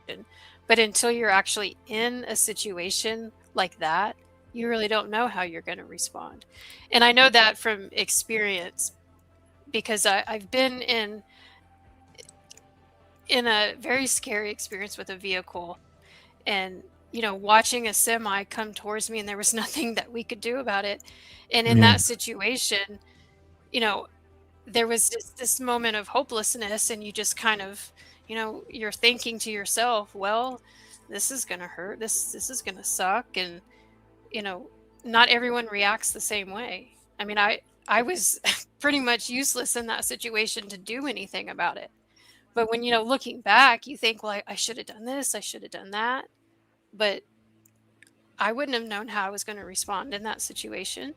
But until you're actually in a situation like that, you really don't know how you're going to respond. And I know that from experience because I've been in a very scary experience with a vehicle and watching a semi come towards me and there was nothing that we could do about it. And in Yeah. that situation, there was just this moment of hopelessness and you just kind of, you're thinking to yourself, well, this is going to hurt. This is going to suck. And, not everyone reacts the same way. I mean, I was pretty much useless in that situation to do anything about it. But when, looking back, you think, well, I should have done this, I should have done that. But I wouldn't have known how I was going to respond in that situation.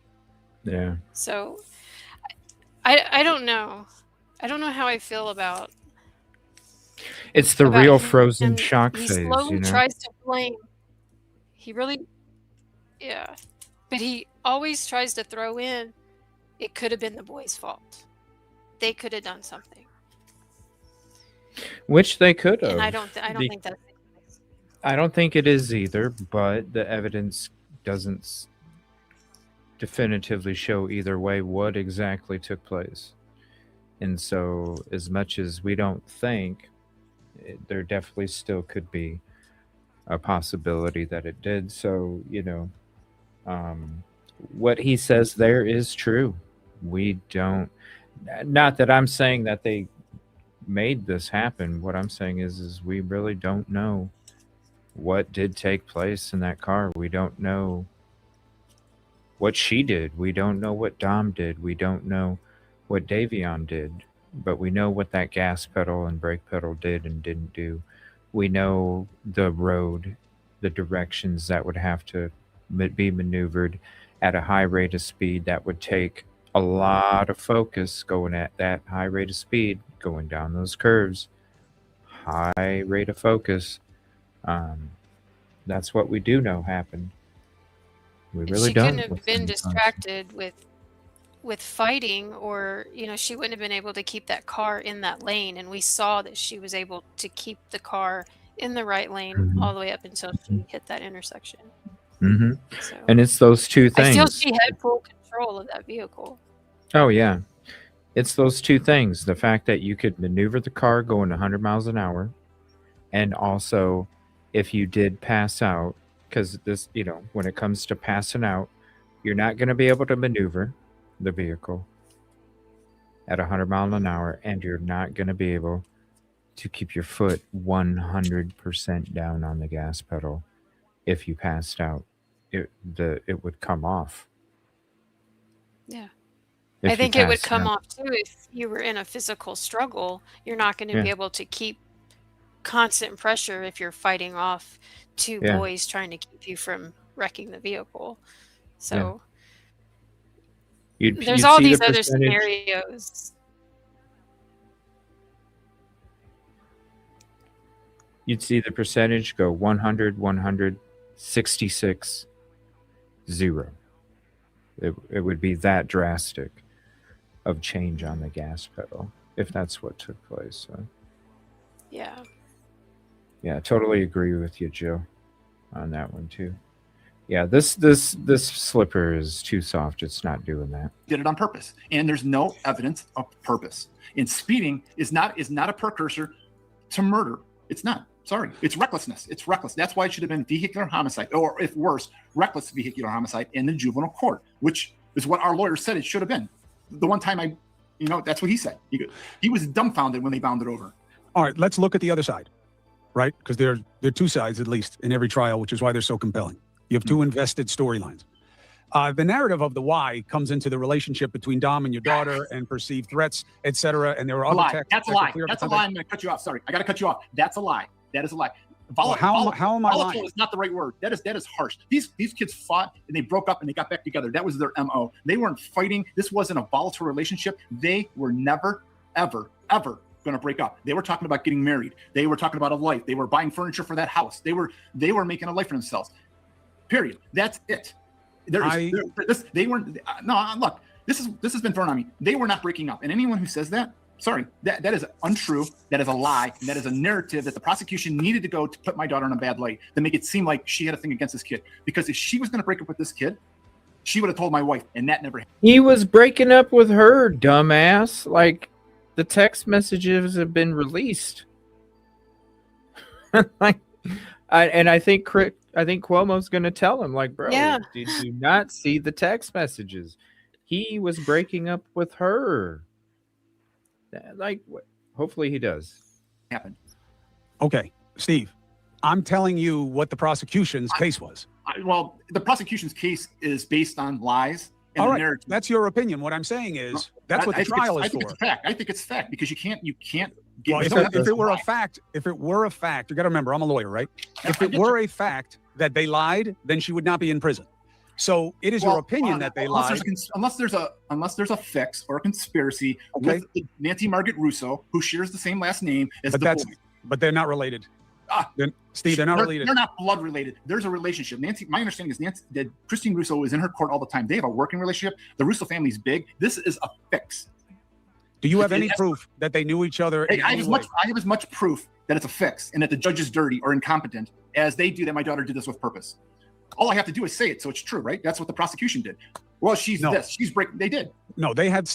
Yeah. So I don't know. I don't know how I feel about It's the about real him. frozen shock He phase, slowly you know? tries to blame. He really, yeah. But he always tries to throw in, it could have been the boys' fault. They could have done something. Which they could have. And I don't think that's the case. I don't think it is either, but the evidence doesn't definitively show either way what exactly took place. And so, as much as we don't think, there definitely still could be a possibility that it did. So, what he says there is true. We don't, not that I'm saying that they made this happen. What I'm saying is we really don't know what did take place in that car. We don't know what she did. We don't know what Dom did. We don't know what Davion did, but we know what that gas pedal and brake pedal did and didn't do. We know the road, the directions that would have to be maneuvered at a high rate of speed that would take a lot of focus going at that high rate of speed, going down those curves, high rate of focus. That's what we do know happened. We really She don't. couldn't have been distracted with fighting, or she wouldn't have been able to keep that car in that lane. And we saw that she was able to keep the car in the right lane all the way up until she hit that intersection. Mm-hmm. So, and it's those two things. I feel she had full control of that vehicle. Oh yeah, it's those two things: the fact that you could maneuver the car going 100 miles an hour, and also if you did pass out, because this, when it comes to passing out, you're not going to be able to maneuver the vehicle at 100 miles an hour, and you're not going to be able to keep your foot 100% down on the gas pedal. If you passed out, it would come off. Yeah. If I think you it would passed come out. off too if you were in a physical struggle. You're not going to be Yeah. able to keep constant pressure if you're fighting off two Yeah. boys trying to keep you from wrecking the vehicle. So there's You'd all see these the other percentage. scenarios. You'd see the percentage go 100, 100, 66, 0. It would be that drastic of change on the gas pedal if that's what took place. So, Yeah. yeah, totally agree with you, Joe, on that one too. Yeah, this slipper is too soft. It's not doing that. Did it on purpose, and there's no evidence of purpose. And speeding is not a precursor to murder. It's not. Sorry, it's recklessness. It's reckless. That's why it should have been vehicular homicide, or if worse, reckless vehicular homicide in the juvenile court, which is what our lawyer said it should have been. The one time that's what he said. He was dumbfounded when they bound it over. All right, let's look at the other side, right? Because there are two sides, at least, in every trial, which is why they're so compelling. You have two invested storylines. The narrative of the why comes into the relationship between Dom and your daughter and perceived threats, etc. And there were other texts. That's a lie. That's a lie. I'm going to cut you off. Sorry, I got to cut you off. That's a lie. That is a lie. How am I lying? Volatile is not the right word. That is harsh. These kids fought and they broke up and they got back together. That was their MO. They weren't fighting. This wasn't a volatile relationship. They were never, ever, ever going to break up. They were talking about getting married. They were talking about a life. They were buying furniture for that house. They were making a life for themselves. Period. That's it. They weren't. No, look. This has been thrown on me. They were not breaking up. And anyone who says that, sorry, that is untrue. That is a lie. And that is a narrative that the prosecution needed to go to put my daughter in a bad light, to make it seem like she had a thing against this kid. Because if she was going to break up with this kid, she would have told my wife, and that never happened. He was breaking up with her, dumbass. Like, the text messages have been released. I think Cuomo's going to tell him, like, bro, did you not see the text messages? He was breaking up with her. Like, hopefully he does. Happened. Okay, Steve, I'm telling you what the prosecution's case was. Well, the prosecution's case is based on lies and All the right, narrative. that's your opinion. What I'm saying is that's what the trial is I think for. it's a fact. I think it's fact because you can't get. Well, if it were a fact, you got to remember, I'm a lawyer, right? If it were a fact that they lied, then she would not be in prison. So it is your opinion that they lied. Unless there's a fix or a conspiracy with Nancy Margaret Russo, who shares the same last name as the boy. But they're not related. Steve, they're not related. They're not blood related. There's a relationship. My understanding is that Christine Russo is in her court all the time. They have a working relationship. The Russo family is big. This is a fix. Do you have any proof that they knew each other? I have as much proof that it's a fix and that the judge is dirty or incompetent as they do that my daughter did this with purpose. All I have to do is say it, so it's true, right? That's what the prosecution did. Well, they did. No, they have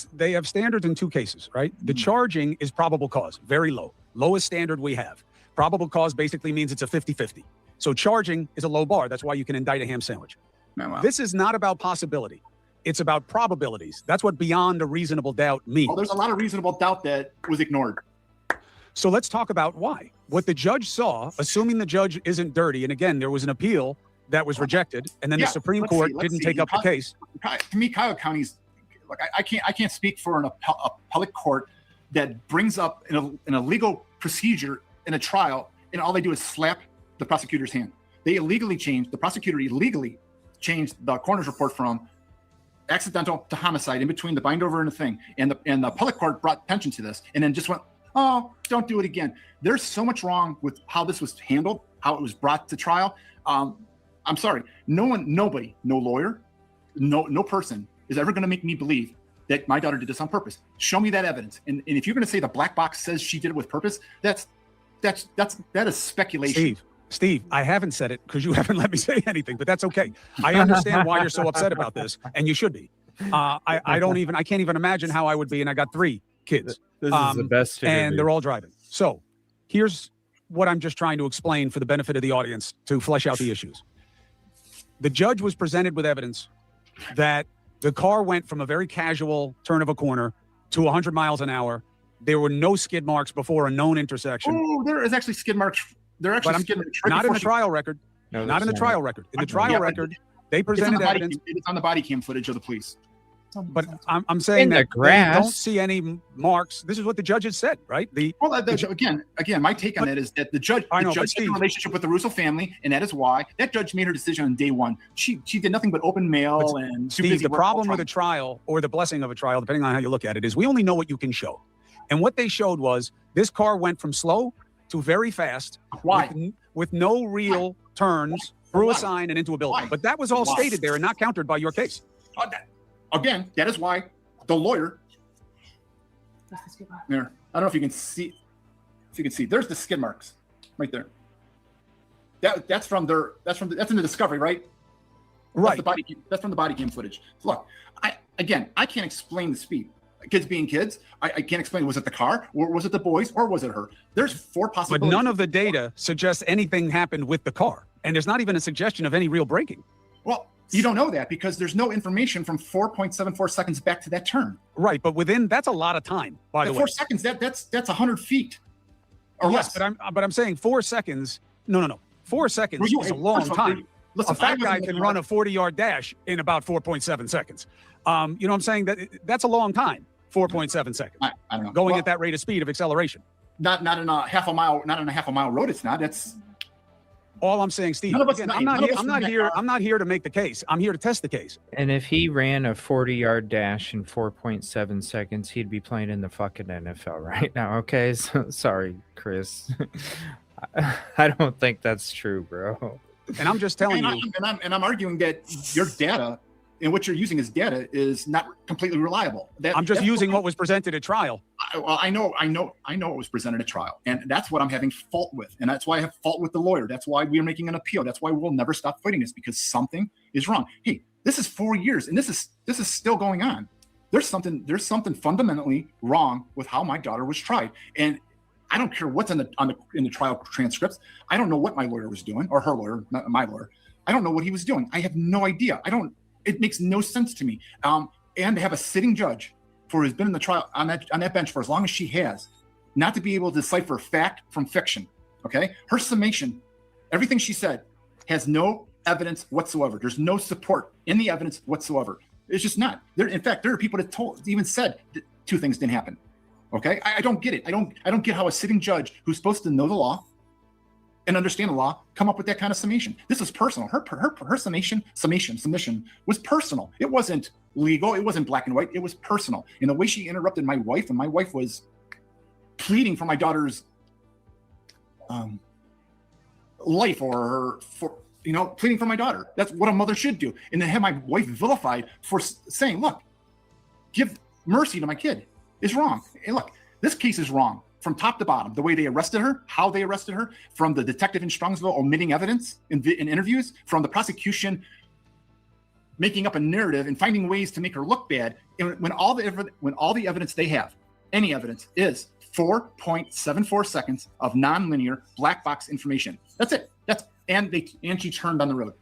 standards in 2 cases, right? The charging is probable cause, very low. Lowest standard we have. Probable cause basically means it's a 50-50. So charging is a low bar. That's why you can indict a ham sandwich. Wow. This is not about possibility. It's about probabilities. That's what beyond a reasonable doubt means. Well, there's a lot of reasonable doubt that was ignored. So let's talk about why. What the judge saw, assuming the judge isn't dirty, and again, there was an appeal that was rejected, and then the Supreme Court didn't take up the case. To me, Cuyahoga County's like I can't speak for an appellate court that brings up an illegal procedure in a trial, and all they do is slap the prosecutor's hand. The prosecutor illegally changed the coroner's report from accidental to homicide in between the bind over and the thing. And the appellate court brought attention to this and then just went, oh, don't do it again. There's so much wrong with how this was handled, how it was brought to trial. I'm sorry. Nobody, no lawyer, no person is ever going to make me believe that my daughter did this on purpose. Show me that evidence. And if you're going to say the black box says she did it with purpose, that is speculation. Steve, I haven't said it because you haven't let me say anything, but that's okay. I understand why you're so upset about this, and you should be. I can't even imagine how I would be, and I got 3 kids. This is the best interview. And they're all driving. So here's what I'm just trying to explain for the benefit of the audience to flesh out the issues. The judge was presented with evidence that the car went from a very casual turn of a corner to 100 miles an hour. There were no skid marks before a known intersection. Oh, there is actually skid marks. There are actually skid marks. Not in the trial record. No, not in the trial record. In the trial record, they presented evidence. It's on the body cam footage of the police. But I'm saying that they don't see any marks. This is what the judges said, right? Again, my take on that is that the judge had a relationship with the Russo family, and that is why that judge made her decision on day 1. She did nothing but open mail and. Steve, the problem with a trial or the blessing of a trial, depending on how you look at it, is we only know what you can show. And what they showed was this car went from slow to very fast. Why? With no real turns through a sign and into a building. But that was all stated there and not countered by your case. Again, that is why the lawyer. There, I don't know if you can see. If you can see, there's the skid marks, right there. That's in the discovery, right? Right. That's from the body cam footage. So look, I can't explain the speed. Kids being kids, I can't explain. Was it the car, or was it the boys, or was it her? There's 4 possibilities. But none of the data suggests anything happened with the car, and there's not even a suggestion of any real braking. Well, you don't know that because there's no information from 4.74 seconds back to that turn. Right, but that's a lot of time. By the way, 4 seconds. That's 100 feet or less. But I'm saying 4 seconds. No. 4 seconds is a long time. Listen, a fat guy can run a 40-yard dash in about 4.7 seconds. You know what I'm saying? That's a long time. 4.7 seconds. I don't know. Going at that rate of speed of acceleration. Not in a half a mile. Not in a half a mile road. It's not. That's all I'm saying, Steve. Again, I'm not here to make the case. I'm here to test the case. And if he ran a 40-yard dash in 4.7 seconds, he'd be playing in the fucking NFL right now. Okay, so, sorry, Chris. I don't think that's true, bro. And I'm just telling you. I'm arguing that your data and what you're using as data is not completely reliable. I'm just using what was presented at trial. I know what was presented at trial, and that's what I'm having fault with, and that's why I have fault with the lawyer. That's why we are making an appeal. That's why we'll never stop fighting this, because something is wrong. Hey, this is 4 years, and this is still going on. There's something fundamentally wrong with how my daughter was tried, and I don't care what's in the trial transcripts. I don't know what my lawyer was doing, or her lawyer, not my lawyer. I don't know what he was doing. I have no idea. It makes no sense to me. And to have a sitting judge who's been in the trial on that bench for as long as she has, not to be able to decipher fact from fiction. Okay, her summation, everything she said, has no evidence whatsoever. There's no support in the evidence whatsoever. It's just not. In fact, there are people that even said that 2 things didn't happen. Okay, I don't get it. I don't get how a sitting judge who's supposed to know the law and understand the law come up with that kind of summation. This is personal. Her submission was personal. It wasn't legal. It wasn't black and white. It was personal. And the way she interrupted my wife, and my wife was pleading for my daughter's life, or for pleading for my daughter. That's what a mother should do. And then have my wife vilified for saying, look, give mercy to my kid is wrong. And look, this case is wrong from top to bottom. The way they arrested her, how they arrested her, from the detective in Strongsville omitting evidence in interviews, from the prosecution making up a narrative and finding ways to make her look bad. And when all the evidence they have, any evidence, is 4.74 seconds of nonlinear black box information. That's it. And she turned on the road.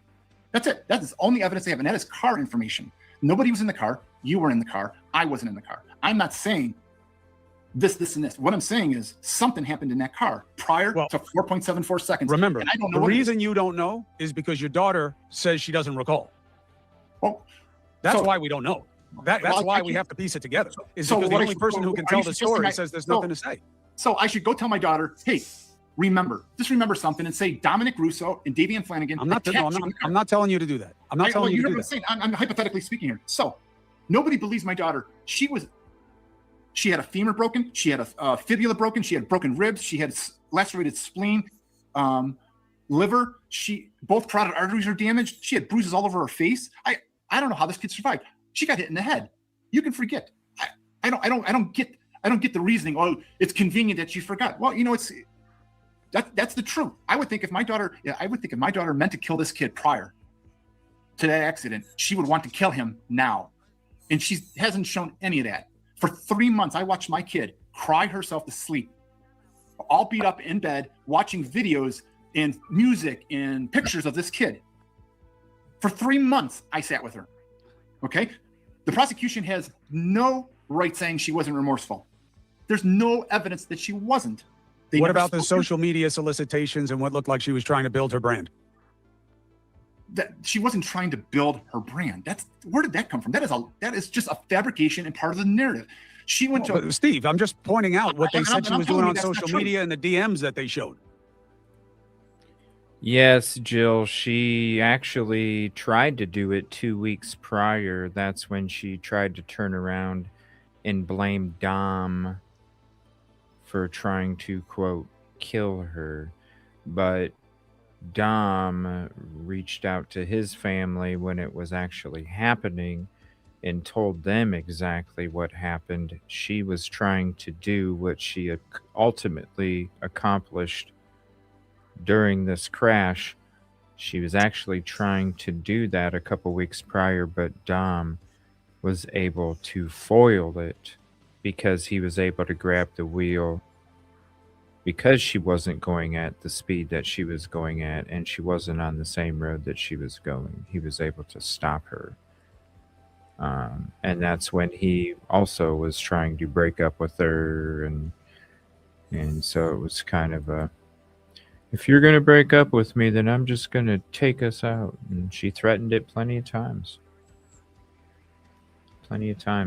That's it. That is the only evidence they have, and that is car information. Nobody was in the car. You were in the car. I wasn't in the car. I'm not saying this, and this. What I'm saying is something happened in that car prior to 4.74 seconds. Remember, and I don't know the reason you don't know is because your daughter says she doesn't recall. Well, that's why we don't know. That's why we have to piece it together. Because the only person who can tell the story says there's nothing to say. So I should go tell my daughter, hey, remember something, and say Dominic Russo and Davian Flanagan. I'm not telling you to do that. I'm not telling you to do that. I'm hypothetically speaking here. So nobody believes my daughter. She had a femur broken. She had a fibula broken. She had broken ribs. She had lacerated spleen, liver. Both carotid arteries are damaged. She had bruises all over her face. I don't know how this kid survived. She got hit in the head. You can forget. I don't get the reasoning. Oh, it's convenient that she forgot. Well, that's the truth. I would think if my daughter meant to kill this kid prior to that accident, she would want to kill him now. And she hasn't shown any of that. For 3 months, I watched my kid cry herself to sleep, all beat up in bed, watching videos and music and pictures of this kid. For 3 months, I sat with her. Okay? The prosecution has no right saying she wasn't remorseful. There's no evidence that she wasn't. What about the social media solicitations and what looked like she was trying to build her brand? That she wasn't trying to build her brand. Where did that come from? That is just a fabrication and part of the narrative. She went to Steve. I'm just pointing out what they said she was doing on social media and the DMs that they showed. Yes, Jill, she actually tried to do it 2 weeks prior. That's when she tried to turn around and blame Dom for trying to, quote, kill her. But Dom reached out to his family when it was actually happening and told them exactly what happened. She was trying to do what she ultimately accomplished during this crash. She was actually trying to do that a couple weeks prior, but Dom was able to foil it because he was able to grab the wheel because she wasn't going at the speed that she was going at and she wasn't on the same road that she was going. He was able to stop her. And that's when he also was trying to break up with her. And so it was kind of a, if you're going to break up with me, then I'm just going to take us out. And she threatened it plenty of times.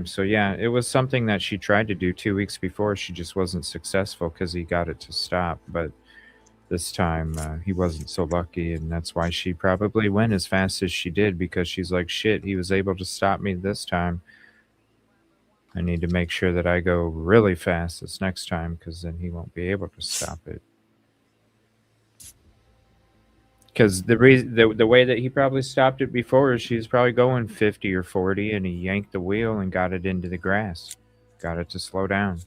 So yeah, it was something that she tried to do 2 weeks before. She just wasn't successful because he got it to stop. But this time he wasn't so lucky, and that's why she probably went as fast as she did, because she's like, shit, he was able to stop me this time. I need to make sure that I go really fast this next time, because then he won't be able to stop it. Because the way that he probably stopped it before is she was probably going 50 or 40, and he yanked the wheel and got it into the grass. Got it to slow down.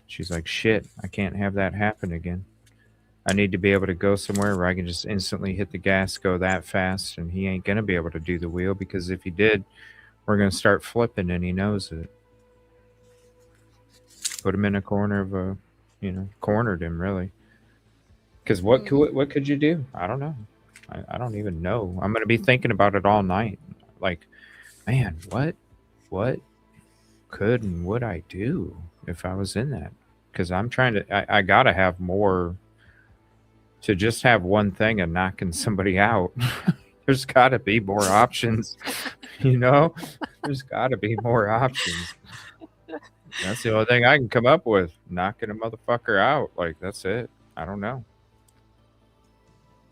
She's like, shit, I can't have that happen again. I need to be able to go somewhere where I can just instantly hit the gas, go that fast, and he ain't going to be able to do the wheel, because if he did, we're going to start flipping, and he knows it. Put him in a corner of a, cornered him, really. Because what could you do? I don't know. I don't even know. I'm going to be thinking about it all night. Like, man, what could and would I do if I was in that? Because I'm trying to, I got to have more to just have one thing of knocking somebody out. There's got to be more options. You know, there's got to be more options. That's the only thing I can come up with. Knocking a motherfucker out. Like, that's it. I don't know.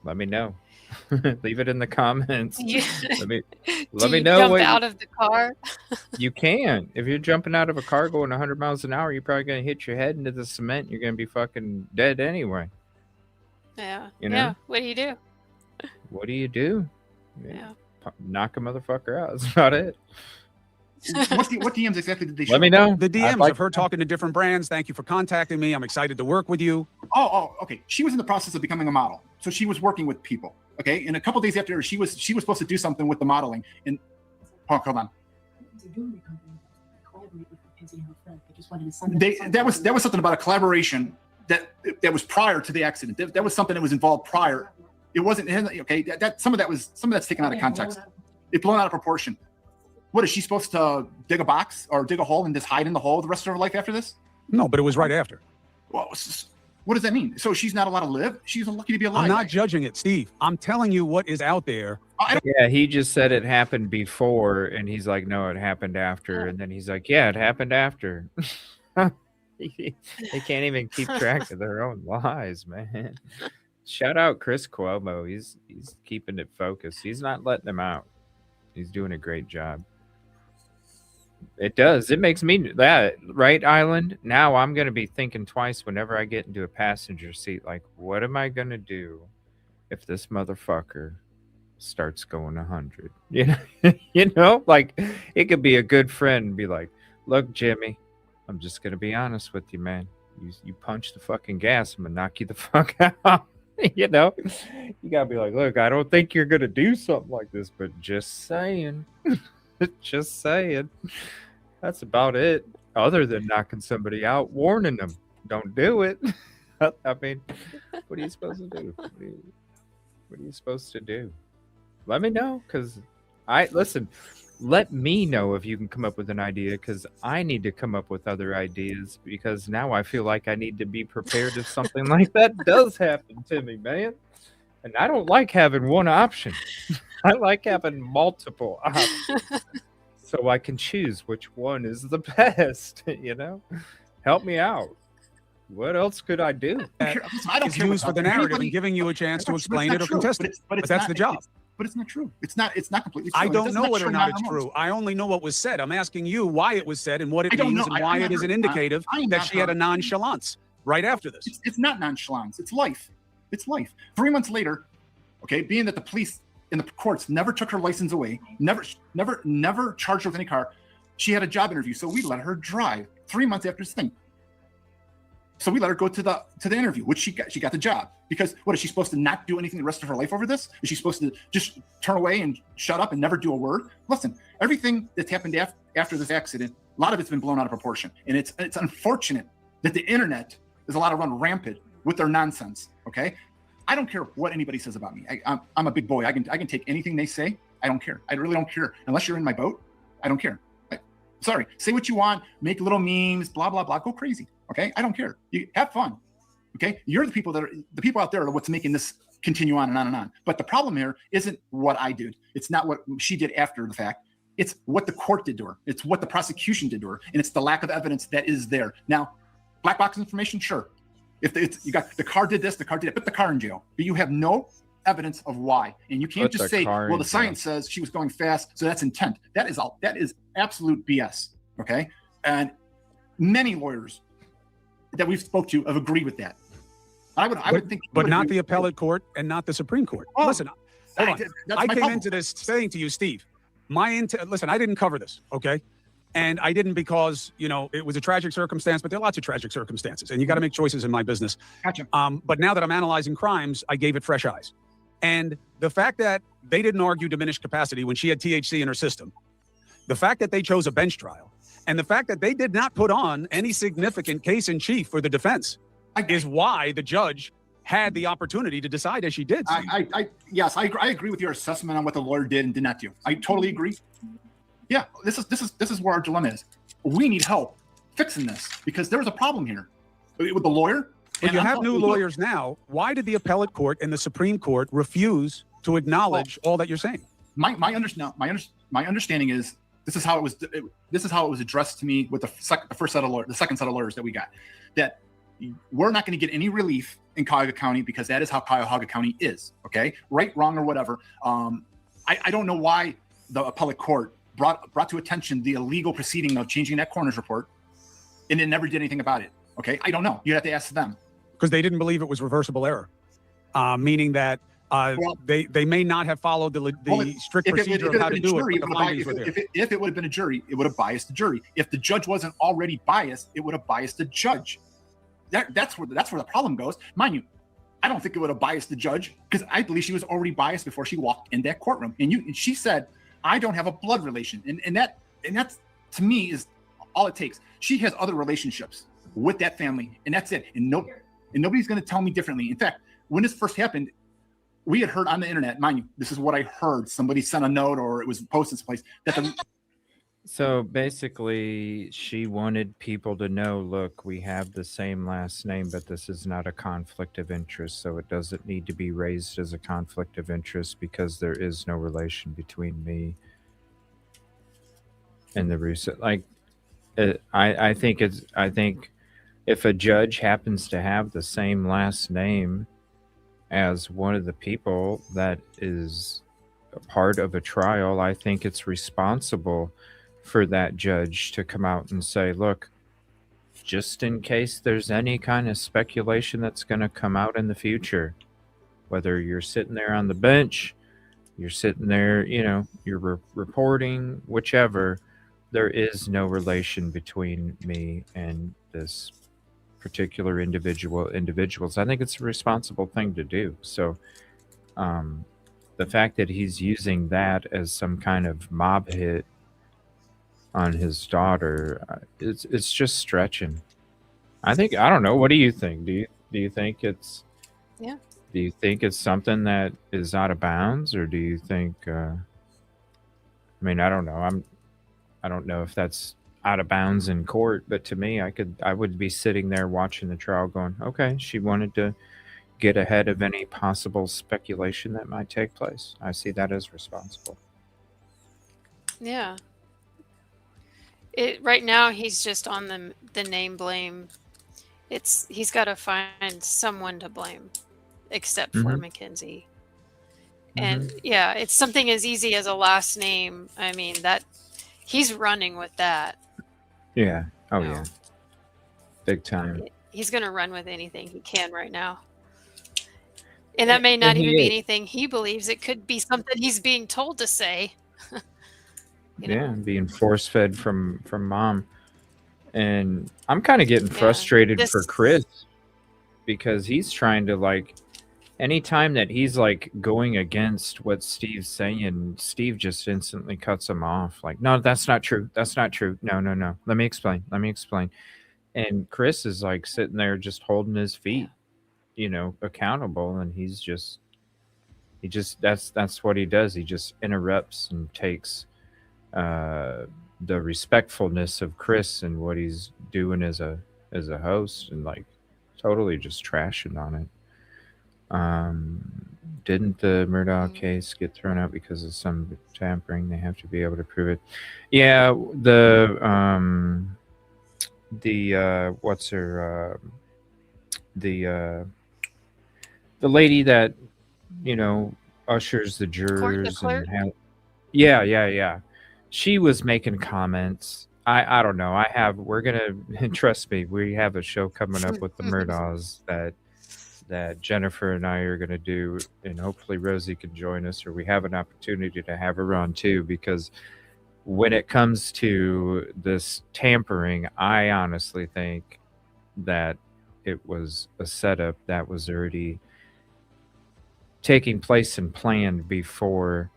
Let me know. Leave it in the comments. Let me know. Jump out of the car. You can. If you're jumping out of a car going 100 miles an hour, you're probably going to hit your head into the cement. You're going to be fucking dead anyway. Yeah. You know? Yeah. What do you do? What do you do? Yeah. Knock a motherfucker out. That's about it. What DMs exactly did they show? Let me know. The DMs of her talking to different brands. Thank you for contacting me. I'm excited to work with you. Oh, okay. She was in the process of becoming a model, so she was working with people. Okay, and a couple days after, she was supposed to do something with the modeling. And hold on. That was something about a collaboration that was prior to the accident. That was something that was involved prior. It wasn't okay. That some of that's taken out of context. It's blown out of proportion. What is she supposed to dig a box or dig a hole and just hide in the hole the rest of her life after this? No, but it was right after. Well, what does that mean? So she's not allowed to live? She's lucky to be alive. I'm not judging it, Steve. I'm telling you what is out there. Yeah, he just said it happened before, and he's like, no, it happened after. And then he's like, yeah, it happened after. They can't even keep track of their own lies, man. Shout out Chris Cuomo. He's keeping it focused. He's not letting them out. He's doing a great job. It does. It makes me that, right, Island? Now I'm going to be thinking twice whenever I get into a passenger seat. Like, what am I going to do if this motherfucker starts going 100? You know, like, it could be a good friend and be like, look, Jimmy, I'm just going to be honest with you, man. You punch the fucking gas, I'm going to knock you the fuck out. You know, you got to be like, look, I don't think you're going to do something like this, but just saying. Just saying. That's about it. Other than knocking somebody out, warning them, don't do it. I mean, what are you supposed to do? What are you supposed to do? Let me know, because let me know if you can come up with an idea, because I need to come up with other ideas, because now I feel like I need to be prepared if something like that does happen to me, man. And I don't like having one option. I like having multiple options so I can choose which one is the best, you know? Help me out. What else could I do? I don't care used for the narrative and giving you a chance to explain it or contest it. But that's the job. But it's not true. It's not completely true. I don't know whether or not it's true. I only know what was said. I'm asking you why it was said and what it means and why it is an indicative that she had a nonchalance right after this. It's not nonchalance. It's life. It's life. 3 months later, okay, being that the police and the courts never took her license away, never charged her with any car, she had a job interview, so we let her drive 3 months after this thing. So we let her go to the interview, which she got the job. Because what is she supposed to not do anything the rest of her life over this? Is she supposed to just turn away and shut up and never do a word? Listen, everything that's happened after this accident, a lot of it's been blown out of proportion, and it's unfortunate that the internet is allowed to run rampant with their nonsense. Okay, I don't care what anybody says about me. I'm a big boy. I can take anything they say. I don't care. I really don't care. Unless you're in my boat, I don't care. Sorry, say what you want, make little memes, blah blah blah, go crazy. Okay, I don't care. You have fun. Okay, you're the people out there are what's making this continue on and on and on. But the problem here isn't what I did. It's not what she did after the fact. It's what the court did to her. It's what the prosecution did to her, and it's the lack of evidence that is there. Now, black box information, sure. If you got the car did this, the car did it, put the car in jail. But you have no evidence of why, and you can't just say, well, the science says she was going fast, so that's intent. That is absolute BS. Okay, and many lawyers that we've spoke to have agreed with that. I would think, but not the appellate court and not the Supreme Court. Oh, listen, hold on. I came into this saying to you, Steve, listen, I didn't cover this, okay? And I didn't because, it was a tragic circumstance, but there are lots of tragic circumstances, and you got to make choices in my business. Gotcha. But now that I'm analyzing crimes, I gave it fresh eyes. And the fact that they didn't argue diminished capacity when she had THC in her system, the fact that they chose a bench trial, and the fact that they did not put on any significant case in chief for the defense is why the judge had the opportunity to decide as she did. Yes, I agree with your assessment on what the lawyer did and did not do. I totally agree. Yeah, this is where our dilemma is. We need help fixing this because there was a problem here with the lawyer. But you have new lawyers now. Why did the appellate court and the Supreme Court refuse to acknowledge all that you're saying. My understanding is this is how it was addressed to me with the second set of lawyers that we got, that we're not going to get any relief in Cuyahoga County because that is how Cuyahoga County is. Okay, right, wrong, or whatever. I don't know why the appellate court brought to attention the illegal proceeding of changing that coroner's report, and it never did anything about it. Okay, I don't know. You have to ask them. Because they didn't believe it was reversible error, meaning that they may not have followed the strict procedure of how to do it. If it would have been a jury, it would have biased the jury. If the judge wasn't already biased, it would have biased the judge. That's where the problem goes. Mind you, I don't think it would have biased the judge because I believe she was already biased before she walked in that courtroom. And she said, "I don't have a blood relation," and that's to me is all it takes. She has other relationships with that family, and that's it. And nobody's going to tell me differently. In fact, when this first happened, we had heard on the internet, mind you, this is what I heard. Somebody sent a note or it was posted someplace that So basically, she wanted people to know, look, we have the same last name, but this is not a conflict of interest. So it doesn't need to be raised as a conflict of interest because there is no relation between me and the recent. I think if a judge happens to have the same last name as one of the people that is a part of a trial, I think it's responsible for that judge to come out and say, look, just in case there's any kind of speculation that's going to come out in the future, whether you're sitting there on the bench, you're sitting there, you're reporting, whichever, there is no relation between me and this particular individuals. I think it's a responsible thing to do. So the fact that he's using that as some kind of mob hit on his daughter, it's just stretching. I don't know. What do you think? Do you think it's Yeah. Do you think it's something that is out of bounds, or do you think I don't know. I don't know if that's out of bounds in court, but to me, I would be sitting there watching the trial going, okay, she wanted to get ahead of any possible speculation that might take place. I see that as responsible. Yeah. Right now he's just on the name blame. He's got to find someone to blame, except for Mackenzie. And yeah, it's something as easy as a last name. I mean, that he's running with that. Yeah. Oh yeah. Big time. He's going to run with anything he can right now. And that may not even be anything he believes. It could be something he's being told to say. Being force fed from mom. And I'm kind of getting frustrated for Chris because he's trying to anytime that he's going against what Steve's saying, Steve just instantly cuts him off. No, that's not true. That's not true. No. Let me explain. And Chris is sitting there just holding his feet, accountable. And that's what he does. He just interrupts and takes the respectfulness of Chris and what he's doing as a host and totally just trashing on it. Didn't the Murdaugh case get thrown out because of some tampering? They have to be able to prove it. Yeah, the what's her the lady that ushers the jurors and yeah. She was making comments. I don't know. We're gonna trust me. We have a show coming up with the Murdaughs that Jennifer and I are gonna do, and hopefully Rosie can join us, or we have an opportunity to have her on too. Because when it comes to this tampering, I honestly think that it was a setup that was already taking place and planned before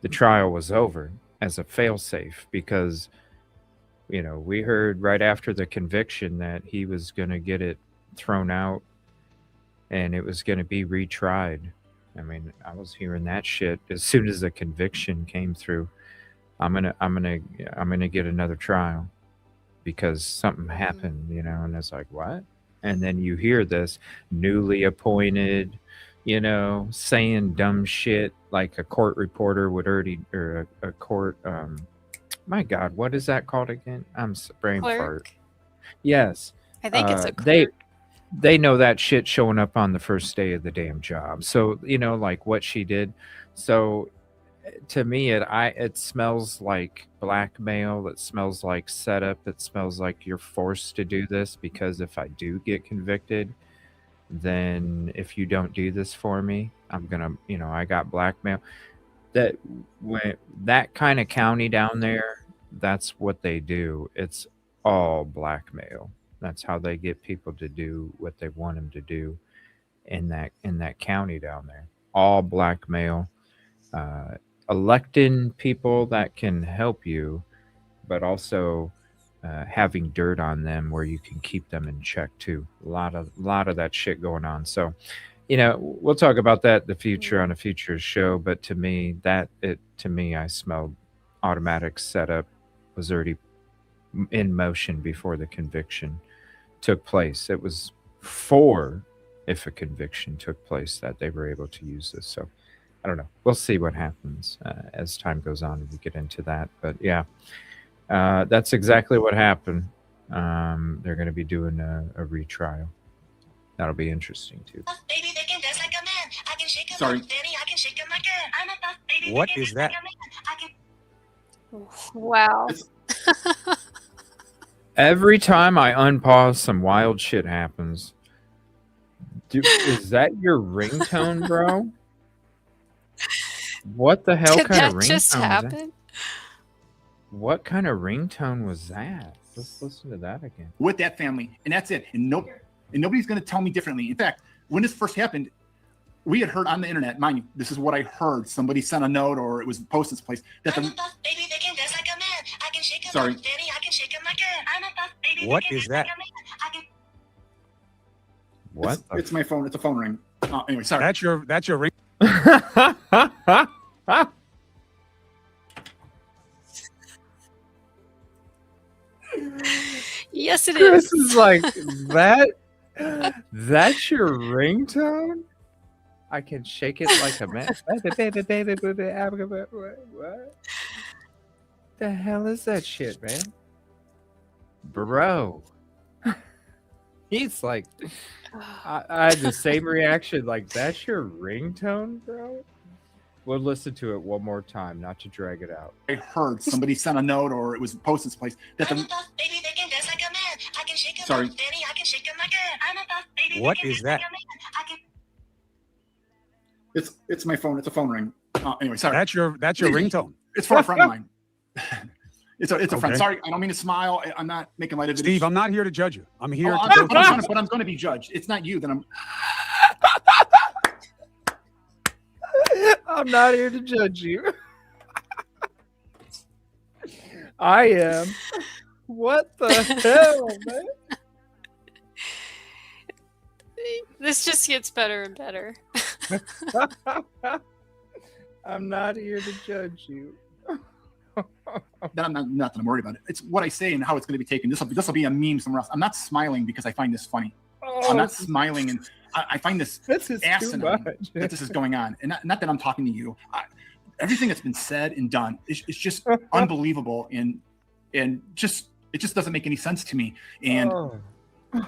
the trial was over as a failsafe, because we heard right after the conviction that he was going to get it thrown out and it was going to be retried. I mean, I was hearing that shit as soon as the conviction came through. I'm gonna get another trial because something happened, and it's what? And then you hear this newly appointed, saying dumb shit like a court reporter would already, or a court, my God, what is that called again? I'm brain fart. Clerk. Yes. I think it's a They clerk. they know that shit showing up on the first day of the damn job. So, like what she did. So to me, it smells like blackmail. It smells like setup. It smells like you're forced to do this because if I do get convicted, then if you don't do this for me, I'm gonna, I got blackmail. That when that kind of county down there, that's what they do. It's all blackmail. That's how they get people to do what they want them to do in that county down there. All blackmail. Electing people that can help you, but also having dirt on them where you can keep them in check too. A lot of that shit going on. So, we'll talk about that in the future on a future show. But to me, I smelled automatic setup was already in motion before the conviction took place. It was for if a conviction took place that they were able to use this. So I don't know. We'll see what happens as time goes on and we get into that. But yeah, that's exactly what happened. They're going to be doing a retrial. That'll be interesting too. Baby, they can dance like a man. I can shake him Sorry. like Danny. I can shake him like a. I'm a tough baby. What they can is dance that? like a man. I can. Wow. Every time I unpause, some wild shit happens. Is that your ringtone, bro? What the hell Did kind that of ringtone just was that? happen? What kind of ringtone was that? Let's listen to that again. With that family, and that's it. And nobody's going to tell me differently. In fact, when this first happened, we had heard on the internet, mind you, this is what I heard. Somebody sent a note or it was posted someplace that I'm a the tough baby. They can dance like a man. I can shake him Sorry. like Danny. I can shake him like a. I'm a tough baby. What they can is dance that? like a man. I can. What? it's my phone. It's a phone ring. Anyway, sorry. That's your ring. Yes, it Chris is. is like, that. That's your ringtone? I can shake it like a man. What? The hell is that shit, man? Bro. He's like, I had the same reaction. Like, that's your ringtone, bro? We'll listen to it one more time, not to drag it out. I heard somebody sent a note or it was posted someplace that I'm a the tough baby. They can dance like a man. I can shake him Sorry. like Danny. I can shake him like a. I'm a tough baby. What they can is dance that? like a man. I can. it's my phone. It's a phone ring. Anyway, sorry. That's your ringtone. It's for a friend of mine. It's a friend. Okay. Sorry, I don't mean to smile. I'm not making light of it. Steve, I'm not here to judge you. I'm here Oh, to but I'm going to be judged. It's not you. Then I'm not here to judge you. I am. What the hell, man? This just gets better and better. I'm not here to judge you. then I'm not that I'm worried about it. It's what I say and how it's going to be taken. This will be a meme somewhere else. I'm not smiling because I find this funny. I'm not smiling, and I find this This is too asinine much. that this is going on. And not that I'm talking to you. Everything that's been said and done is just unbelievable, and it just doesn't make any sense to me. And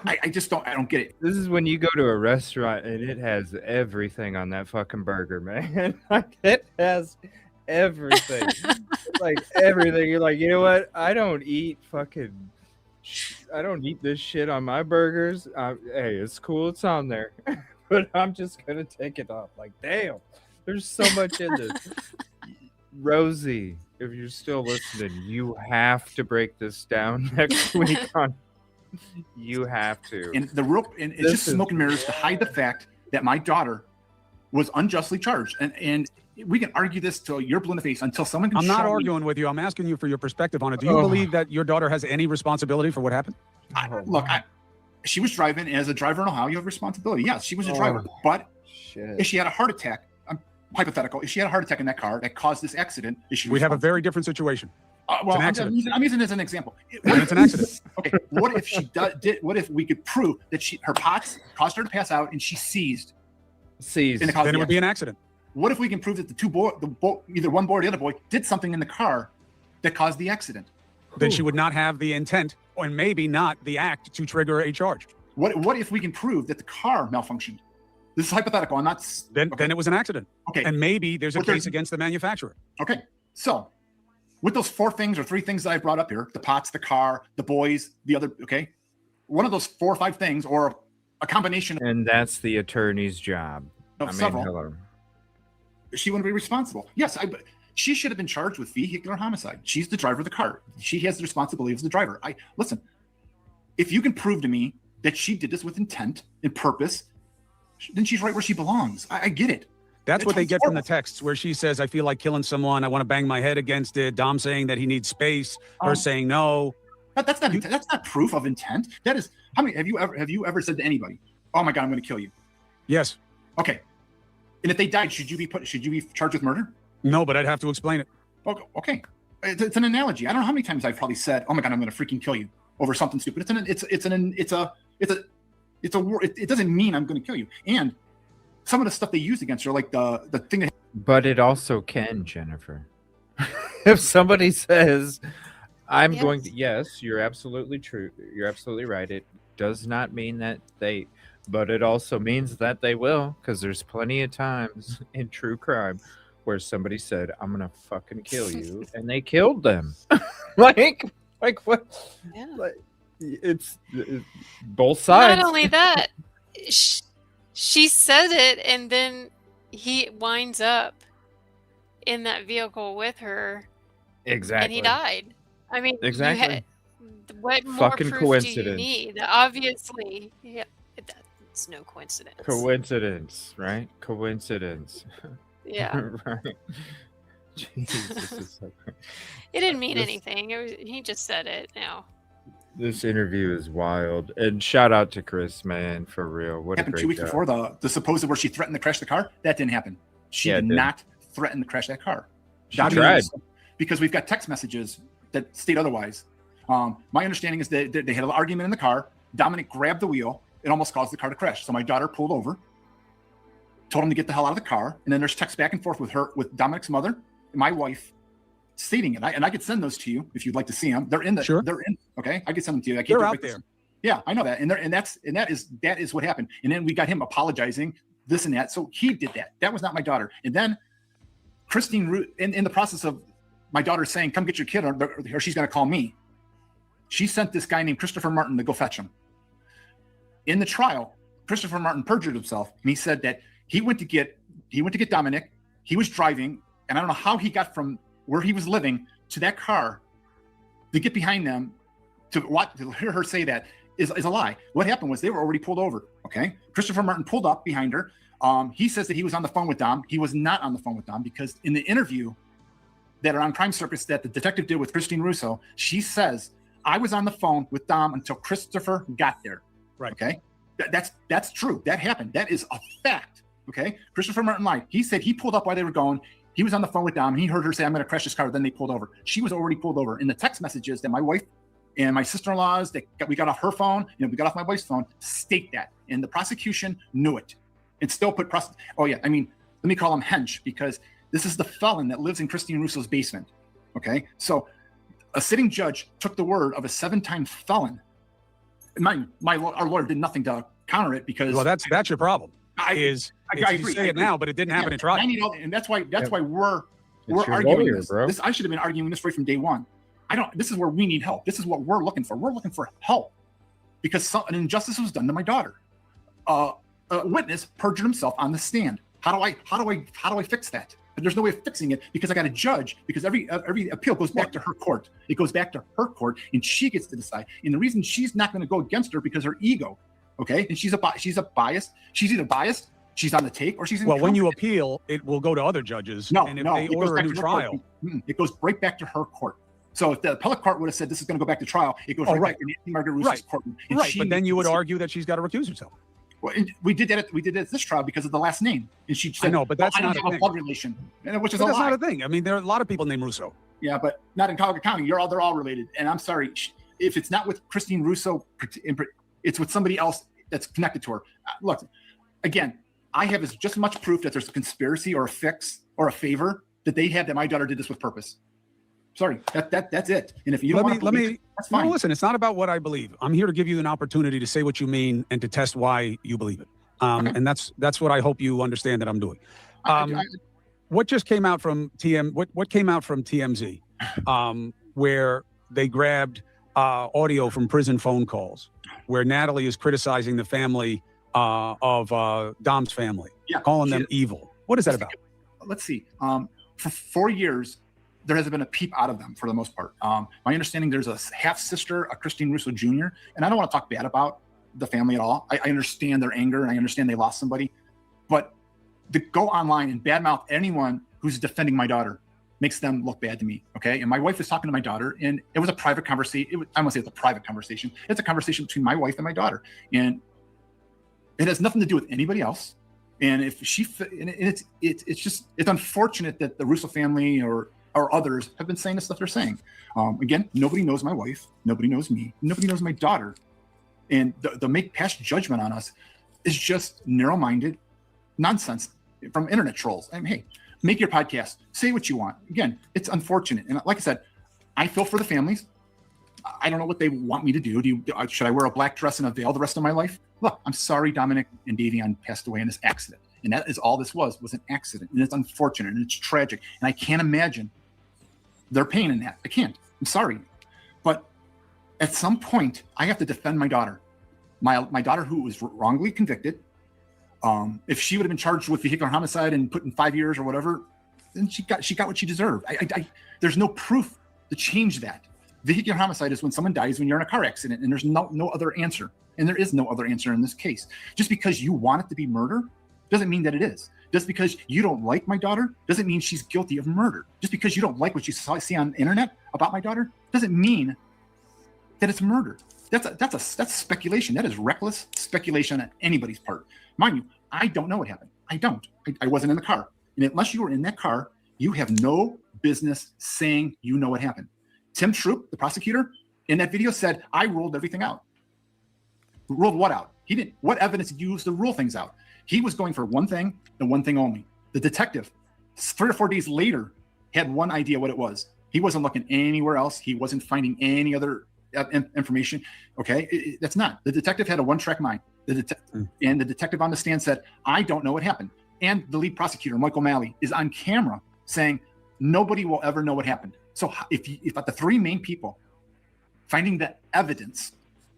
I just don't get it. This is when you go to a restaurant and it has everything on that fucking burger, man. Like, it has everything. Like, everything. You're like, you know what? I don't eat this shit on my burgers. Hey, it's cool. It's on there. But I'm just going to take it off. Like, damn. There's so much in this. Rosie, if you're still listening, you have to break this down next week on. You have to. And it's just smoke and mirrors to hide the fact that my daughter was unjustly charged. And we can argue this till you're blue in the face until someone can. I'm not show me- arguing with you. I'm asking you for your perspective on it. Do you believe that your daughter has any responsibility for what happened? She was driving. As a driver in Ohio, you have responsibility. Yes, she was a driver. But if she had a heart attack, hypothetical, if she had a heart attack in that car that caused this accident, is she We have a responsible? very different situation. Well, an accident. I'm using it as an example. It's an accident. Okay, what if she did? What if we could prove that her POTS caused her to pass out and she seized? Sees. in the cause Then of it the would be an accident. accident. What if we can prove that either one boy or the other boy did something in the car that caused the accident? Then she would not have the intent, and maybe not the act, to trigger a charge. What if we can prove that the car malfunctioned? This is hypothetical. I'm not. Then okay. it was an accident. Okay. And maybe there's a But case against the manufacturer. Okay. So with those 4 things or 3 things that I brought up here, the pots, the car, the boys, the other, okay, one of those 4 or 5 things, or a combination And that's the attorney's job. of several, hello. she wouldn't be responsible. Yes, she should have been charged with vehicular homicide. She's the driver of the car. She has the responsibility as the driver. Listen, if you can prove to me that she did this with intent and purpose, then she's right where she belongs. I get it. That's what they get from the horrible. texts where she says, I feel like killing someone. I want to bang my head against it. Dom saying that he needs space. Her saying no. That's not proof of intent. That is, how many have you ever said to anybody, "Oh my God, I'm going to kill you"? Yes. Okay. And if they died, should you be charged with murder? No, but I'd have to explain it. Okay. It's an analogy. I don't know how many times I've probably said, "Oh my God, I'm going to freaking kill you" over something stupid. It doesn't mean I'm going to kill you. And some of the stuff they use against her, like the thing that. But it also can, Jennifer. If somebody says, I'm Yes. going to, yes, you're absolutely true. You're absolutely right. It does not mean that but it also means that they will, because there's plenty of times in true crime where somebody said, I'm going to fucking kill you. And they killed them. like what? Yeah. Like, it's both sides. Not only that, she said it, and then he winds up in that vehicle with her, Exactly. and he died. I mean, Exactly. What more Fucking proof do you coincidence. need? Obviously, yeah, that's no coincidence. Coincidence, right? Coincidence. Yeah, Right. Jesus, this is so crazy. it didn't mean This- anything. He just said it. Now, This interview is wild. And shout out to Chris, man, for real. What a happened great 2 weeks job. before the supposed where she threatened to crash the car. That didn't happen. She Yeah, it did didn't. not threaten to crash that car. She Dominic- tried. because we've got text messages that state otherwise. My understanding is that they had an argument in the car. Dominic grabbed the wheel. It almost caused the car to crash. So my daughter pulled over, told him to get the hell out of the car, and then there's text back and forth with Dominic's mother and my wife, stating it. I could send those to you if you'd like to see them. They're in the. Sure. They're in. Okay, I can send them to you. I can't They're do it out right this- there. Yeah, I know that, and that is what happened. And then we got him apologizing, this and that. So he did that. That was not my daughter. And then Christine, in the process of my daughter saying, "Come get your kid," or she's going to call me. She sent this guy named Christopher Martin to go fetch him. In the trial, Christopher Martin perjured himself, and he said that he went to get Dominic. He was driving, and I don't know how he got from where he was living to that car to get behind them to hear her say that is a lie. What happened was they were already pulled over. Okay, Christopher Martin pulled up behind her. He says that he was on the phone with Dom. He was not on the phone with Dom, because in the interview that are on Crime Circus that the detective did with Christine Russo, she says, I was on the phone with Dom until Christopher got there. Right. Okay. That's true. That happened. That is a fact. Okay. Christopher Martin lied. He said he pulled up while they were going. He was on the phone with Dom. He heard her say, I'm going to crash this car. Then they pulled over. She was already pulled over. In the text messages that my wife and my sister-in-laws we got off her phone, we got off my wife's phone, state that. And the prosecution knew it and still put let me call him Hench, because this is the felon that lives in Christine Russo's basement. Okay. So a sitting judge took the word of a 7-time felon. Our lawyer did nothing to counter it, because Well, that's your problem. I You agree, say it now, but it didn't happen in trial. and that's why we're your arguing lawyer, this. bro. I should have been arguing this right from day one. This is where we need help. This is what we're looking for. We're looking for help because an injustice was done to my daughter. A witness perjured himself on the stand. How do I fix that? But there's no way of fixing it, because I got a judge, because every appeal goes back to her court. It goes back to her court, and she gets to decide. And the reason she's not going to go against her, because her ego, okay? And she's biased. She's either biased, she's on the take, or she's Well, when you appeal, it will go to other judges. no, and if no, they it goes order a back new to her court. trial. It goes right back to her court. So if the appellate court would have said this is going to go back to trial, it goes right back to Nancy Margaret Russo's Right. court. And Right, she but then you would makes the argue that she's got to recuse herself. well, and we did that. We did that at this trial because of the last name, and she said, I know, but that's I don't not a have a thing. blood relation, which is But a that's lie. not a thing. I mean, there are a lot of people named Russo. Yeah, but not in Cuyahoga County. They're all related. And I'm sorry, if it's not with Christine Russo, it's with somebody else that's connected to her. Look, again, I have as just as much proof that there's a conspiracy or a fix or a favor that they have that my daughter did this with purpose. Sorry, that's it. And if you don't want to believe it, that's fine. No, listen, it's not about what I believe. I'm here to give you an opportunity to say what you mean and to test why you believe it. Okay. And that's what I hope you understand that I'm doing. What just came out from what came out from TMZ, where they grabbed audio from prison phone calls, where Natalie is criticizing the family of Dom's family, calling them evil. What is that about? Let's see. For 4 years, there hasn't been a peep out of them for the most part. My understanding, there's a half sister, a Christine Russo Jr., and I don't want to talk bad about the family at all. I understand their anger and I understand they lost somebody, but to go online and badmouth anyone who's defending my daughter makes them look bad to me. Okay. And my wife is talking to my daughter, and it was a private conversation. I won't say it's a private conversation. It's a conversation between my wife and my daughter, and it has nothing to do with anybody else. And if she, and it's unfortunate that the Russo family or others have been saying the stuff they're saying. Again, nobody knows my wife. Nobody knows me. Nobody knows my daughter. And the make past judgment on us is just narrow-minded nonsense from internet trolls. And hey, make your podcast, say what you want. Again, it's unfortunate. And like I said, I feel for the families. I don't know what they want me to do. Should I wear a black dress and a veil the rest of my life? Look, I'm sorry Dominic and Davion passed away in this accident. And that is all this was an accident. And it's unfortunate and it's tragic. And I can't imagine their pain in that. I can't. I'm sorry. But at some point, I have to defend my daughter. My daughter who was wrongly convicted. If she would have been charged with vehicular homicide and put in 5 years or whatever, then she got what she deserved. There's no proof to change that. Vehicular homicide is when someone dies when you're in a car accident, and there's no other answer. And there is no other answer in this case. Just because you want it to be murder doesn't mean that it is. Just because you don't like my daughter doesn't mean she's guilty of murder. Just because you don't like what you see on the internet about my daughter doesn't mean that it's murder. That's speculation. That is reckless speculation on anybody's part. Mind you, I don't know what happened. I don't. I wasn't in the car. And unless you were in that car, you have no business saying you know what happened. Tim Troop, the prosecutor, in that video said, I ruled everything out. Ruled what out? He didn't. What evidence did you use to rule things out? He was going for one thing and one thing only. The detective, 3 or 4 days later, had one idea what it was. He wasn't looking anywhere else. He wasn't finding any other information. Okay, that's not. The detective had a one-track mind. And the detective on the stand said, I don't know what happened. And the lead prosecutor, Michael Malley, is on camera saying, nobody will ever know what happened. So if the three main people finding the evidence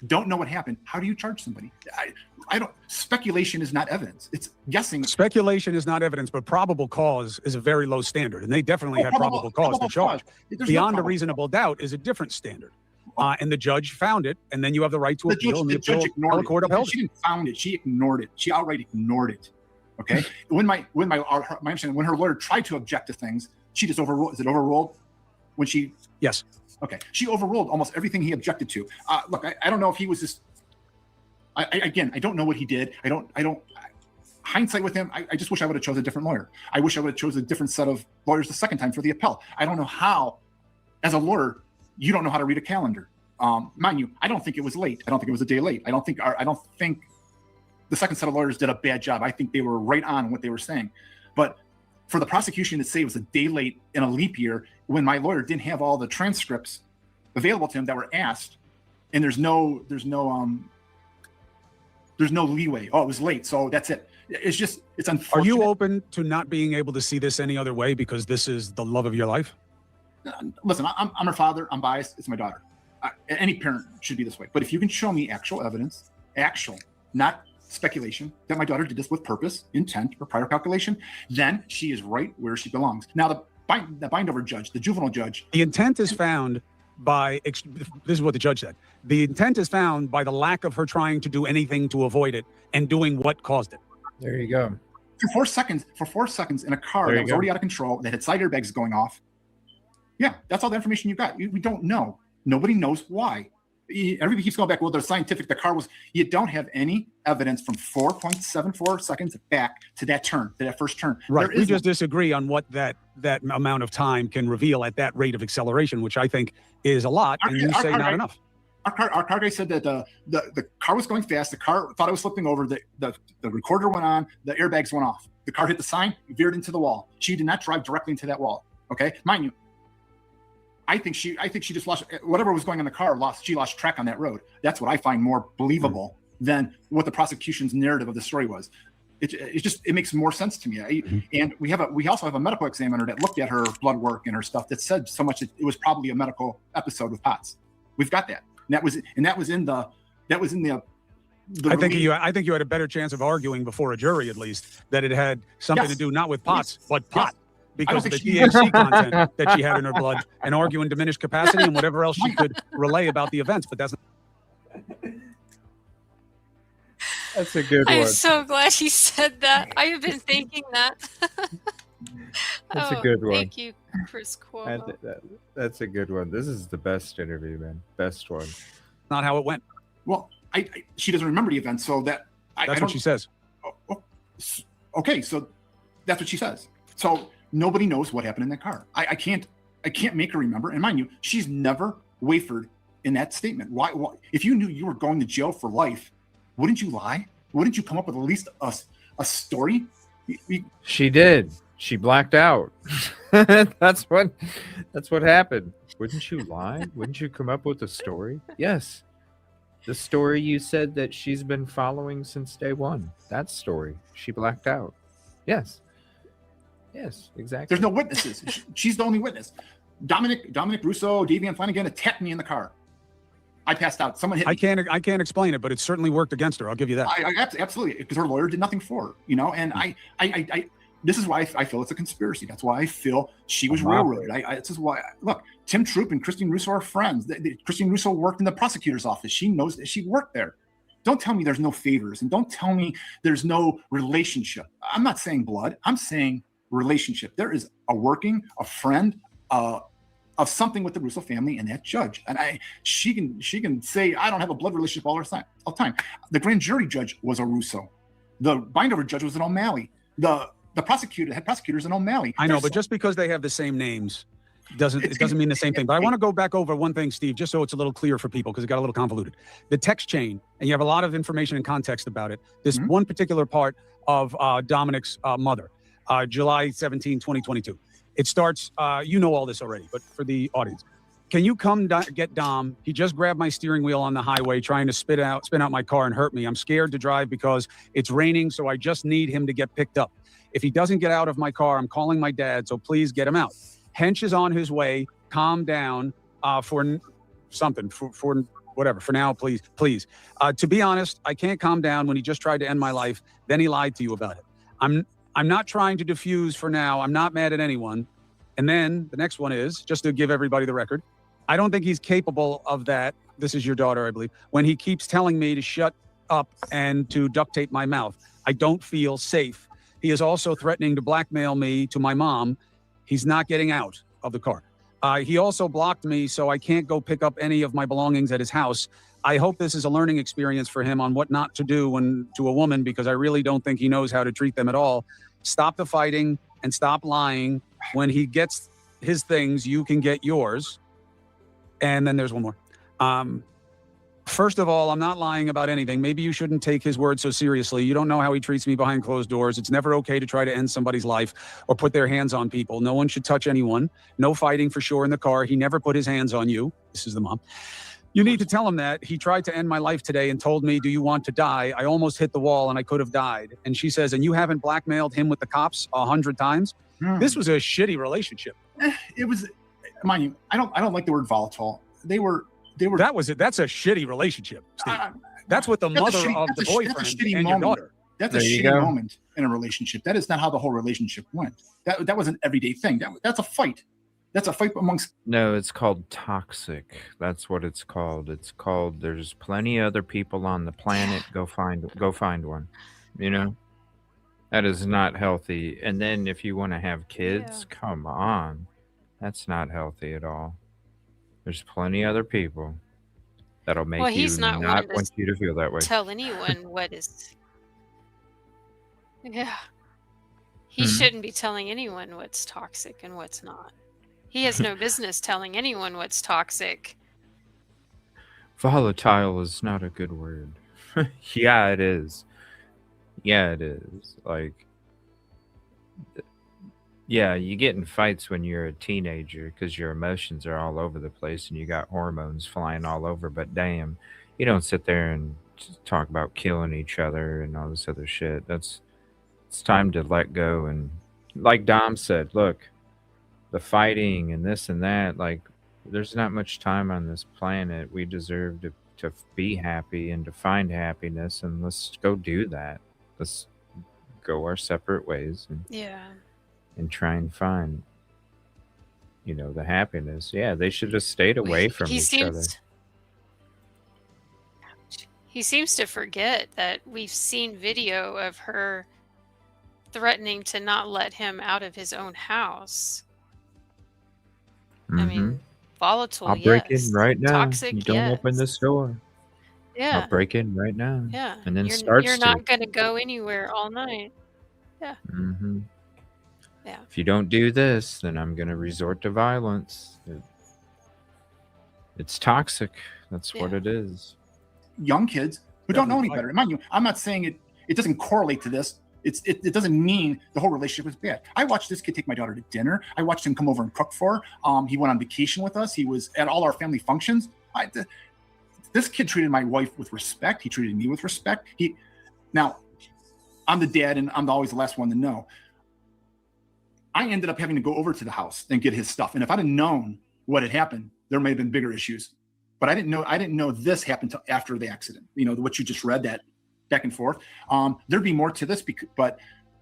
don't know what happened, how do you charge somebody? I don't. Speculation is not evidence. It's guessing. Speculation is not evidence, but probable cause is a very low standard, and they definitely had probable cause to charge. Beyond a reasonable doubt is a different standard, and the judge found it, and then you have the right to appeal, and the appellate court upheld it. She didn't found it. She ignored it. She outright ignored it. Okay. when my understanding, when her lawyer tried to object to things, she just overruled. Is it overruled? When she? Yes. Okay. She overruled almost everything he objected to. Look, I don't know if he was just. I don't know what he did. I don't. Hindsight with him, I just wish I would have chosen a different lawyer. I wish I would have chosen a different set of lawyers the second time for the appel. I don't know how, as a lawyer, you don't know how to read a calendar. Mind you, I don't think it was late. I don't think it was a day late. I don't think the second set of lawyers did a bad job. I think they were right on what they were saying. But for the prosecution to say it was a day late in a leap year when my lawyer didn't have all the transcripts available to him that were asked, and there's no leeway. Oh, it was late, so that's it. It's unfortunate. Are you open to not being able to see this any other way because this is the love of your life? Listen, I'm her father. I'm biased. It's my daughter. Any parent should be this way. But if you can show me actual evidence, not speculation, that my daughter did this with purpose, intent, or prior calculation, then she is right where she belongs. Now, the bind-over judge, the juvenile judge. The intent is found by, this is what the judge said, the intent is found by the lack of her trying to do anything to avoid it and doing what caused it. There you go. For 4 seconds in a car that was already out of control, that had side airbags going off. Yeah, that's all the information you got. We don't know. Nobody knows why. Everybody keeps going back, well, they're scientific. The car was, you don't have any evidence from 4.74 seconds back to that turn, to that first turn. Right. We just disagree on what that amount of time can reveal at that rate of acceleration, which I think is a lot. And you say not enough. Our car guy said that the car was going fast. The car thought it was flipping over. The recorder went on. The airbags went off. The car hit the sign, veered into the wall. She did not drive directly into that wall. Okay, mind you, I think she just lost whatever was going on in the car. She lost track on that road. That's what I find more believable than what the prosecution's narrative of the story was. It makes more sense to me. And we also have a medical examiner that looked at her blood work and her stuff that said so much that it was probably a medical episode with POTS. We've got that. That was in the I think you had a better chance of arguing before a jury, at least, that it had something to do not with POTS, but pot, because of the THC content that she had in her blood, and argue in diminished capacity and whatever else she could relay about the events. But that's a good one. I'm so glad he said that. I have been thinking that. That's a good one. Thank you, Chris Cuomo. That's a good one. This is the best interview, man. Best one. not how it went. Well, she doesn't remember the event, so that's what she says. Okay, so that's what she says. So nobody knows what happened in that car. I can't make her remember. And mind you, she's never wavered in that statement. Why? If you knew you were going to jail for life, wouldn't you lie? Wouldn't you come up with at least a story? She did. She blacked out. That's what happened. Wouldn't you lie? Wouldn't you come up with a story? Yes. The story you said that she's been following since day one. That story. She blacked out. Yes. Yes, exactly. There's no witnesses. She's the only witness. Dominic Russo, Davian Flanagan attacked me in the car. I passed out. Someone hit me. I can't explain it, but it certainly worked against her. I'll give you that. Absolutely, because her lawyer did nothing for her, And I this is why I feel it's a conspiracy. That's why I feel she was railroaded. This is why. Look, Tim Troop and Christine Russo are friends. Christine Russo worked in the prosecutor's office. She knows that she worked there. Don't tell me there's no favors, and don't tell me there's no relationship. I'm not saying blood. I'm saying relationship. There is a friend of something with the Russo family and that judge. And she can say, I don't have a blood relationship all the time. The grand jury judge was a Russo. The bindover judge was an O'Malley. The head prosecutor is an O'Malley. I know, but just because they have the same names doesn't mean the same thing. But I want to go back over one thing, Steve, just so it's a little clear for people, because it got a little convoluted. The text chain, and you have a lot of information and context about it. This one particular part of Dominic's mother, July 17, 2022. It starts, you know all this already, but for the audience, can you come get Dom? He just grabbed my steering wheel on the highway, trying to spin out my car and hurt me. I'm scared to drive because it's raining, so I just need him to get picked up. If he doesn't get out of my car, I'm calling my dad, so please get him out. Hench is on his way. Calm down for something, for whatever. For now, please. To be honest, I can't calm down when he just tried to end my life. Then he lied to you about it. I'm not trying to diffuse for now. I'm not mad at anyone. And then the next one is, just to give everybody the record, I don't think he's capable of that. This is your daughter, I believe. When he keeps telling me to shut up and to duct tape my mouth, I don't feel safe. He is also threatening to blackmail me to my mom. He's not getting out of the car. He also blocked me, so I can't go pick up any of my belongings at his house. I hope this is a learning experience for him on what not to do to a woman, because I really don't think he knows how to treat them at all. Stop the fighting and stop lying. When he gets his things, you can get yours. And then there's one more. First of all, I'm not lying about anything. Maybe you shouldn't take his word so seriously. You don't know how he treats me behind closed doors. It's never okay to try to end somebody's life or put their hands on people. No one should touch anyone. No fighting for sure in the car. He never put his hands on you. This is the mom. You need to tell him that. He tried to end my life today and told me, do you want to die? I almost hit the wall and I could have died. And she says, and you haven't blackmailed him with the cops 100 times? This was a shitty relationship. It was, mind you, I don't like the word volatile. They were. That was it. That's a shitty relationship, Steve. That's what the mother of the boyfriend and your daughter. That's a shitty moment in a relationship. That is not how the whole relationship went. That was an everyday thing. That's a fight. That's a fight amongst. No, it's called toxic. That's what it's called. It's called. There's plenty of other people on the planet. Go find one. That is not healthy. And then if you want to have kids, come on, that's not healthy at all. There's plenty other people that'll make he's you not want you to feel that way. Tell anyone what is. Yeah. He shouldn't be telling anyone what's toxic and what's not. He has no business telling anyone what's toxic. Volatile is not a good word. Yeah, it is. Yeah, it is. Like, yeah, you get in fights when you're a teenager because your emotions are all over the place and you got hormones flying all over. But damn, you don't sit there and talk about killing each other and all this other shit. It's time to let go. And like Dom said, look, the fighting and this and that, like, there's not much time on this planet. We deserve to be happy and to find happiness, and let's go do that. Let's go our separate ways Yeah. and try and find, the happiness. Yeah, they should have stayed away from he each other. seems to forget that we've seen video of her threatening to not let him out of his own house. I mean, volatile, I'll break yes. in right now. Toxic, You don't open yes. this door. Yeah. I'll break in right now. Yeah. And then You're not going to go anywhere all night. Yeah. Yeah. If you don't do this, then I'm going to resort to violence. It's toxic. That's what Yeah. it is. Young kids who don't know any better. Mind you, I'm not saying it doesn't correlate to this. It doesn't mean the whole relationship was bad. I watched this kid take my daughter to dinner. I watched him come over and cook for her. He went on vacation with us. He was at all our family functions. This kid treated my wife with respect. He treated me with respect. Now, I'm the dad, and I'm always the last one to know. I ended up having to go over to the house and get his stuff. And if I'd have known what had happened, there may have been bigger issues. But I didn't know this happened till after the accident. What you just read, that back and forth. There'd be more to this, but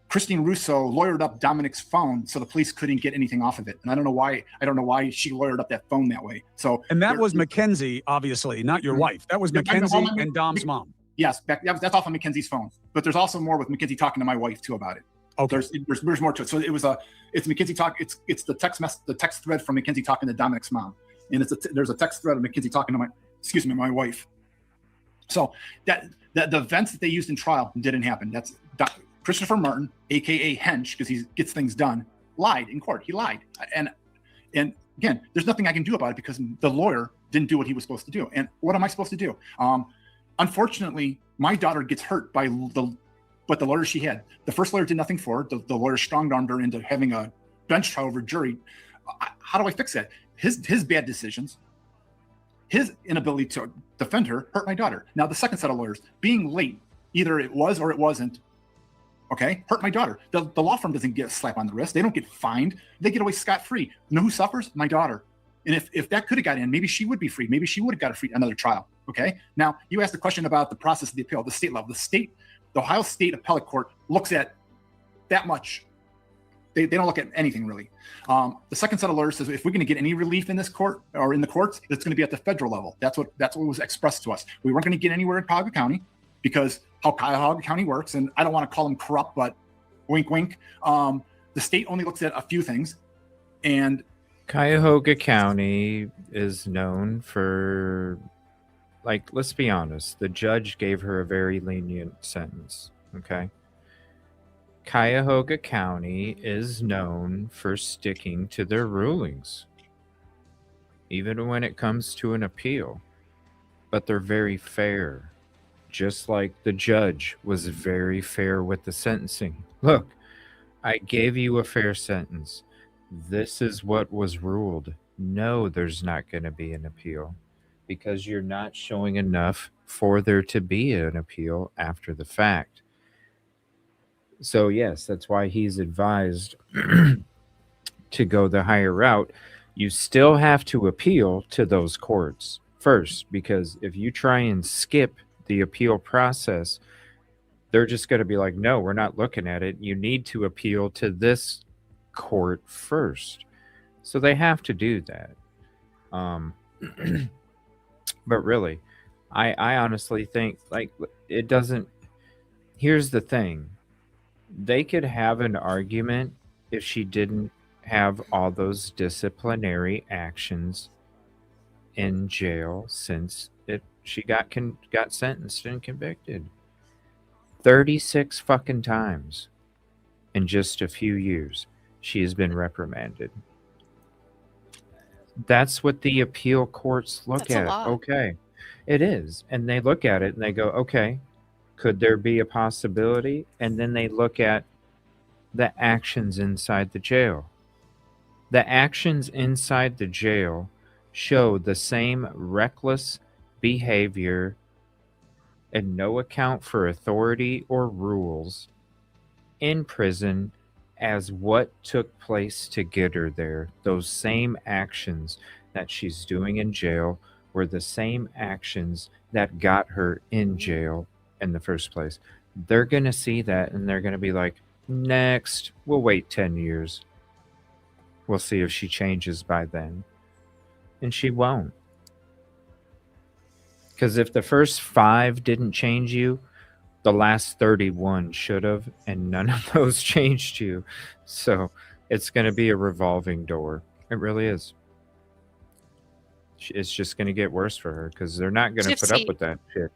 Christine Russo lawyered up Dominic's phone so the police couldn't get anything off of it. And I don't know why she lawyered up that phone that way. And that was Mackenzie, obviously, not your wife. That was Mackenzie and Dom's mom. Yes, that's off of Mackenzie's phone. But there's also more with Mackenzie talking to my wife too about it. Okay. There's more to it. So it's Mackenzie talk. It's the text thread from Mackenzie talking to Dominic's mom, and there's a text thread of Mackenzie talking to my wife. So that the events that they used in trial didn't happen. That's Christopher Martin, aka Hench, because he gets things done, lied in court. He lied, and again, there's nothing I can do about it because the lawyer didn't do what he was supposed to do. And what am I supposed to do? Unfortunately, my daughter gets hurt by the lawyer she had. The first lawyer did nothing for her. The lawyer strong-armed her into having a bench trial over jury. How do I fix that? His bad decisions, his inability to defend her hurt my daughter. Now, the second set of lawyers, being late, either it was or it wasn't, okay, hurt my daughter. The law firm doesn't get a slap on the wrist. They don't get fined. They get away scot-free. You know who suffers? My daughter. And if that could have got in, maybe she would be free. Maybe she would have got another trial, okay? Now, you asked the question about the process of the appeal, the state level. The Ohio State Appellate Court looks at that much. They don't look at anything really. The second set of lawyers says if we're going to get any relief in this court or in the courts, it's going to be at the federal level. That's what was expressed to us. We weren't going to get anywhere in Cuyahoga County because how Cuyahoga County works, and I don't want to call them corrupt, but wink, wink. The state only looks at a few things, and Cuyahoga County is known for, like, let's be honest, the judge gave her a very lenient sentence, okay? Cuyahoga County is known for sticking to their rulings, even when it comes to an appeal. But they're very fair, just like the judge was very fair with the sentencing. Look, I gave you a fair sentence. This is what was ruled. No, there's not going to be an appeal because you're not showing enough for there to be an appeal after the fact. So, yes, that's why he's advised to go the higher route. You still have to appeal to those courts first, because if you try and skip the appeal process, they're just going to be like, no, we're not looking at it. You need to appeal to this court first. So they have to do that. But really, I honestly think, like, it doesn't. Here's the thing. They could have an argument if she didn't have all those disciplinary actions in jail since she got sentenced and convicted 36 fucking times in just a few years. She has been reprimanded. That's what the appeal courts look That's a at. lot. Okay. It is. And they look at it and they go, okay, could there be a possibility? And then they look at the actions inside the jail. The actions inside the jail show the same reckless behavior and no account for authority or rules in prison as what took place to get her there. Those same actions that she's doing in jail were the same actions that got her in jail in the first place. They're going to see that and they're going to be like, next, we'll wait 10 years. We'll see if she changes by then. And she won't. Because if the first 5 didn't change you, the last 31 should have, and none of those changed you. So it's going to be a revolving door. It really is. It's just going to get worse for her because they're not going to put up Gypsy. with that shit.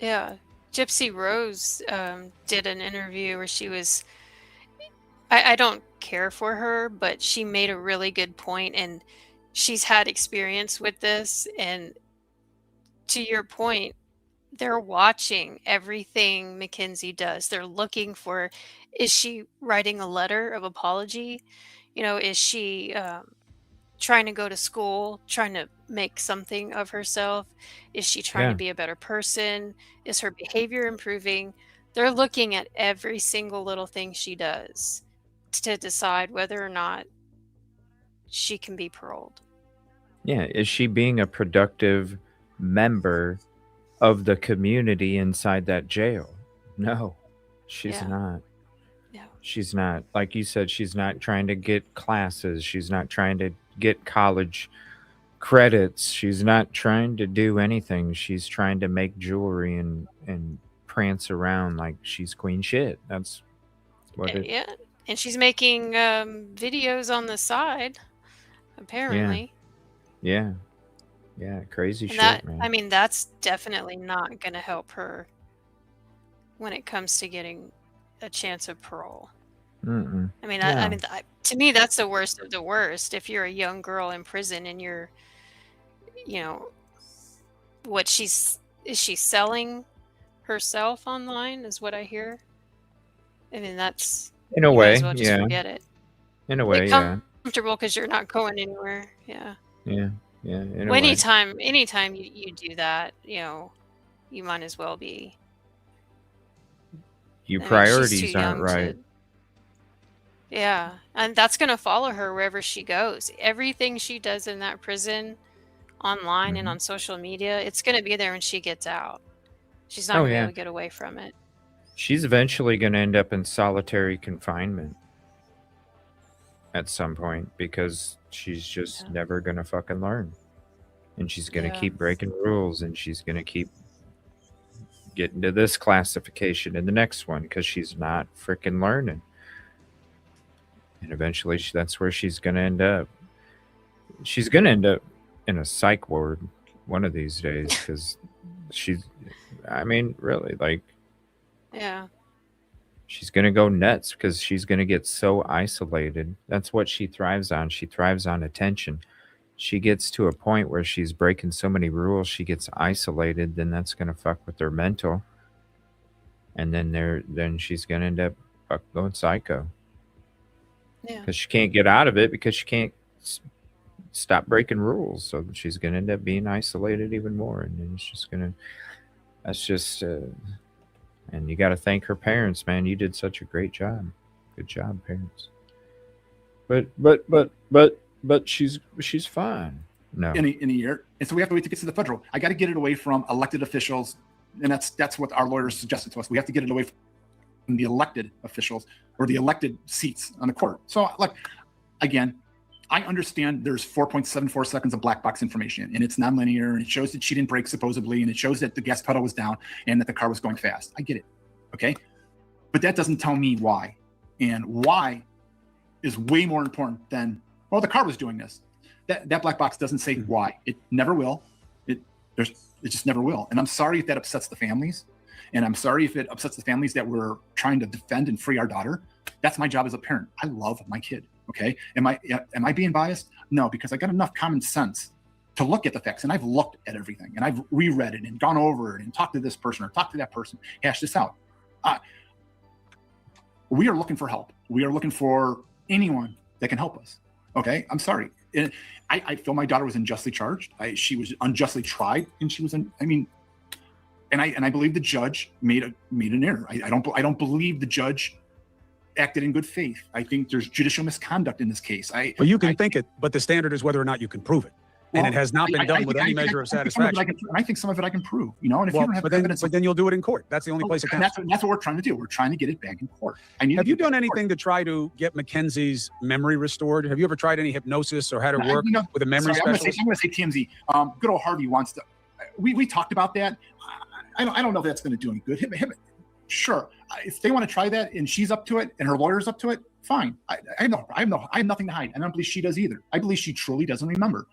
Yeah. Gypsy Rose did an interview where she was, I don't care for her, but she made a really good point, and she's had experience with this. And to your point, they're watching everything Mackenzie does. They're looking for, is she writing a letter of apology? You know, is she trying to go to school, trying to make something of herself? Is she trying Yeah. to be a better person? Is her behavior improving? They're looking at every single little thing she does to decide whether or not she can be paroled. Yeah. Is she being a productive member of the community inside that jail? No, she's Yeah. not. No. She's not. Like you said, she's not trying to get classes. She's not trying to get college credits. She's not trying to do anything. She's trying to make jewelry and prance around like she's queen shit. That's what it. Yeah. And she's making videos on the side, apparently. Yeah. Yeah. Crazy And shit, that, man. I mean, that's definitely not going to help her when it comes to getting a chance of parole. Mm-mm. I mean, No. to me, that's the worst of the worst. If you're a young girl in prison and you're, you know, is she selling herself online? Is what I hear. I mean, that's, In a you might way, as well just yeah. forget it. In a way, Get yeah. comfortable because you're not going anywhere. Yeah. Yeah. Yeah. In a Well, way. anytime you do that, you know, you might as well be. Your I mean, she's priorities too aren't young right. to. Yeah, and that's going to follow her wherever she goes. Everything she does in that prison, online and Mhm. on social media, it's going to be there when she gets out. She's not Oh, going to be yeah. able to get away from it. She's eventually going to end up in solitary confinement at some point because she's just Yeah. never going to fucking learn. And she's going to Yeah. keep breaking rules and she's going to keep getting to this classification and the next one because she's not freaking learning. And eventually that's where she's going to end up. She's going to end up in a psych ward one of these days because I mean, really, like, Yeah. she's going to go nuts because she's going to get so isolated. That's what she thrives on. She thrives on attention. She gets to a point where she's breaking so many rules, she gets isolated, then that's going to fuck with her mental. And then she's going to end up going psycho Yeah. because she can't get out of it because she can't stop breaking rules. So she's going to end up being isolated even more. And then it's just going to, that's just, and you got to thank her parents, man. You did such a great job. Good job, parents. But she's fine. No. in a year, and so we have to wait to get to the federal. I got to get it away from elected officials, and that's what our lawyers suggested to us. We have to get it away from the elected officials or the elected seats on the court. So, look, again, I understand there's 4.74 seconds of black box information, and it's nonlinear, and it shows that she didn't brake supposedly, and it shows that the gas pedal was down and that the car was going fast. I get it, okay, but that doesn't tell me why, and why is way more important than, well, the car was doing this. That black box doesn't say why. It never will. It just never will. And I'm sorry if that upsets the families. And I'm sorry if it upsets the families that we're trying to defend and free our daughter. That's my job as a parent. I love my kid. Okay. Am I being biased? No, because I got enough common sense to look at the facts, and I've looked at everything, and I've reread it and gone over it and talked to this person or talked to that person, hash this out. We are looking for help. We are looking for anyone that can help us. Okay, I'm sorry. And I feel my daughter was unjustly charged. She was unjustly tried, and she was. And I believe the judge made an error. I don't believe the judge acted in good faith. I think there's judicial misconduct in this case. Well, you can think it, but the standard is whether or not you can prove it. And it has not been done with any measure of satisfaction. I think some of it I can prove, and if you don't have evidence, but then you'll do it in court. That's the only place it counts. That's what we're trying to do. We're trying to get it back in court. Have you done anything to try to get Mackenzie's memory restored? Have you ever tried any hypnosis or had her work with a memory specialist? I'm going to say TMZ. Good old Harvey wants to. We talked about that. I don't know if that's going to do any good. Sure, if they want to try that and she's up to it and her lawyer's up to it, fine. I have nothing to hide. I don't believe she does either. I believe she truly doesn't remember.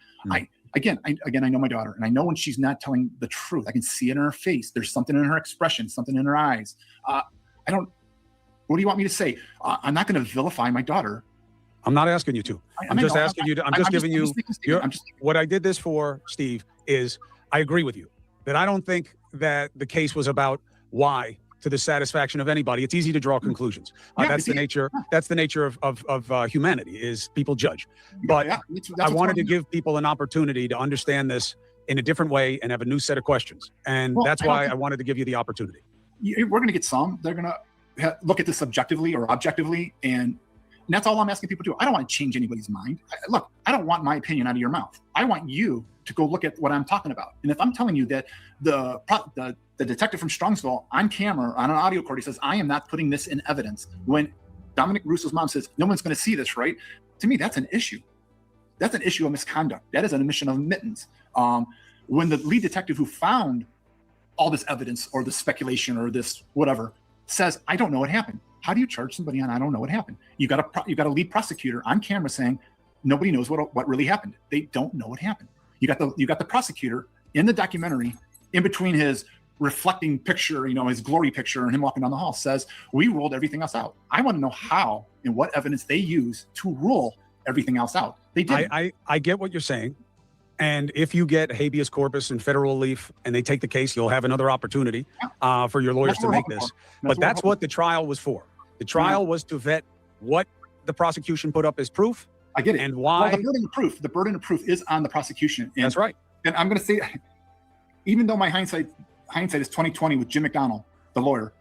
Again, I know my daughter, and I know when she's not telling the truth. I can see it in her face. There's something in her expression, something in her eyes. What do you want me to say? I'm not going to vilify my daughter. I'm not asking you to. I'm just asking you to. I'm just giving you. What I did this for, Steve, is I agree with you that I don't think that the case was about why to the satisfaction of anybody. It's easy to draw conclusions. That's the nature. That's the nature of humanity. Is people judge. But I wanted to give people an opportunity to understand this in a different way and have a new set of questions. And that's why I wanted to give you the opportunity. We're going to get some. They're going to look at this subjectively or objectively, and that's all I'm asking people to do. I don't want to change anybody's mind. Look, I don't want my opinion out of your mouth. I want you to go look at what I'm talking about. And if I'm telling you that the detective from Strongsville on camera, on an audio record, he says, I am not putting this in evidence. When Dominic Russo's mom says, no one's going to see this, right? To me, that's an issue. That's an issue of misconduct. That is an admission of admittance. When the lead detective who found all this evidence or this speculation or this whatever says, I don't know what happened. How do you charge somebody on I don't know what happened? You got a lead prosecutor on camera saying nobody knows what really happened. They don't know what happened. You got the prosecutor in the documentary, in between his reflecting picture, his glory picture, and him walking down the hall, says we ruled everything else out. I want to know how and what evidence they use to rule everything else out. They did. I get what you're saying, and if you get habeas corpus and federal relief, and they take the case, you'll have another opportunity for your lawyers to make this. But that's what the trial was for. The trial was to vet what the prosecution put up as proof. I get it. And why? Well, the burden of proof is on the prosecution. And, that's right. And I'm going to say, even though my hindsight is 2020 with Jim McDonnell, the lawyer,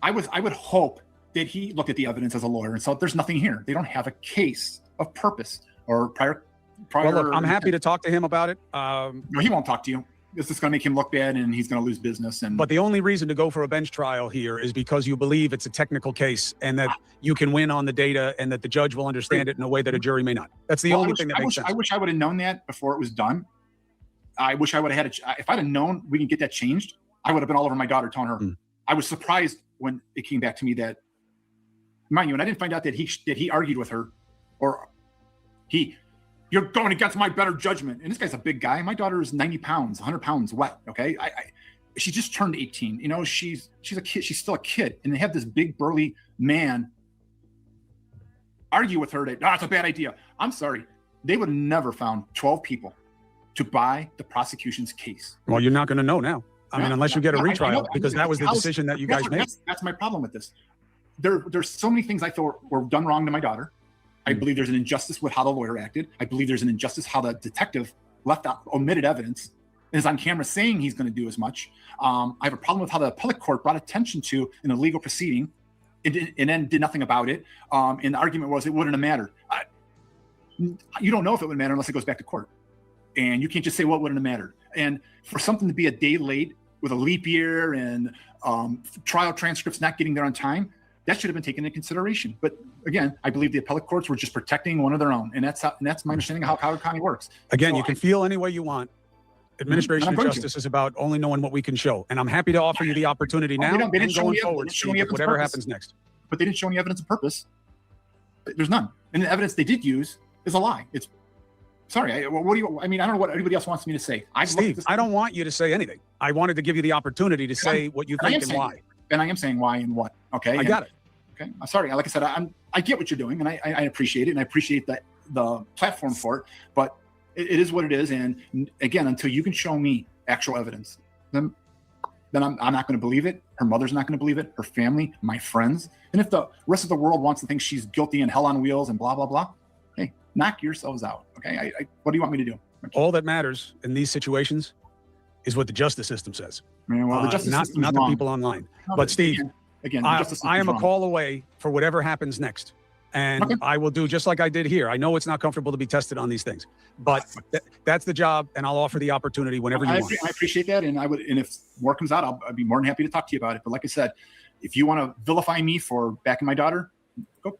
I would hope that he looked at the evidence as a lawyer and saw there's nothing here. They don't have a case of purpose or prior. Well, look, I'm happy to talk to him about it. No, he won't talk to you. This is going to make him look bad, and he's going to lose business. But the only reason to go for a bench trial here is because you believe it's a technical case and that you can win on the data and that the judge will understand it in a way that a jury may not. That's the only thing that makes sense. I wish I would have known that before it was done. I wish I would have had if I'd have known we can get that changed, I would have been all over my daughter telling her. I was surprised when it came back to me that, mind you, and I didn't find out that he argued with her, or you're going against my better judgment. And this guy's a big guy. My daughter is 90 pounds, 100 pounds wet. Okay. She just turned 18. She's a kid. She's still a kid. And they have this big burly man argue with her that, it's a bad idea. I'm sorry. They would have never found 12 people to buy the prosecution's case. Well, you're not going to know now. I mean, unless you get a retrial, because that was the decision that you guys made. That's my problem with this. There's so many things I feel were done wrong to my daughter. I believe there's an injustice with how the lawyer acted. I believe there's an injustice how the detective omitted evidence and is on camera saying he's going to do as much. I have a problem with how the appellate court brought attention to an illegal proceeding and then did nothing about it. And the argument was it wouldn't have mattered. You don't know if it would matter unless it goes back to court. And you can't just say, well, it wouldn't have mattered. And for something to be a day late with a leap year and trial transcripts not getting there on time, that should have been taken into consideration. But again, I believe the appellate courts were just protecting one of their own. And that's my understanding of how Howard County works. Again, so you can feel any way you want. Administration of justice is about only knowing what we can show. And I'm happy to offer you the opportunity now and going forward, whatever happens next. But they didn't show any evidence of purpose. There's none. And the evidence they did use is a lie. It's sorry. I don't know what anybody else wants me to say. Steve, I don't want you to say anything. I wanted to give you the opportunity to say what you think and why. And I am saying why and what. Okay. I got it. Okay. I'm sorry. Like I said, I get what you're doing, and I appreciate it, and I appreciate the platform for it. But it is what it is. And again, until you can show me actual evidence, then I'm not going to believe it. Her mother's not going to believe it. Her family, my friends. And if the rest of the world wants to think she's guilty and hell on wheels and blah, blah, blah, hey, knock yourselves out. Okay. What do you want me to do? All that matters in these situations is what the justice system says. Well, the justice not system's not the wrong. people online. No, But Steve, again, the I justice am system's a wrong. call away for whatever happens next. And Okay. I will do just like I did here. I know it's not comfortable to be tested on these things, but that's the job, and I'll offer the opportunity whenever you want. I appreciate that, and and if more comes out, I'd be more than happy to talk to you about it. But like I said, if you want to vilify me for backing my daughter, go.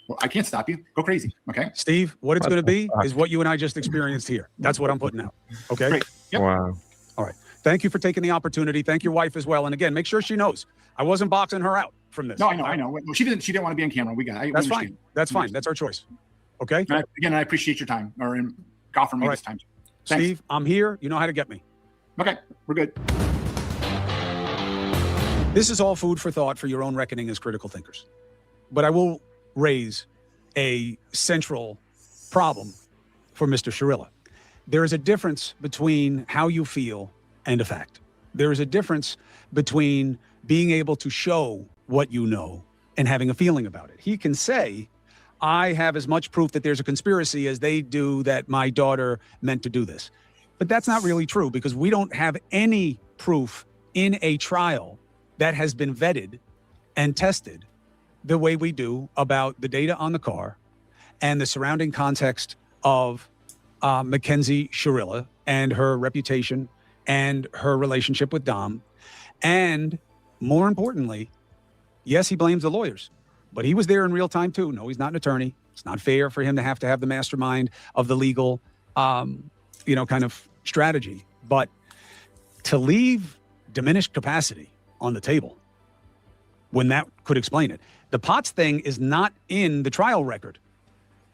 Well, I can't stop you. Go crazy. Okay. Steve, what it's going to be is what you and I just experienced here. That's what I'm putting out. Okay. Great. Yep. Wow. All right. Thank you for taking the opportunity. Thank your wife as well. And again, make sure she knows I wasn't boxing her out from this. No, I know. Well, she didn't want to be on camera. We got. That's fine. That's fine. That's our choice. Okay. And I appreciate your time or offering me All right. this time. Thanks. Steve, I'm here. You know how to get me. Okay, we're good. This is all food for thought for your own reckoning as critical thinkers. But I will raise a central problem for Mr. Shirilla. There is a difference between how you feel and a fact. There is a difference between being able to show what you know and having a feeling about it. He can say, I have as much proof that there's a conspiracy as they do that my daughter meant to do this. But that's not really true, because we don't have any proof in a trial that has been vetted and tested the way we do about the data on the car and the surrounding context of Mackenzie Shirilla and her reputation and her relationship with Dom. And more importantly, yes, he blames the lawyers, but he was there in real time too. No, he's not an attorney. It's not fair for him to have the mastermind of the legal, kind of strategy. But to leave diminished capacity on the table when that could explain it. The Potts thing is not in the trial record.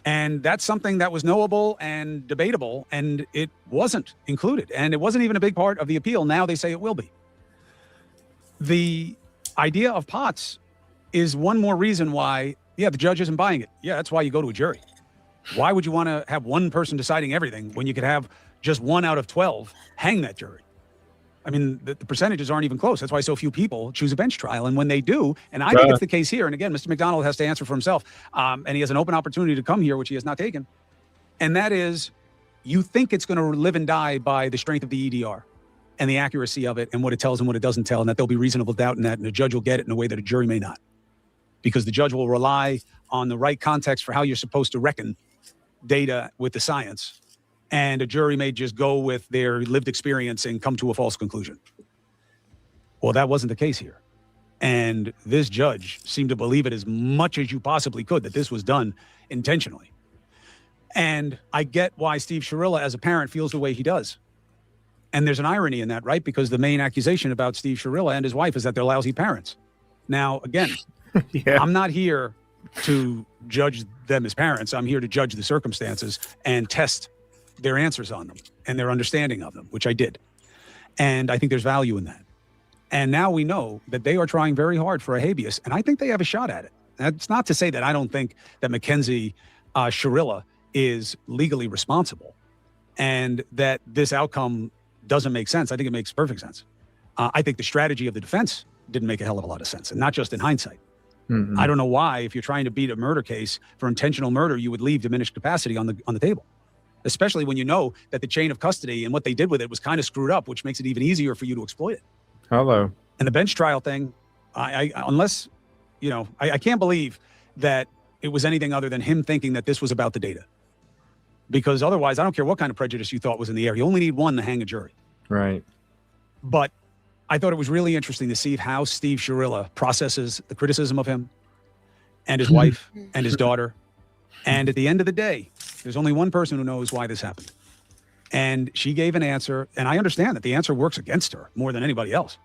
And that's something that was knowable and debatable, and it wasn't included. And it wasn't even a big part of the appeal. Now they say it will be. The idea of Potts is one more reason why, the judge isn't buying it. Yeah, that's why you go to a jury. Why would you want to have one person deciding everything when you could have just 1 out of 12 hang that jury? I mean, the percentages aren't even close. That's why so few people choose a bench trial. And when they do, and I think it's the case here, and again, Mr. McDonald has to answer for himself, and he has an open opportunity to come here, which he has not taken. And that is, you think it's going to live and die by the strength of the EDR and the accuracy of it and what it tells and what it doesn't tell, and that there'll be reasonable doubt in that, and the judge will get it in a way that a jury may not. Because the judge will rely on the right context for how you're supposed to reckon data with the science. And a jury may just go with their lived experience and come to a false conclusion. Well, that wasn't the case here. And this judge seemed to believe it as much as you possibly could, that this was done intentionally. And I get why Steve Shirilla, as a parent, feels the way he does. And there's an irony in that, right? Because the main accusation about Steve Shirilla and his wife is that they're lousy parents. Now, again, I'm not here to judge them as parents. I'm here to judge the circumstances and test their answers on them and their understanding of them, which I did. And I think there's value in that. And now we know that they are trying very hard for a habeas, and I think they have a shot at it. That's not to say that I don't think that Mackenzie Shirilla is legally responsible and that this outcome doesn't make sense. I think it makes perfect sense. I think the strategy of the defense didn't make a hell of a lot of sense, and not just in hindsight. I don't know why, if you're trying to beat a murder case for intentional murder, you would leave diminished capacity on the table. Especially when you know that the chain of custody and what they did with it was kind of screwed up, which makes it even easier for you to exploit it. Hello. And the bench trial thing, I can't believe that it was anything other than him thinking that this was about the data. Because otherwise, I don't care what kind of prejudice you thought was in the air. You only need one to hang a jury. Right. But I thought it was really interesting to see how Steve Shirilla processes the criticism of him and his wife and his daughter. And at the end of the day, there's only one person who knows why this happened. And she gave an answer, and I understand that the answer works against her more than anybody else.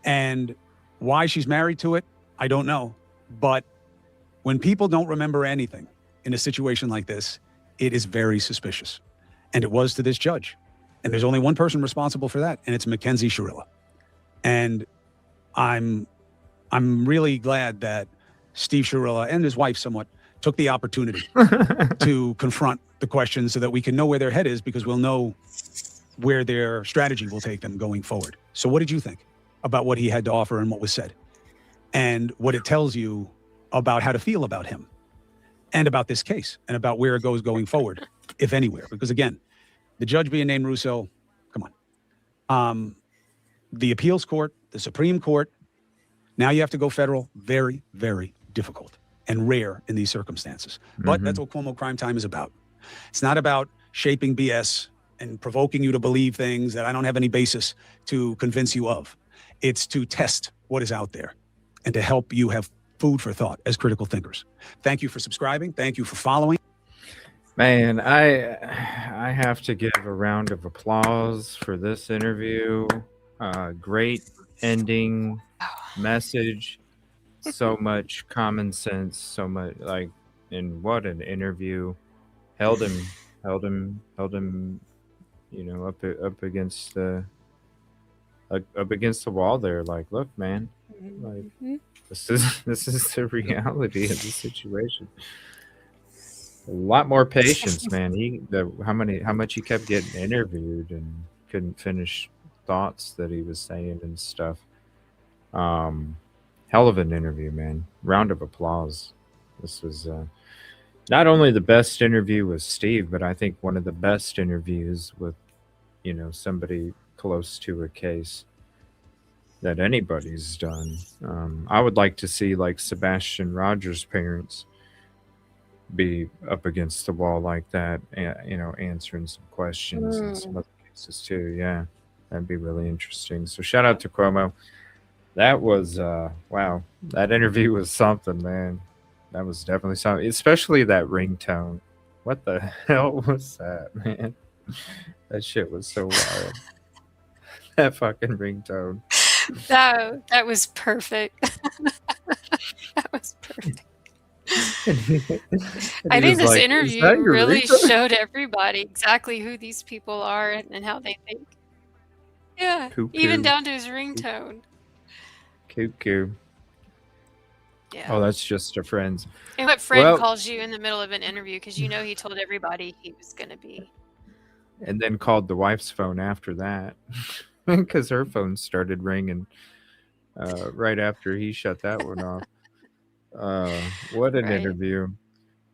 And why she's married to it, I don't know. But when people don't remember anything in a situation like this, it is very suspicious. And it was to this judge. And there's only one person responsible for that, and it's Mackenzie Shirilla. And I'm really glad that Steve Shirilla and his wife somewhat took the opportunity to confront the questions so that we can know where their head is, because we'll know where their strategy will take them going forward. So what did you think about what he had to offer and what was said, and what it tells you about how to feel about him and about this case and about where it goes going forward, if anywhere? Because again, the judge being named Russo, come on. The appeals court, the Supreme Court, now you have to go federal. Very, very difficult and rare in these circumstances. But that's what Cuomo Crime Time is about. It's not about shaping BS and provoking you to believe things that I don't have any basis to convince you of. It's to test what is out there and to help you have food for thought as critical thinkers. Thank you for subscribing. Thank you for following. Man, I have to give a round of applause for this interview. Great ending message. So much common sense. So much and what an interview. Held him. You know, up against the wall there. Like, look, man. Like, this is the reality of the situation. A lot more patience, man. How much he kept getting interviewed and couldn't finish thoughts that he was saying and stuff. Hell of an interview, man. Round of applause. This was not only the best interview with Steve, but I think one of the best interviews with, you know, somebody close to a case that anybody's done. I would like to see like Sebastian Rogers' parents be up against the wall like that, you know, answering some questions and some other cases too. Yeah, that'd be really interesting. So shout out to Cuomo. That was wow. That interview was something, man. That was definitely something, especially that ringtone. What the hell was that, man? That shit was so wild. That fucking ringtone. That was perfect. That was perfect. I think this interview really showed everybody exactly who these people are and how they think. Yeah, even down to his ringtone. Cuckoo. Yeah. Oh, that's just a friend's. And what friend calls you in the middle of an interview because you know he told everybody he was going to be. And then called the wife's phone after that because her phone started ringing right after he shut that one off. What an interview.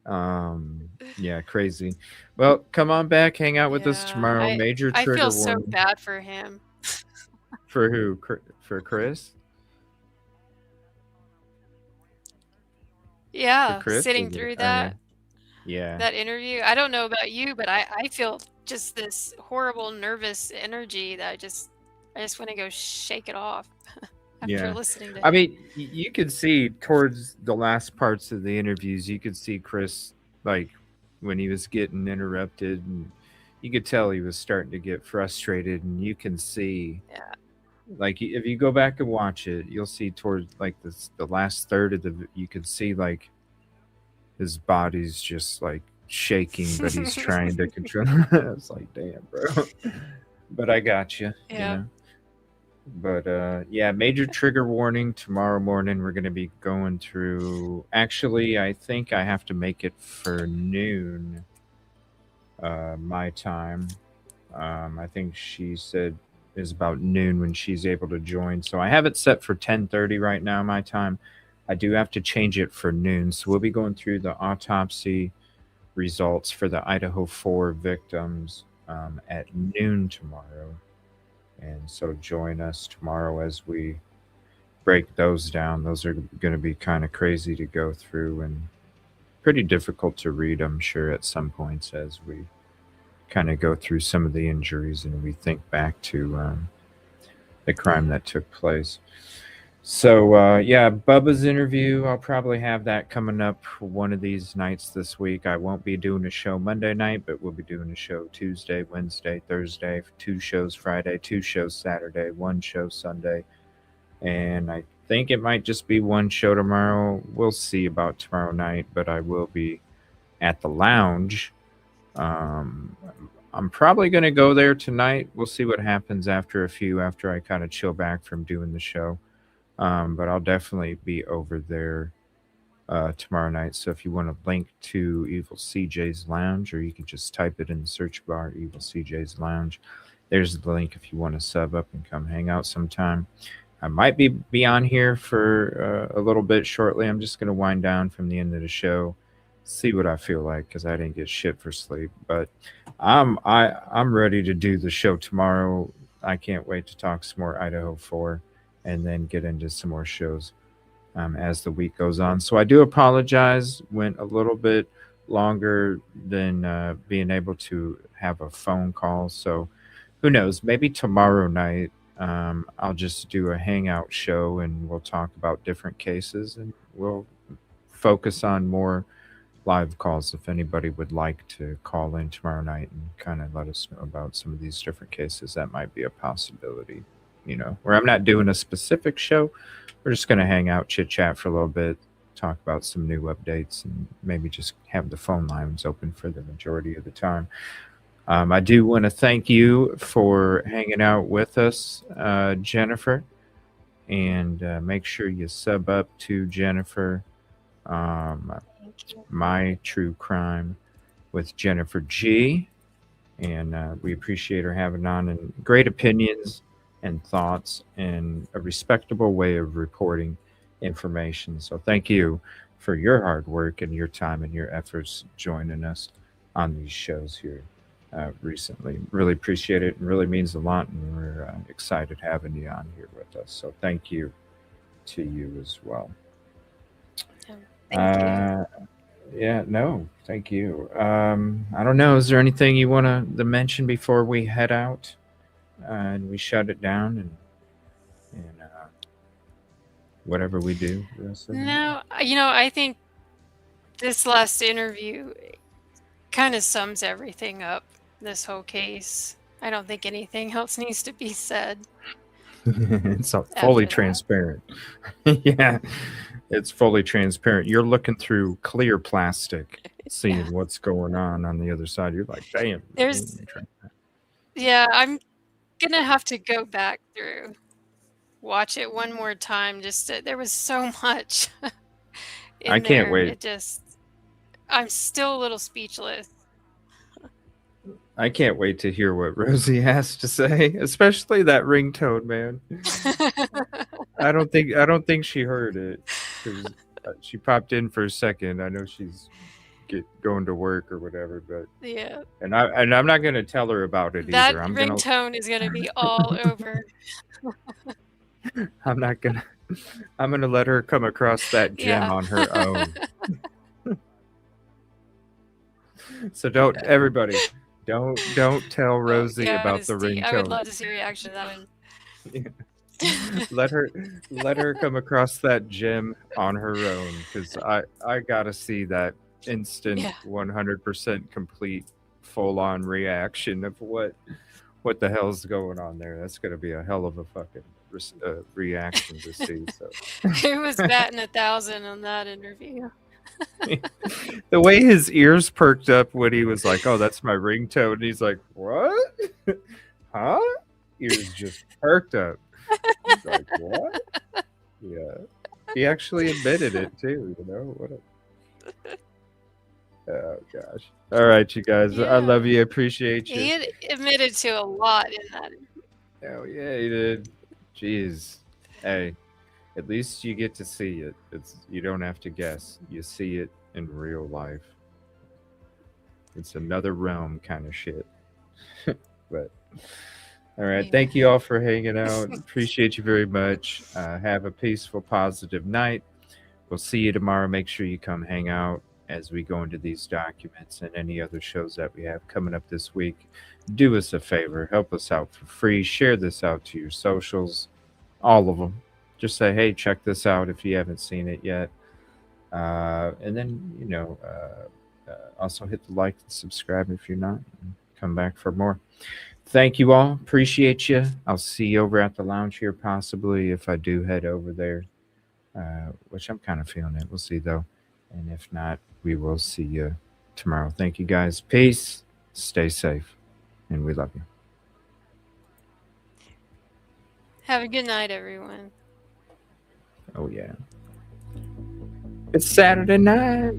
Yeah, crazy. Well, come on back, hang out with us tomorrow. Major trigger warning. I feel so bad for him. For who? For Chris? Yeah, for Chris, sitting through that. Yeah. That interview. I don't know about you, but I feel just this horrible nervous energy that I just want to go shake it off. After listening to him. I mean, you could see towards the last parts of the interviews, you could see Chris, like, when he was getting interrupted, and you could tell he was starting to get frustrated, and you can see, like, if you go back and watch it, you'll see towards, like, the last third of you could see, like, his body's just, like, shaking, but he's trying to control. It's like, damn, bro. But I got you. Yeah. You know? But yeah, major trigger warning. Tomorrow morning we're going to be going through, actually I think I have to make it for noon my time. I think she said is about noon when she's able to join, so I have it set for 10:30 right now my time. I do have to change it for noon, so we'll be going through the autopsy results for the Idaho 4 victims at noon tomorrow. And so join us tomorrow as we break those down. Those are going to be kind of crazy to go through and pretty difficult to read, I'm sure, at some points as we kind of go through some of the injuries and we think back to the crime that took place. So, yeah, Bubba's interview, I'll probably have that coming up one of these nights this week. I won't be doing a show Monday night, but we'll be doing a show Tuesday, Wednesday, Thursday, 2 shows Friday, 2 shows Saturday, 1 show Sunday. And I think it might just be 1 show tomorrow. We'll see about tomorrow night, but I will be at the lounge. I'm probably going to go there tonight. We'll see what happens after I kind of chill back from doing the show. But I'll definitely be over there tomorrow night. So if you want to link to EvilleCJ's Lounge, or you can just type it in the search bar, EvilleCJ's Lounge. There's the link if you want to sub up and come hang out sometime. I might be on here for a little bit shortly. I'm just going to wind down from the end of the show, see what I feel like, because I didn't get shit for sleep. But I'm ready to do the show tomorrow. I can't wait to talk some more Idaho 4 and then get into some more shows as the week goes on. So I do apologize. Went a little bit longer than being able to have a phone call. So who knows? Maybe tomorrow night I'll just do a hangout show and we'll talk about different cases and we'll focus on more live calls if anybody would like to call in tomorrow night and kind of let us know about some of these different cases. That might be a possibility, where I'm not doing a specific show. We're just going to hang out, chit chat for a little bit, talk about some new updates, and maybe just have the phone lines open for the majority of the time. I do want to thank you for hanging out with us, Jennifer, and make sure you sub up to Jennifer, My True Crime with Jennifer G. And we appreciate her having on and great opinions and thoughts and a respectable way of reporting information. So thank you for your hard work and your time and your efforts joining us on these shows here. Recently. Really appreciate it. It really means a lot, and we're excited having you on here with us. So thank you to you as well. Thank you. Yeah, no, thank you. I don't know. Is there anything you want to mention before we head out and we shut it down and whatever we do? The rest of the night? No, I think this last interview kind of sums everything up. This whole case. I don't think anything else needs to be said. It's fully that. transparent. Yeah, it's fully transparent. You're looking through clear plastic, seeing what's going on the other side. You're like, damn. I'm gonna have to go back through, watch it one more time. There was so much. I can't wait. I'm still a little speechless. I can't wait to hear what Rosie has to say, especially that ringtone, man. I don't think she heard it because she popped in for a second. I know she's going to work or whatever, but yeah. And I'm not going to tell her about it that either. ringtone is going to be all over. I'm going to let her come across that gem on her own. So don't tell Rosie about the ringtone. I would love to see her reaction to that one. let her come across that gem on her own, because I gotta see that instant 100% complete full-on reaction of what the hell's going on there. That's gonna be a hell of a fucking reaction to see. So it was batting 1,000 on that interview. The way his ears perked up when he was like, "Oh, that's my ringtone," and he's like, "What? Huh?" Ears just perked up. He's like, "What?" Yeah, he actually admitted it too. What oh gosh! All right, you guys. I love you. Appreciate you. He admitted to a lot in that. Oh yeah, he did. Jeez. Hey. At least you get to see it. You don't have to guess. You see it in real life. It's another realm kind of shit. But all right. Thank you all for hanging out. Appreciate you very much. Have a peaceful, positive night. We'll see you tomorrow. Make sure you come hang out as we go into these documents and any other shows that we have coming up this week. Do us a favor. Help us out for free. Share this out to your socials. All of them. Just say, hey, check this out if you haven't seen it yet. And then, also hit the like and subscribe if you're not. And come back for more. Thank you all. Appreciate you. I'll see you over at the lounge here, possibly, if I do head over there, which I'm kind of feeling it. We'll see, though. And if not, we will see you tomorrow. Thank you, guys. Peace. Stay safe. And we love you. Have a good night, everyone. Oh, yeah. It's Saturday night.